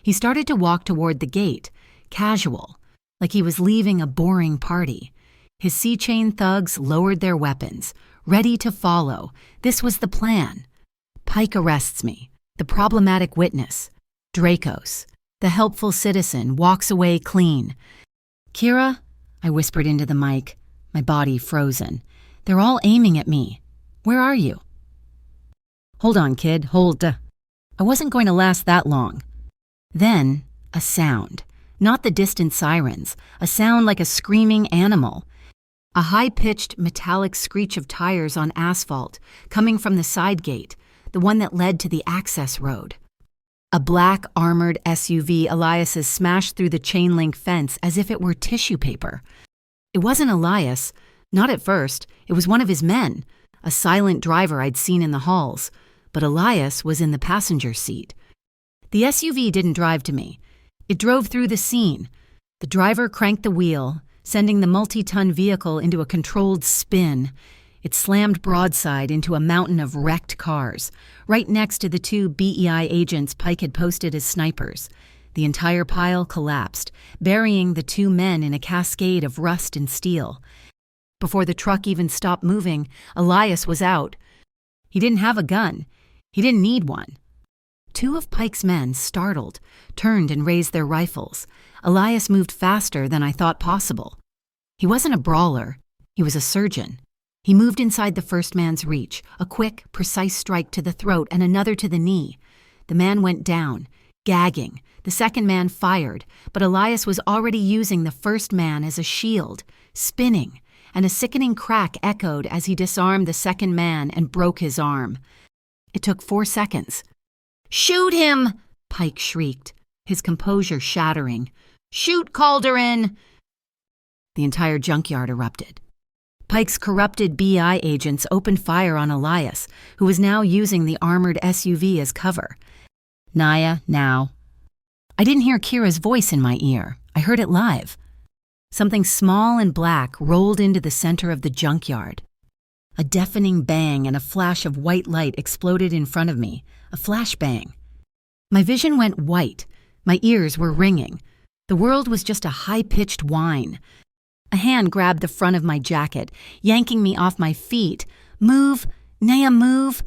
He started to walk toward the gate, casual, like he was leaving a boring party. His sea chain thugs lowered their weapons, ready to follow. This was the plan. Pike arrests me, the problematic witness. Dracos, the helpful citizen, walks away clean. "Kira," I whispered into the mic, my body frozen. "They're all aiming at me. Where are you?" "Hold on, kid, hold. I wasn't going to last that long." Then, a sound. Not the distant sirens, a sound like a screaming animal. A high-pitched, metallic screech of tires on asphalt, coming from the side gate, the one that led to the access road. A black, armored SUV Elias's smashed through the chain-link fence as if it were tissue paper. It wasn't Elias, not at first. It was one of his men, a silent driver I'd seen in the halls, but Elias was in the passenger seat. The SUV didn't drive to me. It drove through the scene. The driver cranked the wheel, sending the multi-ton vehicle into a controlled spin. It slammed broadside into a mountain of wrecked cars, right next to the two BEI agents Pike had posted as snipers. The entire pile collapsed, burying the two men in a cascade of rust and steel. Before the truck even stopped moving, Elias was out. He didn't have a gun. He didn't need one. Two of Pike's men, startled, turned and raised their rifles. Elias moved faster than I thought possible. He wasn't a brawler. He was a surgeon. He moved inside the first man's reach, a quick, precise strike to the throat and another to the knee. The man went down, gagging. The second man fired, but Elias was already using the first man as a shield, spinning, and a sickening crack echoed as he disarmed the second man and broke his arm. It took 4 seconds. "Shoot him!" Pike shrieked, his composure shattering. "Shoot, Calderon!" The entire junkyard erupted. Pike's corrupted BI agents opened fire on Elias, who was now using the armored SUV as cover. "Naya, now." I didn't hear Kira's voice in my ear. I heard it live. Something small and black rolled into the center of the junkyard. A deafening bang and a flash of white light exploded in front of me, a flashbang. My vision went white. My ears were ringing. The world was just a high-pitched whine. A hand grabbed the front of my jacket, yanking me off my feet. "Move! Naya, move!"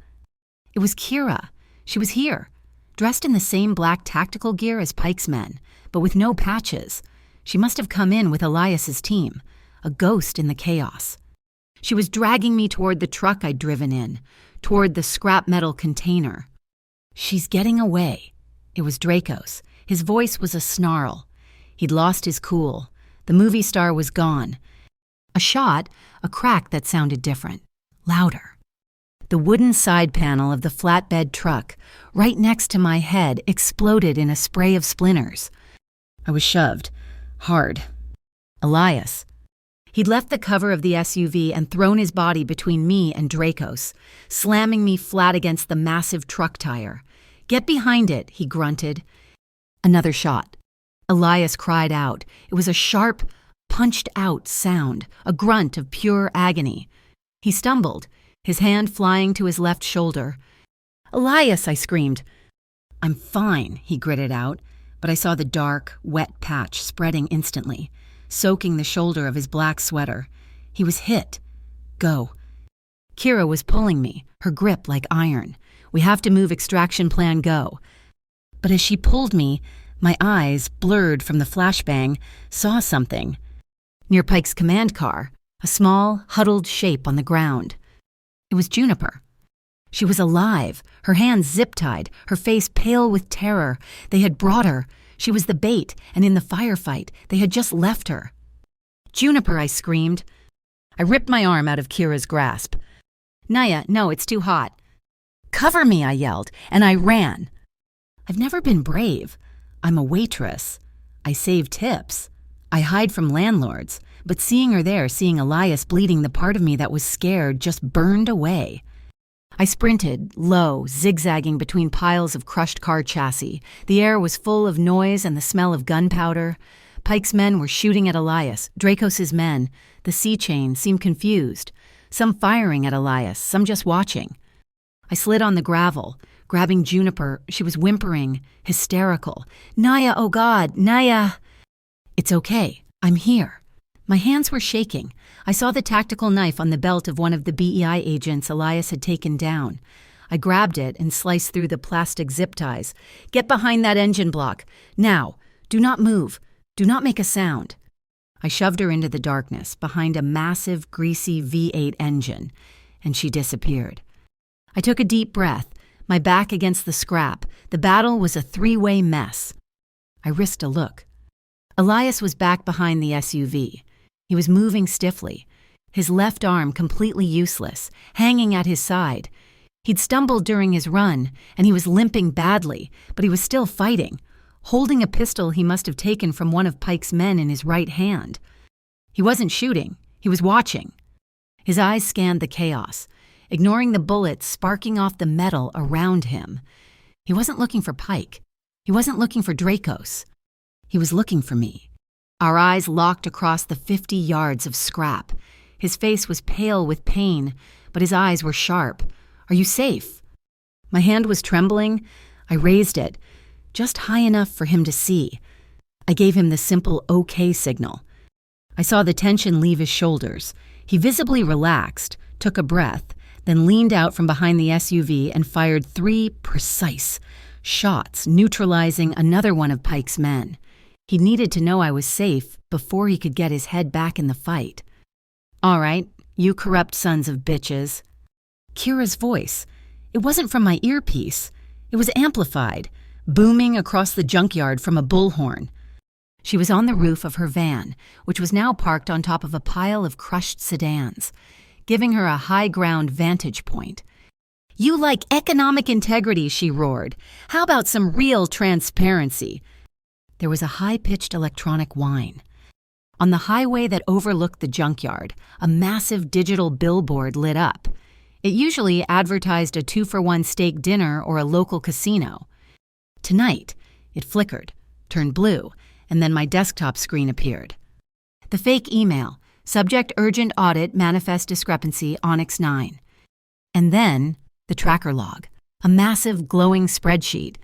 It was Kira. She was here, dressed in the same black tactical gear as Pike's men, but with no patches. She must have come in with Elias's team, a ghost in the chaos. She was dragging me toward the truck I'd driven in, toward the scrap metal container. "She's getting away." It was Draco's. His voice was a snarl. He'd lost his cool. The movie star was gone. A shot, a crack that sounded different, louder. The wooden side panel of the flatbed truck, right next to my head, exploded in a spray of splinters. I was shoved, hard. Elias. He'd left the cover of the SUV and thrown his body between me and Draco's, slamming me flat against the massive truck tire. "Get behind it," he grunted. Another shot. Elias cried out. It was a sharp, punched-out sound, a grunt of pure agony. He stumbled, his hand flying to his left shoulder. "Elias!" I screamed. "I'm fine," he gritted out, but I saw the dark, wet patch spreading instantly, soaking the shoulder of his black sweater. He was hit. "Go." Kira was pulling me, her grip like iron. "We have to move, extraction plan, go." But as she pulled me, my eyes, blurred from the flashbang, saw something. Near Pike's command car, a small, huddled shape on the ground. It was Juniper. She was alive, her hands zip-tied, her face pale with terror. They had brought her. She was the bait, and in the firefight, they had just left her. "Juniper," I screamed. I ripped my arm out of Kira's grasp. "Naya, no, it's too hot." "Cover me," I yelled, and I ran. I've never been brave. I'm a waitress. I save tips. I hide from landlords, but seeing her there, seeing Elias bleeding, the part of me that was scared just burned away. I sprinted, low, zigzagging between piles of crushed car chassis. The air was full of noise and the smell of gunpowder. Pike's men were shooting at Elias, Dracos' men. The sea chain seemed confused. Some firing at Elias, some just watching. I slid on the gravel, grabbing Juniper. She was whimpering, hysterical. "Naya, oh God, Naya!" "It's okay. I'm here." My hands were shaking. I saw the tactical knife on the belt of one of the BEI agents Elias had taken down. I grabbed it and sliced through the plastic zip ties. "Get behind that engine block. Now. Do not move. Do not make a sound." I shoved her into the darkness behind a massive, greasy V8 engine, and she disappeared. I took a deep breath, my back against the scrap. The battle was a three-way mess. I risked a look. Elias was back behind the SUV. He was moving stiffly, his left arm completely useless, hanging at his side. He'd stumbled during his run, and he was limping badly, but he was still fighting, holding a pistol he must have taken from one of Pike's men in his right hand. He wasn't shooting, he was watching. His eyes scanned the chaos, ignoring the bullets sparking off the metal around him. He wasn't looking for Pike. He wasn't looking for Dracos. He was looking for me. Our eyes locked across the 50 yards of scrap. His face was pale with pain, but his eyes were sharp. "Are you safe?" My hand was trembling. I raised it, just high enough for him to see. I gave him the simple okay signal. I saw the tension leave his shoulders. He visibly relaxed, took a breath, then leaned out from behind the SUV and fired 3 precise shots, neutralizing another one of Pike's men. He needed to know I was safe before he could get his head back in the fight. "All right, you corrupt sons of bitches." Kira's voice. It wasn't from my earpiece. It was amplified, booming across the junkyard from a bullhorn. She was on the roof of her van, which was now parked on top of a pile of crushed sedans, giving her a high-ground vantage point. "You like economic integrity," she roared. "How about some real transparency?" There was a high-pitched electronic whine. On the highway that overlooked the junkyard, a massive digital billboard lit up. It usually advertised a 2-for-1 steak dinner or a local casino. Tonight, it flickered, turned blue, and then my desktop screen appeared. The fake email, subject urgent audit, manifest discrepancy, Onyx 9. And then, the tracker log, a massive glowing spreadsheet.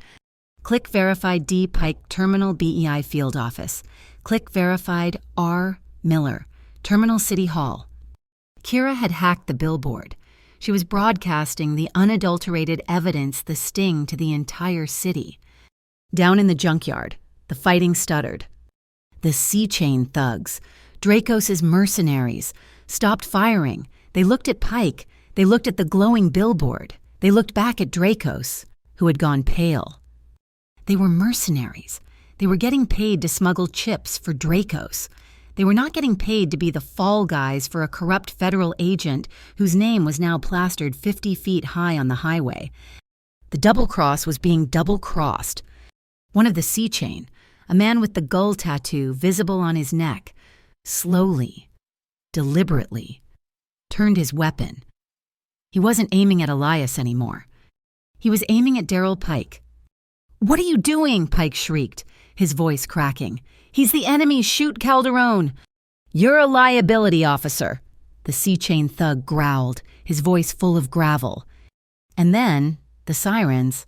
Click verified D. Pike Terminal BEI Field Office. Click verified R. Miller, Terminal City Hall. Kira had hacked the billboard. She was broadcasting the unadulterated evidence, the sting to the entire city. Down in the junkyard, the fighting stuttered. The C-Chain thugs, Dracos' mercenaries, stopped firing. They looked at Pike. They looked at the glowing billboard. They looked back at Dracos, who had gone pale. They were mercenaries. They were getting paid to smuggle chips for Dracos. They were not getting paid to be the fall guys for a corrupt federal agent whose name was now plastered 50 feet high on the highway. The double-cross was being double-crossed. One of the C-Chain, a man with the gull tattoo visible on his neck, slowly, deliberately, turned his weapon. He wasn't aiming at Elias anymore. He was aiming at Daryl Pike. "What are you doing?" Pike shrieked, his voice cracking. "He's the enemy! Shoot Calderon!" "You're a liability, officer," the C-Chain thug growled, his voice full of gravel. And then, the sirens.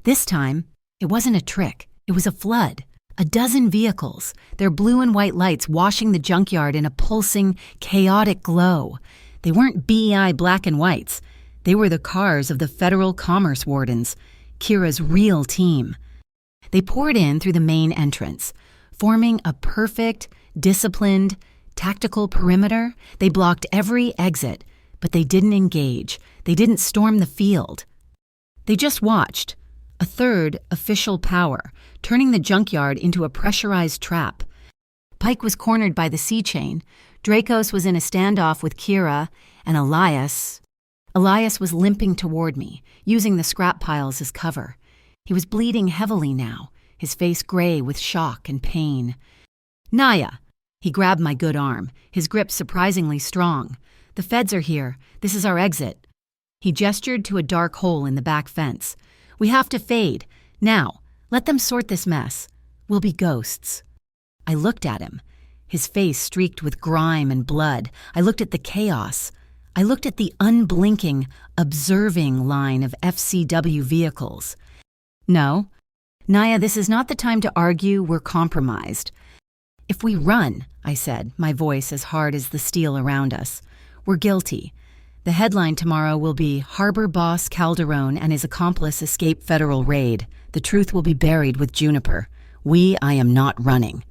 This time, it wasn't a trick. It was a flood. A dozen vehicles, their blue and white lights washing the junkyard in a pulsing, chaotic glow. They weren't BEI black and whites. They were the cars of the federal commerce wardens, Kira's real team. They poured in through the main entrance, forming a perfect, disciplined, tactical perimeter. They blocked every exit, but they didn't engage. They didn't storm the field. They just watched. A third, official power, turning the junkyard into a pressurized trap. Pike was cornered by the C-Chain. Dracos was in a standoff with Kira, and Elias was limping toward me, using the scrap piles as cover. He was bleeding heavily now, his face gray with shock and pain. "Naya!" He grabbed my good arm, his grip surprisingly strong. "The feds are here. This is our exit." He gestured to a dark hole in the back fence. "We have to fade. Now, let them sort this mess. We'll be ghosts." I looked at him, his face streaked with grime and blood. I looked at the chaos. I looked at the unblinking, observing line of FCW vehicles. "No, Naya, this is not the time to argue. We're compromised." "If we run," I said, my voice as hard as the steel around us, "we're guilty. The headline tomorrow will be Harbor Boss Calderon and his accomplice escape federal raid. The truth will be buried with Juniper. I am not running."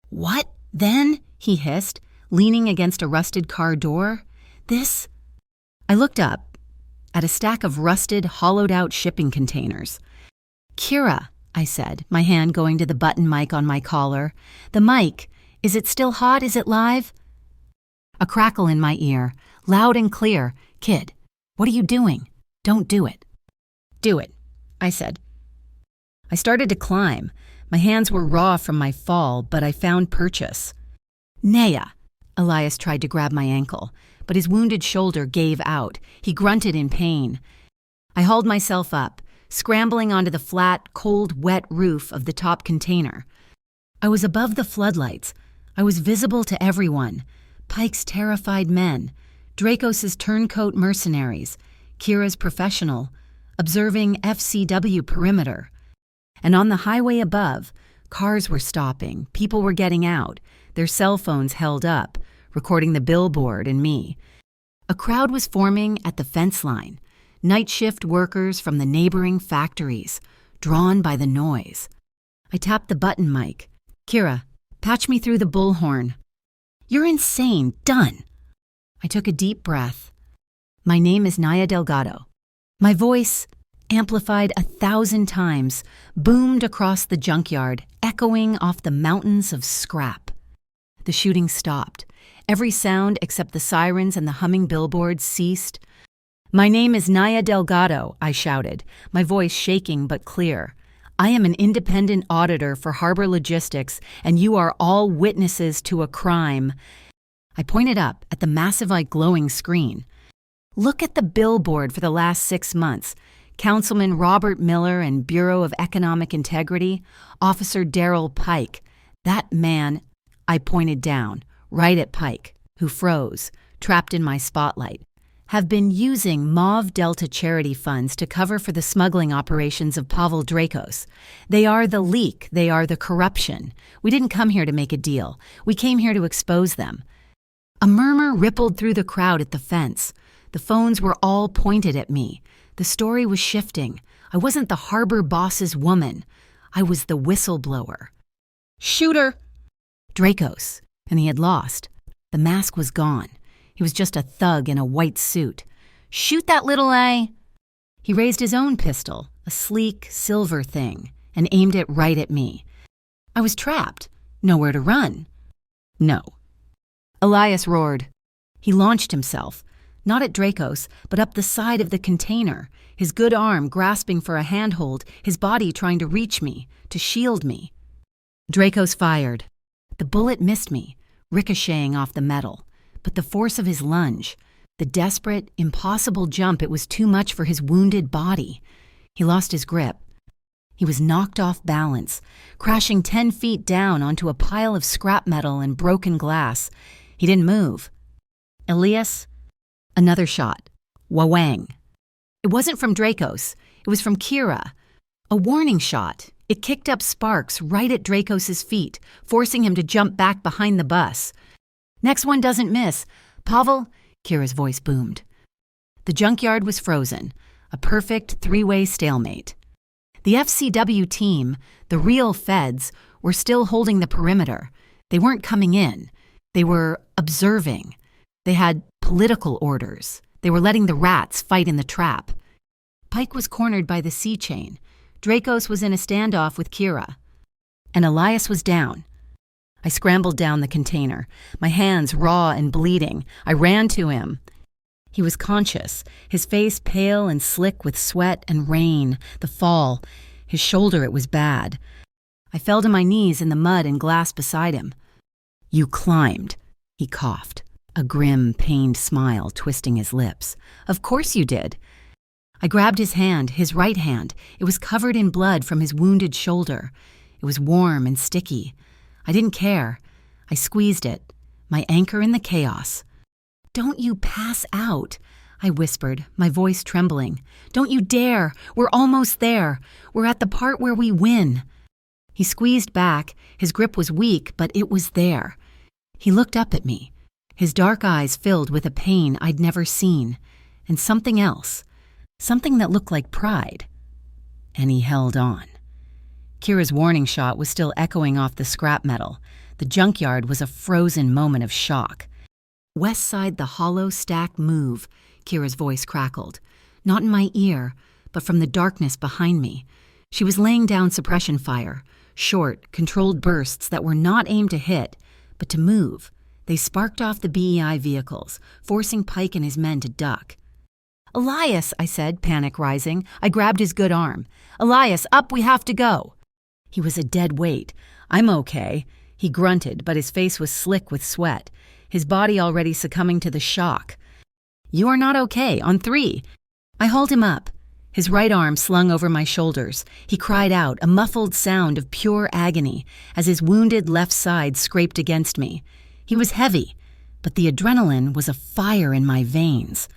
"What, then?" he hissed, leaning against a rusted car door. This? I looked up at a stack of rusted, hollowed-out shipping containers. Kira, I said, my hand going to the button mic on my collar. The mic. Is it still hot? Is it live? A crackle in my ear, loud and clear. Kid, what are you doing? Don't do it. Do it, I said. I started to climb. My hands were raw from my fall, but I found purchase. Naya. Elias tried to grab my ankle, but his wounded shoulder gave out. He grunted in pain. I hauled myself up, scrambling onto the flat, cold, wet roof of the top container. I was above the floodlights. I was visible to everyone. Pike's terrified men, Dracos' turncoat mercenaries, Kira's professional, observing FCW perimeter. And on the highway above, cars were stopping, people were getting out, their cell phones held up, recording the billboard and me. A crowd was forming at the fence line, night shift workers from the neighboring factories, drawn by the noise. I tapped the button mic. Kira, patch me through the bullhorn. You're insane. Done. I took a deep breath. My name is Naya Delgado. My voice, amplified 1,000 times, boomed across the junkyard, echoing off the mountains of scrap. The shooting stopped. Every sound except the sirens and the humming billboards ceased. My name is Naya Delgado, I shouted, my voice shaking but clear. I am an independent auditor for Harbor Logistics, and you are all witnesses to a crime. I pointed up at the massive, glowing screen. Look at the billboard for the last 6 months. Councilman Robert Miller and Bureau of Economic Integrity, Officer Darrell Pike. That man, I pointed down, right at Pike, who froze, trapped in my spotlight, have been using Mauve Delta charity funds to cover for the smuggling operations of Pavel Dracos. They are the leak. They are the corruption. We didn't come here to make a deal. We came here to expose them. A murmur rippled through the crowd at the fence. The phones were all pointed at me. The story was shifting. I wasn't the harbor boss's woman. I was the whistleblower. Shooter! Dracos. And he had lost. The mask was gone. He was just a thug in a white suit. Shoot that little A! He raised his own pistol, a sleek, silver thing, and aimed it right at me. I was trapped. Nowhere to run. No. Elias roared. He launched himself, not at Dracos, but up the side of the container, his good arm grasping for a handhold, his body trying to reach me, to shield me. Dracos fired. The bullet missed me, ricocheting off the metal. But the force of his lunge, the desperate, impossible jump, it was too much for his wounded body. He lost his grip. He was knocked off balance, crashing 10 feet down onto a pile of scrap metal and broken glass. He didn't move. Elias? Another shot. Wawang. It wasn't from Dracos. It was from Kira. A warning shot. It kicked up sparks right at Dracos' feet, forcing him to jump back behind the bus. Next one doesn't miss. Pavel, Kira's voice boomed. The junkyard was frozen, a perfect 3-way stalemate. The FCW team, the real feds, were still holding the perimeter. They weren't coming in. They were observing. They had political orders. They were letting the rats fight in the trap. Pike was cornered by the sea chain. Dracos was in a standoff with Kira. And Elias was down. I scrambled down the container, my hands raw and bleeding. I ran to him. He was conscious, his face pale and slick with sweat and rain, the fall. His shoulder, it was bad. I fell to my knees in the mud and glass beside him. You climbed, he coughed, a grim, pained smile twisting his lips. Of course you did. I grabbed his hand, his right hand. It was covered in blood from his wounded shoulder. It was warm and sticky. I didn't care. I squeezed it, my anchor in the chaos. Don't you pass out, I whispered, my voice trembling. Don't you dare. We're almost there. We're at the part where we win. He squeezed back. His grip was weak, but it was there. He looked up at me, his dark eyes filled with a pain I'd never seen, and something else, something that looked like pride. And he held on. Kira's warning shot was still echoing off the scrap metal. The junkyard was a frozen moment of shock. "West side the hollow stack move," Kira's voice crackled. Not in my ear, but from the darkness behind me. She was laying down suppression fire, short, controlled bursts that were not aimed to hit, but to move. They sparked off the BEI vehicles, forcing Pike and his men to duck. "Elias," I said, panic rising. I grabbed his good arm. "Elias, up, we have to go." He was a dead weight. "I'm okay." He grunted, but his face was slick with sweat, his body already succumbing to the shock. "You are not okay. On 3. I hauled him up. His right arm slung over my shoulders. He cried out, a muffled sound of pure agony, as his wounded left side scraped against me. He was heavy, but the adrenaline was a fire in my veins.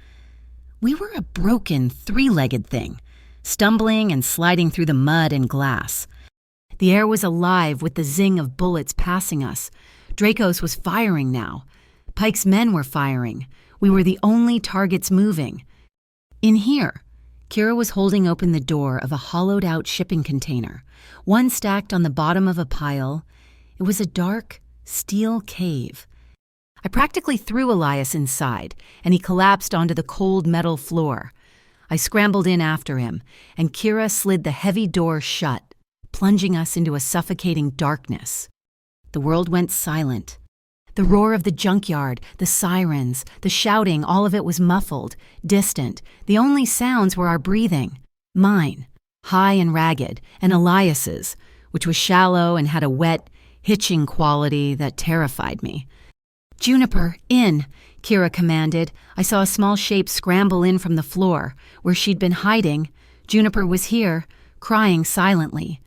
We were a broken, 3-legged thing, stumbling and sliding through the mud and glass. The air was alive with the zing of bullets passing us. Draco's was firing now. Pike's men were firing. We were the only targets moving. In here, Kira was holding open the door of a hollowed-out shipping container, one stacked on the bottom of a pile. It was a dark, steel cave. I practically threw Elias inside, and he collapsed onto the cold metal floor. I scrambled in after him, and Kira slid the heavy door shut, plunging us into a suffocating darkness. The world went silent. The roar of the junkyard, the sirens, the shouting, all of it was muffled, distant. The only sounds were our breathing. Mine, high and ragged, and Elias's, which was shallow and had a wet, hitching quality that terrified me. "Juniper, in," Kira commanded. I saw a small shape scramble in from the floor, where she'd been hiding. Juniper was here, crying silently.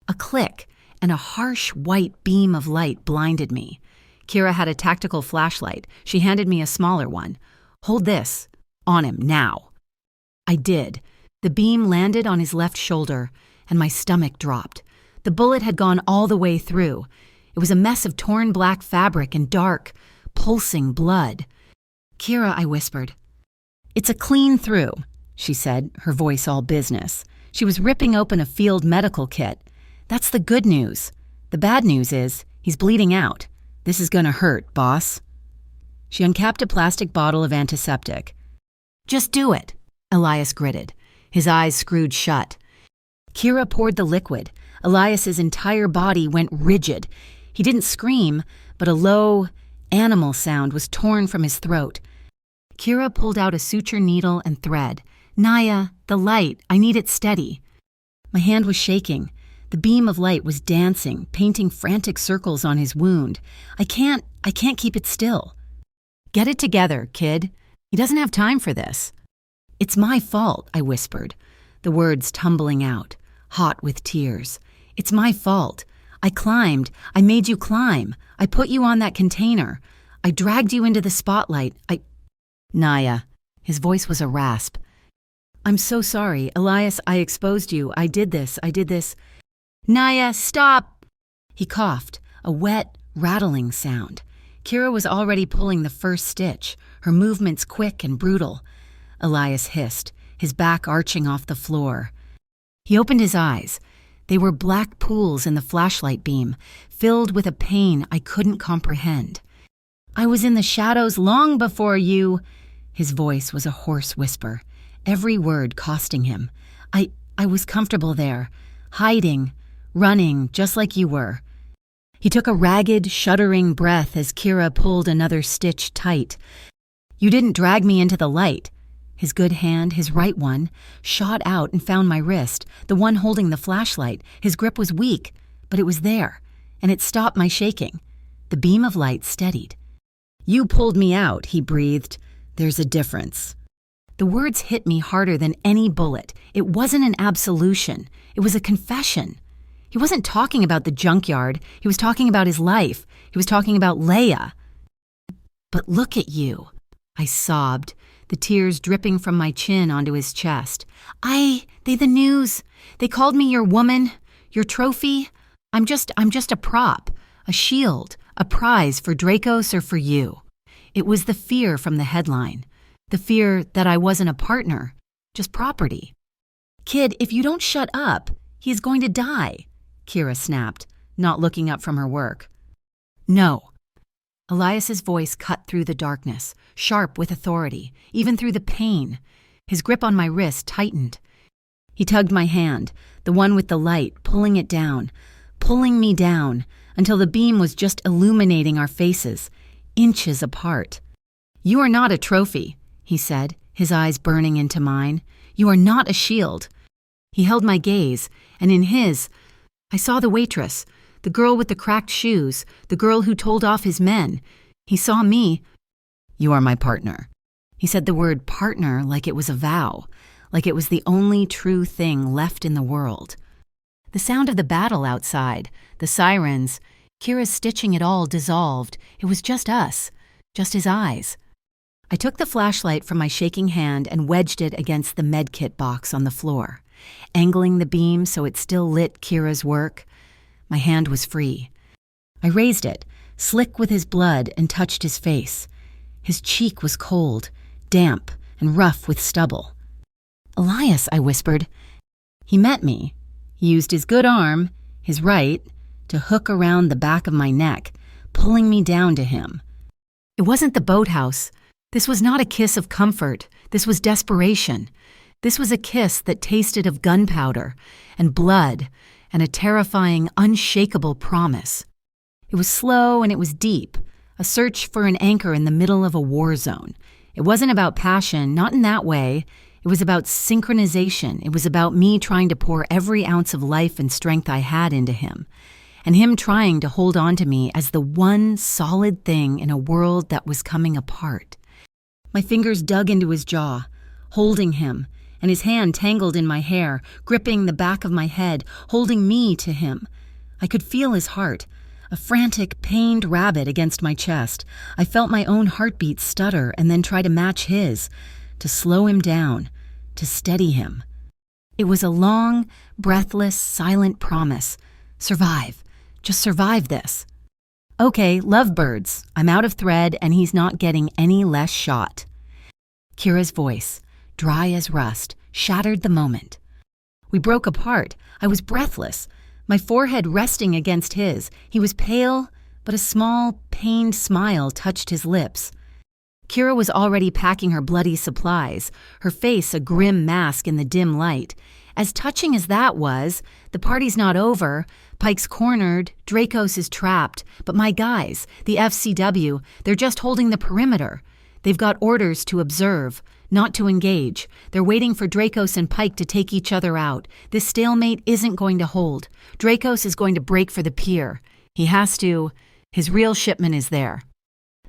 A click, and a harsh white beam of light blinded me. Kira had a tactical flashlight. She handed me a smaller one. "Hold this. On him, now." I did. The beam landed on his left shoulder, and my stomach dropped. The bullet had gone all the way through. It was a mess of torn black fabric and dark, pulsing blood. "Kira," I whispered. "It's a clean through," she said, her voice all business. She was ripping open a field medical kit. "That's the good news. The bad news is he's bleeding out. This is gonna hurt, boss." She uncapped a plastic bottle of antiseptic. "Just do it," Elias gritted, his eyes screwed shut. Kira poured the liquid. Elias's entire body went rigid. He didn't scream, but a low, animal sound was torn from his throat. Kira pulled out a suture needle and thread. "Naya, the light, I need it steady." My hand was shaking. The beam of light was dancing, painting frantic circles on his wound. I can't keep it still." "Get it together, kid. He doesn't have time for this." "It's my fault," I whispered, the words tumbling out, hot with tears. "It's my fault. I climbed. I made you climb. I put you on that container. I dragged you into the spotlight. Naya." His voice was a rasp. "I'm so sorry. Elias, I exposed you. I did this. "Naya, stop!" He coughed, a wet, rattling sound. Kira was already pulling the first stitch, her movements quick and brutal. Elias hissed, his back arching off the floor. He opened his eyes. They were black pools in the flashlight beam, filled with a pain I couldn't comprehend. "I was in the shadows long before you." His voice was a hoarse whisper, every word costing him. I was comfortable there, hiding, running, just like you were." He took a ragged, shuddering breath as Kira pulled another stitch tight. "You didn't drag me into the light." His good hand, his right one, shot out and found my wrist, the one holding the flashlight. His grip was weak, but it was there, and it stopped my shaking. The beam of light steadied. "You pulled me out," he breathed. "There's a difference." The words hit me harder than any bullet. It wasn't an absolution. It was a confession. He wasn't talking about the junkyard. He was talking about his life. He was talking about Leia. "But look at you," I sobbed, the tears dripping from my chin onto his chest. They the news. They called me your woman, your trophy. I'm just a prop, a shield, a prize for Dracos or for you." It was the fear from the headline. The fear that I wasn't a partner, just property. "Kid, if you don't shut up, he is going to die," Kira snapped, not looking up from her work. No. Elias's voice cut through the darkness, sharp with authority, even through the pain. His grip on my wrist tightened. He tugged my hand, the one with the light, pulling it down, pulling me down, until the beam was just illuminating our faces, inches apart. "You are not a trophy," he said, his eyes burning into mine. "You are not a shield." He held my gaze, and in his, I saw the waitress, the girl with the cracked shoes, the girl who told off his men. He saw me. "You are my partner." He said the word partner like it was a vow, like it was the only true thing left in the world. The sound of the battle outside, the sirens, Kira's stitching it all dissolved. It was just us, just his eyes. I took the flashlight from my shaking hand and wedged it against the medkit box on the floor, angling the beam so it still lit Kira's work. My hand was free. I raised it, slick with his blood, and touched his face. His cheek was cold, damp, and rough with stubble. "Elias," I whispered. He met me. He used his good arm, his right, to hook around the back of my neck, pulling me down to him. It wasn't the boathouse. This was not a kiss of comfort. This was desperation. This was a kiss that tasted of gunpowder and blood and a terrifying, unshakable promise. It was slow and it was deep, a search for an anchor in the middle of a war zone. It wasn't about passion, not in that way. It was about synchronization. It was about me trying to pour every ounce of life and strength I had into him, and him trying to hold on to me as the one solid thing in a world that was coming apart. My fingers dug into his jaw, holding him, and his hand tangled in my hair, gripping the back of my head, holding me to him. I could feel his heart, a frantic, pained rabbit against my chest. I felt my own heartbeat stutter and then try to match his, to slow him down, to steady him. It was a long, breathless, silent promise. Survive. Just survive this. Okay, lovebirds. I'm out of thread and he's not getting any less shot. Kira's voice, dry as rust, shattered the moment. We broke apart. I was breathless, my forehead resting against his. He was pale, but a small, pained smile touched his lips. Kira was already packing her bloody supplies, her face a grim mask in the dim light. As touching as that was, the party's not over. Pike's cornered, Dracos is trapped, but my guys, the FCW, they're just holding the perimeter. They've got orders to observe, not to engage. They're waiting for Dracos and Pike to take each other out. This stalemate isn't going to hold. Dracos is going to break for the pier. He has to. His real shipment is there.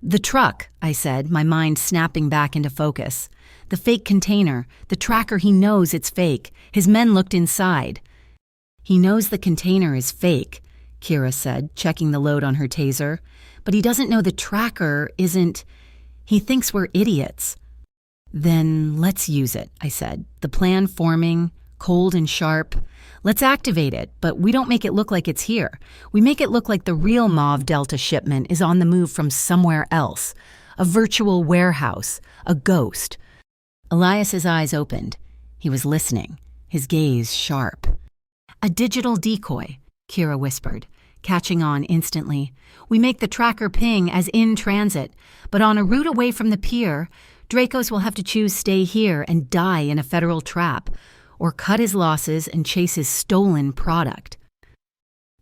"The truck," I said, my mind snapping back into focus. "The fake container, the tracker, he knows it's fake. His men looked inside." "He knows the container is fake," Kira said, checking the load on her taser. "But he doesn't know the tracker isn't. He thinks we're idiots." "Then let's use it," I said, the plan forming, cold and sharp. "Let's activate it, but we don't make it look like it's here. We make it look like the real Mauve Delta shipment is on the move from somewhere else. A virtual warehouse, a ghost." Elias's eyes opened. He was listening, his gaze sharp. "A digital decoy," Kira whispered, catching on instantly. "We make the tracker ping as in transit, but on a route away from the pier, Dracos will have to choose stay here and die in a federal trap, or cut his losses and chase his stolen product."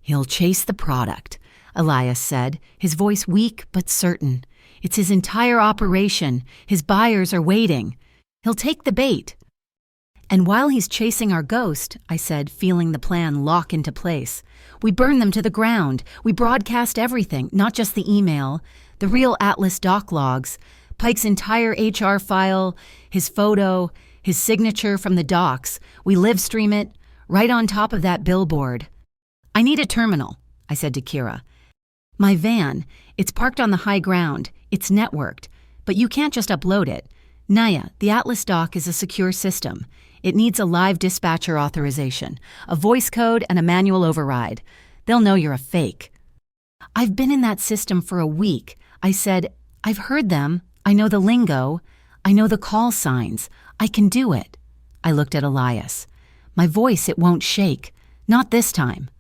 "He'll chase the product," Elias said, his voice weak but certain. "It's his entire operation. His buyers are waiting. He'll take the bait." "And while he's chasing our ghost," I said, feeling the plan lock into place, "we burn them to the ground. We broadcast everything, not just the email, the real Atlas doc logs, Pike's entire HR file, his photo, his signature from the docs. We live stream it right on top of that billboard." "I need a terminal," I said to Kira. "My van, it's parked on the high ground. It's networked, but you can't just upload it. Naya, the Atlas doc is a secure system. It needs a live dispatcher authorization, a voice code, and a manual override. They'll know you're a fake." "I've been in that system for a week," I said. "I've heard them. I know the lingo. I know the call signs. I can do it." I looked at Elias. My voice, it won't shake. Not this time.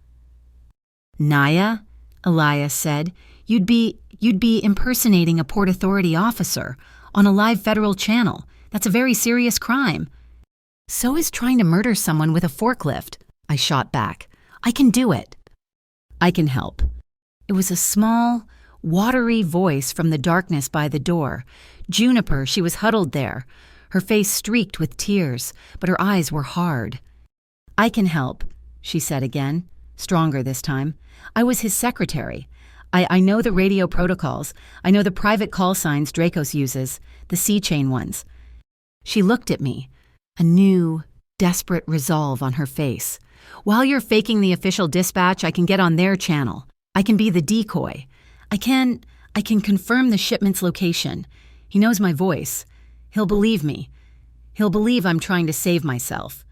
"Naya," Elias said, You'd be impersonating a Port Authority officer on a live federal channel. That's a very serious crime. So is trying to murder someone with a forklift, I shot back. I can do it. I can help. It was a small, watery voice from the darkness by the door. Juniper, she was huddled there, her face streaked with tears, but her eyes were hard. I can help, she said again, stronger this time. I was his secretary. I know the radio protocols. I know the private call signs Dracos uses, the C-chain ones. She looked at me, a new, desperate resolve on her face. While you're faking the official dispatch, I can get on their channel. I can be the decoy. I can confirm the shipment's location. He knows my voice. He'll believe me. He'll believe I'm trying to save myself.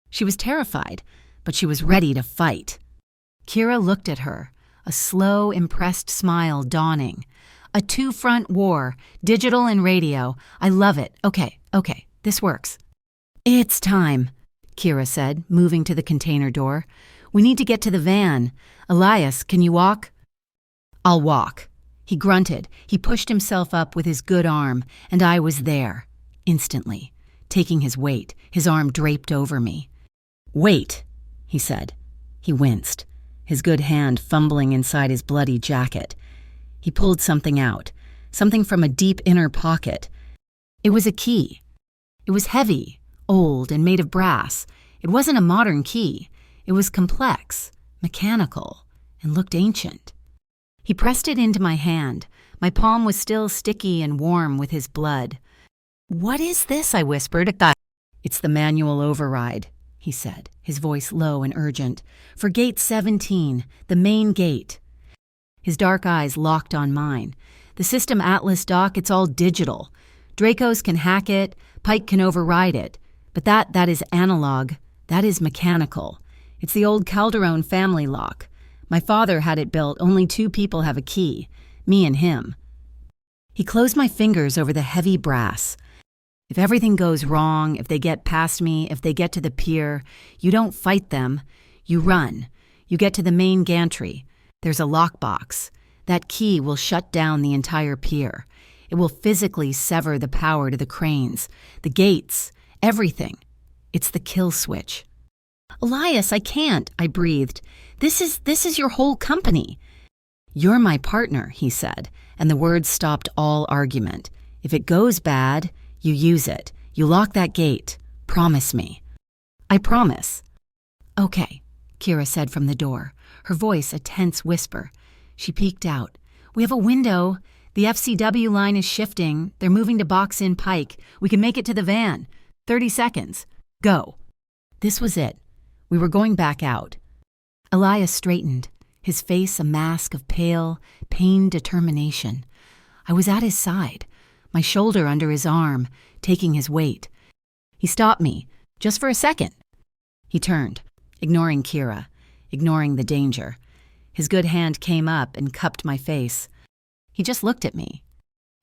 She was terrified, but she was ready to fight. Kira looked at her, a slow, impressed smile dawning. A two-front war, digital and radio. I love it. Okay, this works. It's time, Kira said, moving to the container door. We need to get to the van. Elias, can you walk? I'll walk. He grunted. He pushed himself up with his good arm, and I was there, instantly, taking his weight, his arm draped over me. Wait, he said. He winced, his good hand fumbling inside his bloody jacket. He pulled something out, something from a deep inner pocket. It was a key. It was heavy, old, and made of brass. It wasn't a modern key. It was complex, mechanical, and looked ancient. He pressed it into my hand. My palm was still sticky and warm with his blood. What is this? I whispered. It's the manual override, he said, his voice low and urgent. For gate 17, the main gate. His dark eyes locked on mine. The system Atlas doc, it's all digital. Dracos can hack it, Pike can override it. But that is analog. That is mechanical. It's the old Calderon family lock. My father had it built. Only 2 people have a key, me and him. He closed my fingers over the heavy brass. If everything goes wrong, if they get past me, if they get to the pier, you don't fight them. You run. You get to the main gantry. There's a lockbox. That key will shut down the entire pier. It will physically sever the power to the cranes, the gates, everything. It's the kill switch. Elias, I can't, I breathed. This is your whole company. You're my partner, he said, and the words stopped all argument. If it goes bad, you use it. You lock that gate. Promise me. I promise. Okay, Kira said from the door, her voice a tense whisper. She peeked out. We have a window. The FCW line is shifting. They're moving to box in Pike. We can make it to the van. 30 seconds. Go. This was it. We were going back out. Elias straightened, his face a mask of pale, pained determination. I was at his side, my shoulder under his arm, taking his weight. He stopped me, just for a second. He turned, ignoring Kira, ignoring the danger. His good hand came up and cupped my face. He just looked at me.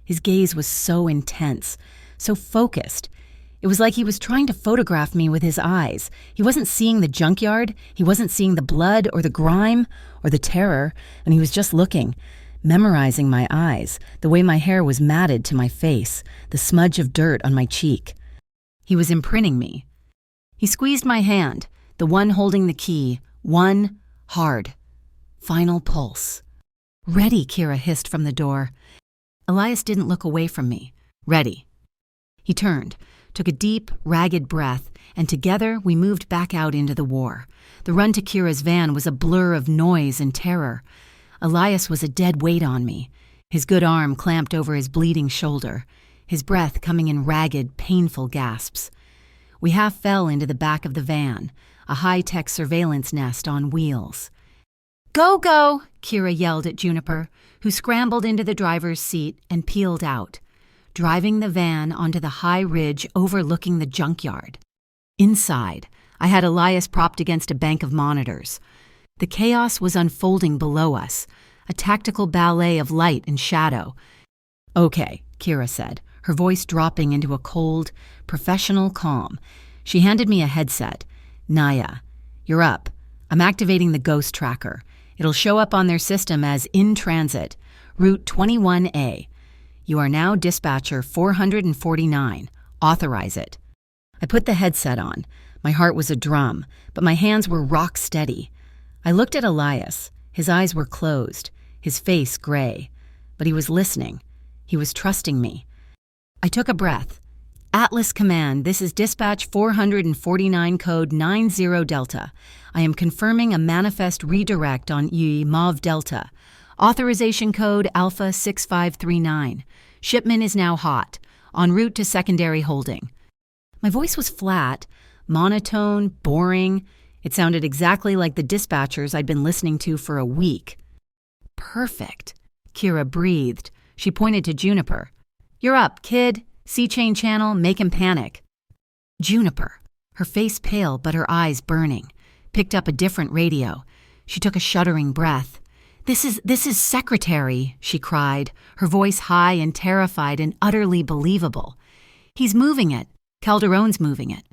His gaze was so intense, so focused. It was like he was trying to photograph me with his eyes. He wasn't seeing the junkyard, he wasn't seeing the blood or the grime or the terror, and he was just looking, memorizing my eyes, the way my hair was matted to my face, the smudge of dirt on my cheek. He was imprinting me. He squeezed my hand, the one holding the key, one, hard. Final pulse. Ready, Kira hissed from the door. Elias didn't look away from me. Ready. He turned, took a deep, ragged breath, and together we moved back out into the war. The run to Kira's van was a blur of noise and terror. Elias was a dead weight on me, his good arm clamped over his bleeding shoulder, his breath coming in ragged, painful gasps. We half fell into the back of the van, a high-tech surveillance nest on wheels. Go, go, Kira yelled at Juniper, who scrambled into the driver's seat and peeled out, driving the van onto the high ridge overlooking the junkyard. Inside, I had Elias propped against a bank of monitors. The chaos was unfolding below us, a tactical ballet of light and shadow. Okay, Kira said, her voice dropping into a cold, professional calm. She handed me a headset. Naya, you're up. I'm activating the ghost tracker. It'll show up on their system as in transit. Route 21A. You are now dispatcher 449. Authorize it. I put the headset on. My heart was a drum, but my hands were rock steady. I looked at Elias. His eyes were closed, his face gray. But he was listening. He was trusting me. I took a breath. Atlas Command, this is Dispatch 449 code 90 Delta. I am confirming a manifest redirect on Mauve Delta. Authorization code Alpha 6539. Shipment is now hot. En route to secondary holding. My voice was flat, monotone, boring. It sounded exactly like the dispatchers I'd been listening to for a week. Perfect. Kira breathed. She pointed to Juniper. You're up, kid. C-chain channel, make him panic. Juniper, her face pale but her eyes burning, picked up a different radio. She took a shuddering breath. This is Secretary, she cried, her voice high and terrified and utterly believable. He's moving it. Calderon's moving it.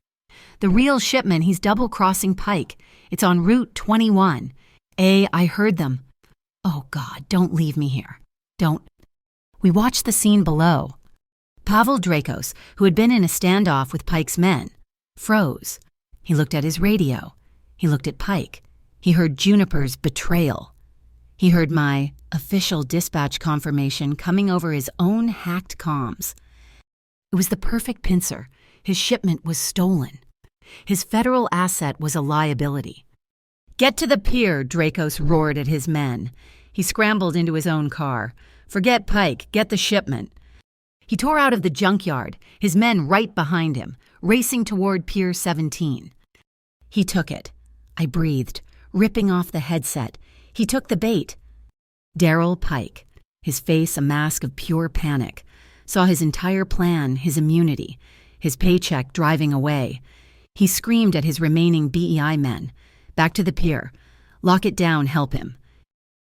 The real shipment, he's double-crossing Pike. It's on Route 21. I heard them. Oh, God, don't leave me here. Don't. We watched the scene below. Pavel Dracos, who had been in a standoff with Pike's men, froze. He looked at his radio. He looked at Pike. He heard Juniper's betrayal. He heard my official dispatch confirmation coming over his own hacked comms. It was the perfect pincer. His shipment was stolen. His federal asset was a liability. Get to the pier, Dracos roared at his men. He scrambled into his own car. Forget Pike, get the shipment. He tore out of the junkyard, his men right behind him, racing toward Pier 17. He took it. I breathed, ripping off the headset. He took the bait. Daryl Pike, his face a mask of pure panic, saw his entire plan, his immunity, his paycheck driving away. He screamed at his remaining BEI men. Back to the pier. Lock it down, help him.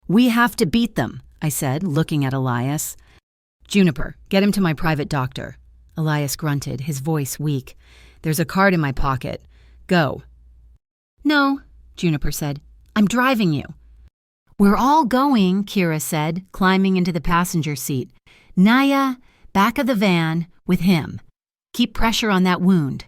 We have to beat them, I said, looking at Elias. Juniper, get him to my private doctor. Elias grunted, his voice weak. There's a card in my pocket. Go. No, Juniper said. I'm driving you. We're all going, Kira said, climbing into the passenger seat. Naya, back of the van, with him. Keep pressure on that wound.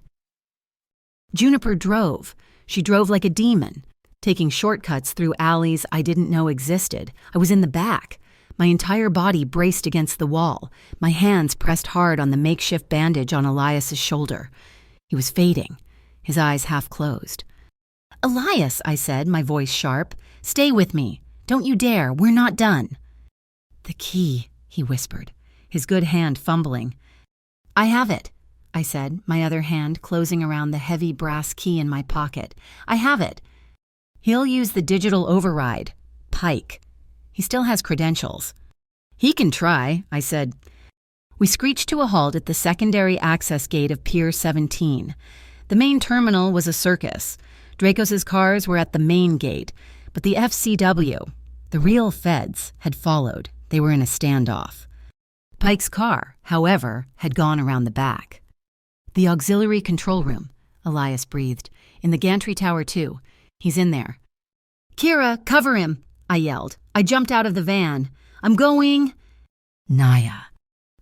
Juniper drove. She drove like a demon, taking shortcuts through alleys I didn't know existed. I was in the back. My entire body braced against the wall, my hands pressed hard on the makeshift bandage on Elias's shoulder. He was fading, his eyes half closed. Elias, I said, my voice sharp, stay with me. Don't you dare, we're not done. The key, he whispered, his good hand fumbling. I have it, I said, my other hand closing around the heavy brass key in my pocket. I have it. He'll use the digital override. Pike. He still has credentials. He can try, I said. We screeched to a halt at the secondary access gate of Pier 17. The main terminal was a circus. Dracos' cars were at the main gate, but the FCW, the real feds, had followed. They were in a standoff. Pike's car, however, had gone around the back. The auxiliary control room, Elias breathed. In the gantry tower, too. He's in there. Kira, cover him, I yelled. I jumped out of the van. I'm going. Naya.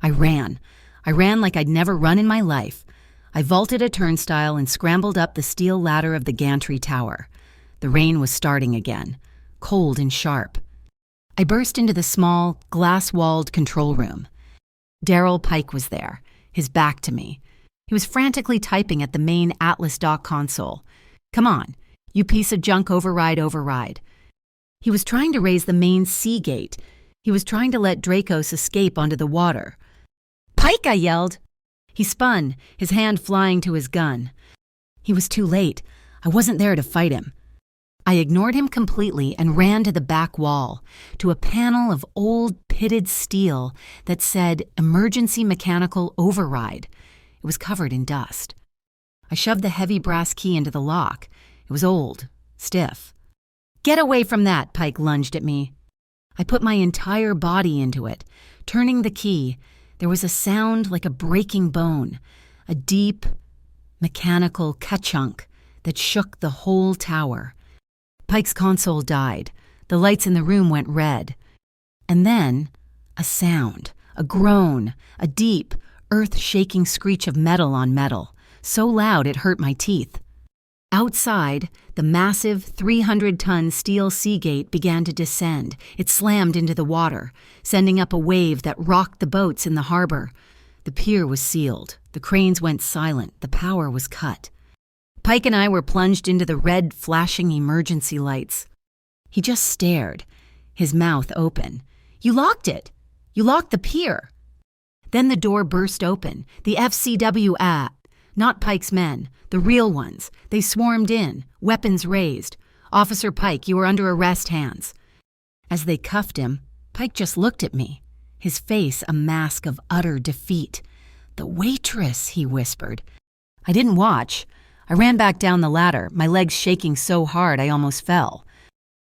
I ran like I'd never run in my life. I vaulted a turnstile and scrambled up the steel ladder of the gantry tower. The rain was starting again, cold and sharp. I burst into the small, glass-walled control room. Daryl Pike was there, his back to me. He was frantically typing at the main Atlas dock console. Come on, you piece of junk, override. He was trying to raise the main sea gate. He was trying to let Dracos escape onto the water. Pike, I yelled. He spun, his hand flying to his gun. He was too late. I wasn't there to fight him. I ignored him completely and ran to the back wall, to a panel of old pitted steel that said Emergency Mechanical Override. It was covered in dust. I shoved the heavy brass key into the lock. It was old, stiff. Get away from that, Pike lunged at me. I put my entire body into it. Turning the key, there was a sound like a breaking bone, a deep, mechanical ka-chunk that shook the whole tower. Pike's console died. The lights in the room went red. And then A sound, a groan, a deep, earth-shaking screech of metal on metal, so loud it hurt my teeth. Outside, the massive 300-ton steel sea gate began to descend. It slammed into the water, sending up a wave that rocked the boats in the harbor. The pier was sealed. The cranes went silent. The power was cut. Pike and I were plunged into the red, flashing emergency lights. He just stared, his mouth open. "You locked it! You locked the pier!" Then the door burst open. The FCW not Pike's men, the real ones. They swarmed in, weapons raised. "Officer Pike, you are under arrest, hands." As they cuffed him, Pike just looked at me, his face a mask of utter defeat. "The Waitress," he whispered. I didn't watch. I ran back down the ladder, my legs shaking so hard I almost fell.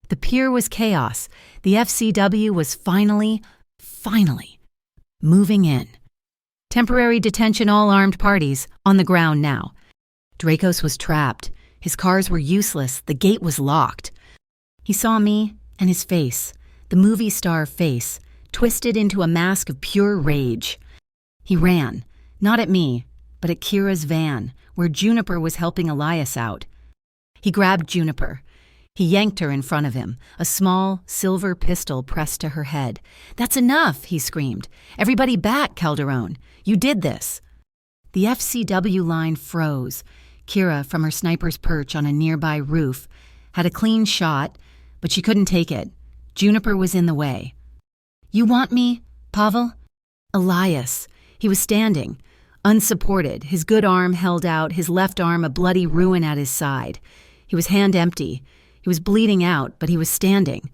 The pier was chaos. The FCW was finally moving in. Temporary detention all armed parties, on the ground now. Dracos was trapped. His cars were useless. The gate was locked. He saw me, and his face, the movie star face, twisted into a mask of pure rage. He ran, not at me, but at Kira's van, where Juniper was helping Elias out. He grabbed Juniper. He yanked her in front of him, a small, silver pistol pressed to her head. "That's enough," he screamed. "Everybody back, Calderon. You did this." The FCW line froze. Kira, from her sniper's perch on a nearby roof, had a clean shot, but she couldn't take it. Juniper was in the way. "You want me, Pavel?" Elias. He was standing, unsupported, his good arm held out, his left arm a bloody ruin at his side. He was hand empty. He was bleeding out, but he was standing.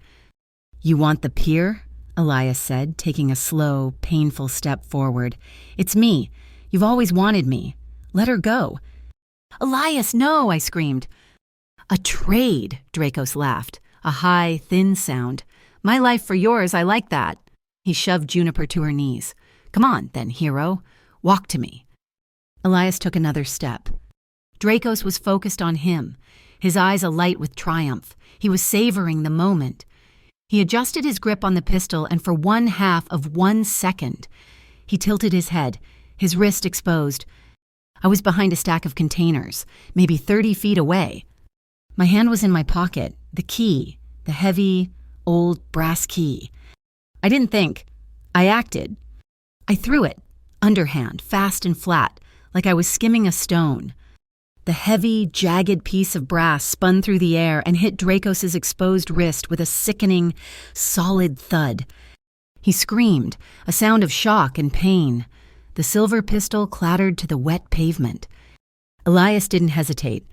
"You want the pier?" Elias said, taking a slow, painful step forward. "It's me. You've always wanted me. Let her go." "Elias, no!" I screamed. "A trade," Dracos laughed, a high, thin sound. "My life for yours, I like that." He shoved Juniper to her knees. "Come on, then, hero. Walk to me." Elias took another step. Dracos was focused on him, his eyes alight with triumph. He was savoring the moment. He adjusted his grip on the pistol, and for 1/2 of 1 second, he tilted his head, his wrist exposed. I was behind a stack of containers, maybe 30 feet away. My hand was in my pocket, the key, the heavy, old brass key. I didn't think. I acted. I threw it, underhand, fast and flat, like I was skimming a stone. The heavy, jagged piece of brass spun through the air and hit Dracos' exposed wrist with a sickening, solid thud. He screamed, a sound of shock and pain. The silver pistol clattered to the wet pavement. Elias didn't hesitate.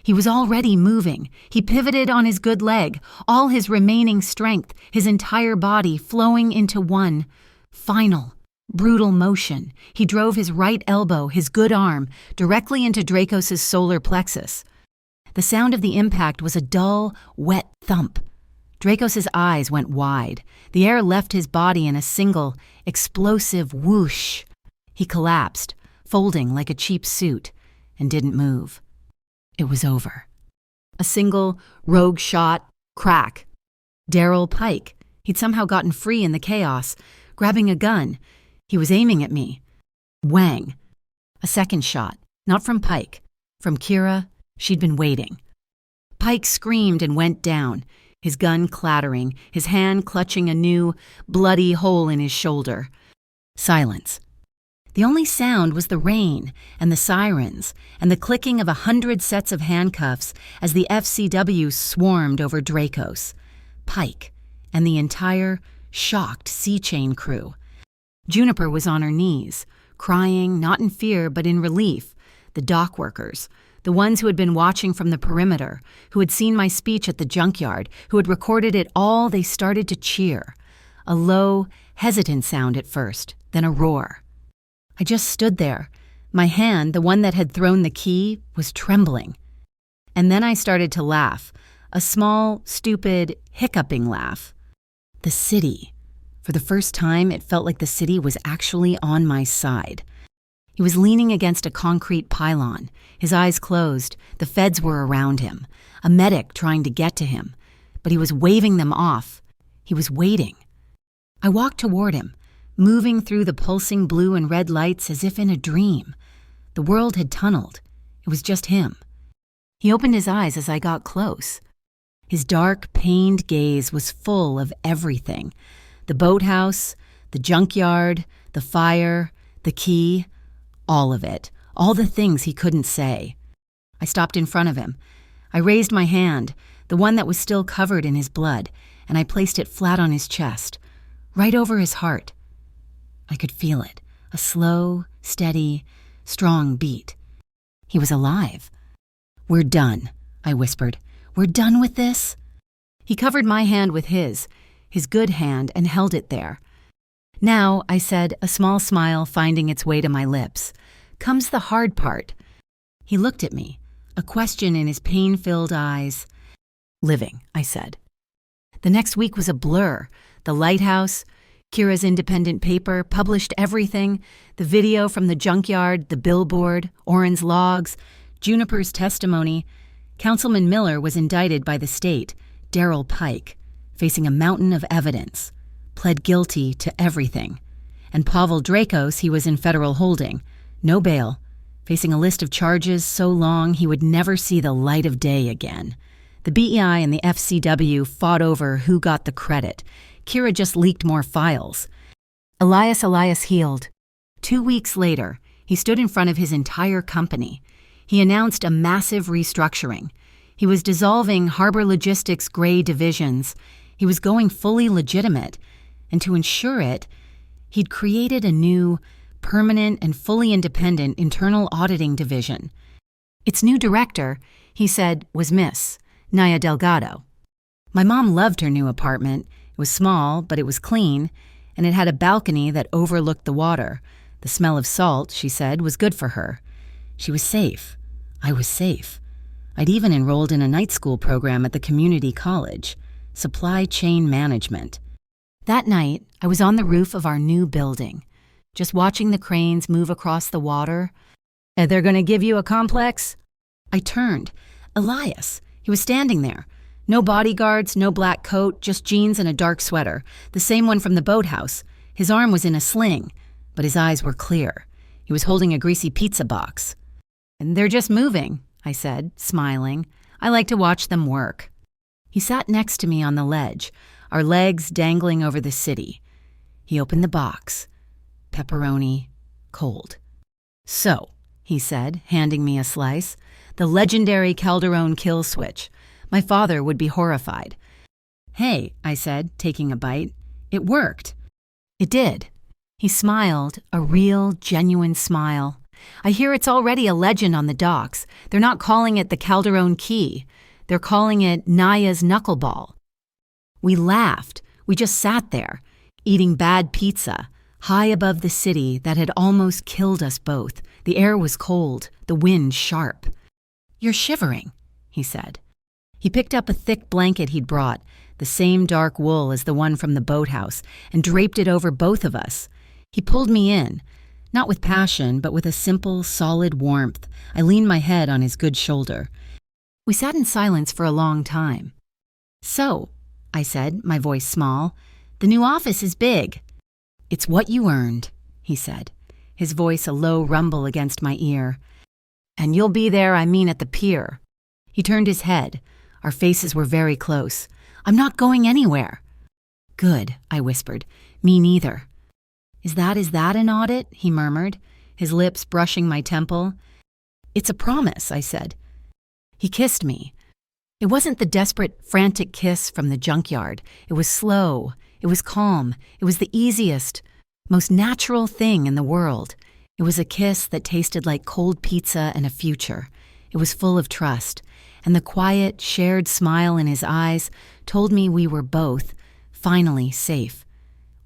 He was already moving. He pivoted on his good leg, all his remaining strength, his entire body flowing into one final, brutal motion. He drove his right elbow, his good arm, directly into Dracos' solar plexus. The sound of the impact was a dull, wet thump. Dracos' eyes went wide. The air left his body in a single, explosive whoosh. He collapsed, folding like a cheap suit, and didn't move. It was over. A single, rogue shot, crack. Daryl Pike. He'd somehow gotten free in the chaos, grabbing a gun. He was aiming at me. Whang. A second shot, not from Pike. From Kira, she'd been waiting. Pike screamed and went down, his gun clattering, his hand clutching a new, bloody hole in his shoulder. Silence. The only sound was the rain and the sirens and the clicking of 100 sets of handcuffs as the FCW swarmed over Dracos, Pike, and the entire, shocked Sea Chain crew. Juniper was on her knees, crying not in fear but in relief. The dock workers, the ones who had been watching from the perimeter, who had seen my speech at the junkyard, who had recorded it all, they started to cheer. A low, hesitant sound at first, then a roar. I just stood there. My hand, the one that had thrown the key, was trembling. And then I started to laugh, a small, stupid, hiccuping laugh. The city. For the first time, it felt like the city was actually on my side. He was leaning against a concrete pylon, his eyes closed. The feds were around him, a medic trying to get to him. But he was waving them off. He was waiting. I walked toward him, moving through the pulsing blue and red lights as if in a dream. The world had tunneled. It was just him. He opened his eyes as I got close. His dark, pained gaze was full of everything. The boathouse, the junkyard, the fire, the key, all of it. All the things he couldn't say. I stopped in front of him. I raised my hand, the one that was still covered in his blood, and I placed it flat on his chest, right over his heart. I could feel it, a slow, steady, strong beat. He was alive. "We're done," I whispered. "We're done with this?" He covered my hand with his good hand, and held it there. "Now," I said, a small smile finding its way to my lips, "comes the hard part." He looked at me, a question in his pain-filled eyes. "Living," I said. The next week was a blur. The lighthouse, Kira's independent paper, published everything. The video from the junkyard, the billboard, Oren's logs, Juniper's testimony. Councilman Miller was indicted by the state, Darrell Pike, facing a mountain of evidence, pled guilty to everything. And Pavel Dracos, he was in federal holding, no bail, facing a list of charges so long he would never see the light of day again. The BEI and the FCW fought over who got the credit. Kira just leaked more files. Elias healed. 2 weeks later, he stood in front of his entire company. He announced a massive restructuring. He was dissolving Harbor Logistics' gray divisions. He was going fully legitimate. And to ensure it, he'd created a new, permanent and fully independent internal auditing division. Its new director, he said, was Miss Naya Delgado. My mom loved her new apartment. It was small, but it was clean, and it had a balcony that overlooked the water. The smell of salt, she said, was good for her. She was safe. I was safe. I'd even enrolled in a night school program at the community college, supply chain management. That night, I was on the roof of our new building, just watching the cranes move across the water. "They're going to give you a complex?" I turned. Elias. He was standing there. No bodyguards, no black coat, just jeans and a dark sweater, the same one from the boathouse. His arm was in a sling, but his eyes were clear. He was holding a greasy pizza box. "And they're just moving," I said, smiling. "I like to watch them work." He sat next to me on the ledge, our legs dangling over the city. He opened the box. Pepperoni, cold. "So," he said, handing me a slice, "the legendary Calderon kill switch. My father would be horrified." "Hey," I said, taking a bite, "it worked." It did. He smiled, a real, genuine smile. "I hear it's already a legend on the docks. They're not calling it the Calderon Key. They're calling it Naya's knuckleball." We laughed. We just sat there, eating bad pizza, high above the city that had almost killed us both. The air was cold, the wind sharp. "You're shivering," he said. He picked up a thick blanket he'd brought, the same dark wool as the one from the boathouse, and draped it over both of us. He pulled me in, not with passion, but with a simple, solid warmth. I leaned my head on his good shoulder. We sat in silence for a long time. "So," I said, my voice small, "the new office is big." "It's what you earned," he said, his voice a low rumble against my ear. "And you'll be there, I mean, at the pier." He turned his head. Our faces were very close. "I'm not going anywhere." "Good," I whispered. "Me neither." Is that an audit?" he murmured, his lips brushing my temple. "It's a promise," I said. He kissed me. It wasn't the desperate, frantic kiss from the junkyard. It was slow. It was calm. It was the easiest, most natural thing in the world. It was a kiss that tasted like cold pizza and a future. It was full of trust, and the quiet, shared smile in his eyes told me we were both, finally, safe.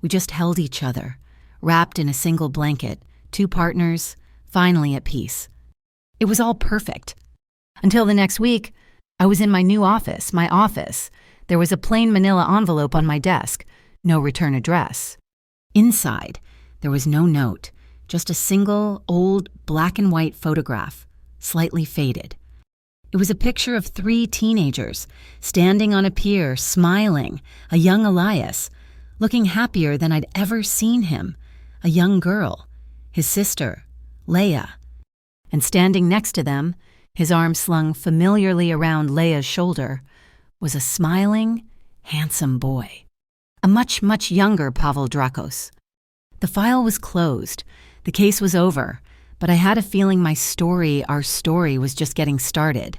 We just held each other, wrapped in a single blanket, two partners, finally at peace. It was all perfect. Until the next week, I was in my new office, my office. There was a plain manila envelope on my desk, no return address. Inside, there was no note, just a single, old, black and white photograph, slightly faded. It was a picture of 3 teenagers, standing on a pier, smiling, a young Elias, looking happier than I'd ever seen him, a young girl, his sister, Leia. And standing next to them, his arm slung familiarly around Leia's shoulder, was a smiling, handsome boy. A much, much younger Pavel Drakos. The file was closed. The case was over, but I had a feeling our story was just getting started.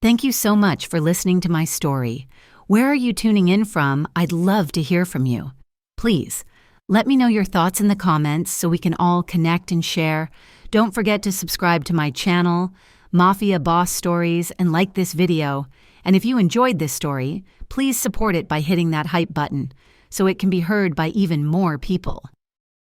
Thank you so much for listening to my story. Where are you tuning in from? I'd love to hear from you. Please, let me know your thoughts in the comments so we can all connect and share. Don't forget to subscribe to my channel, Mafia Boss Stories, and like this video. And if you enjoyed this story, please support it by hitting that hype button so it can be heard by even more people.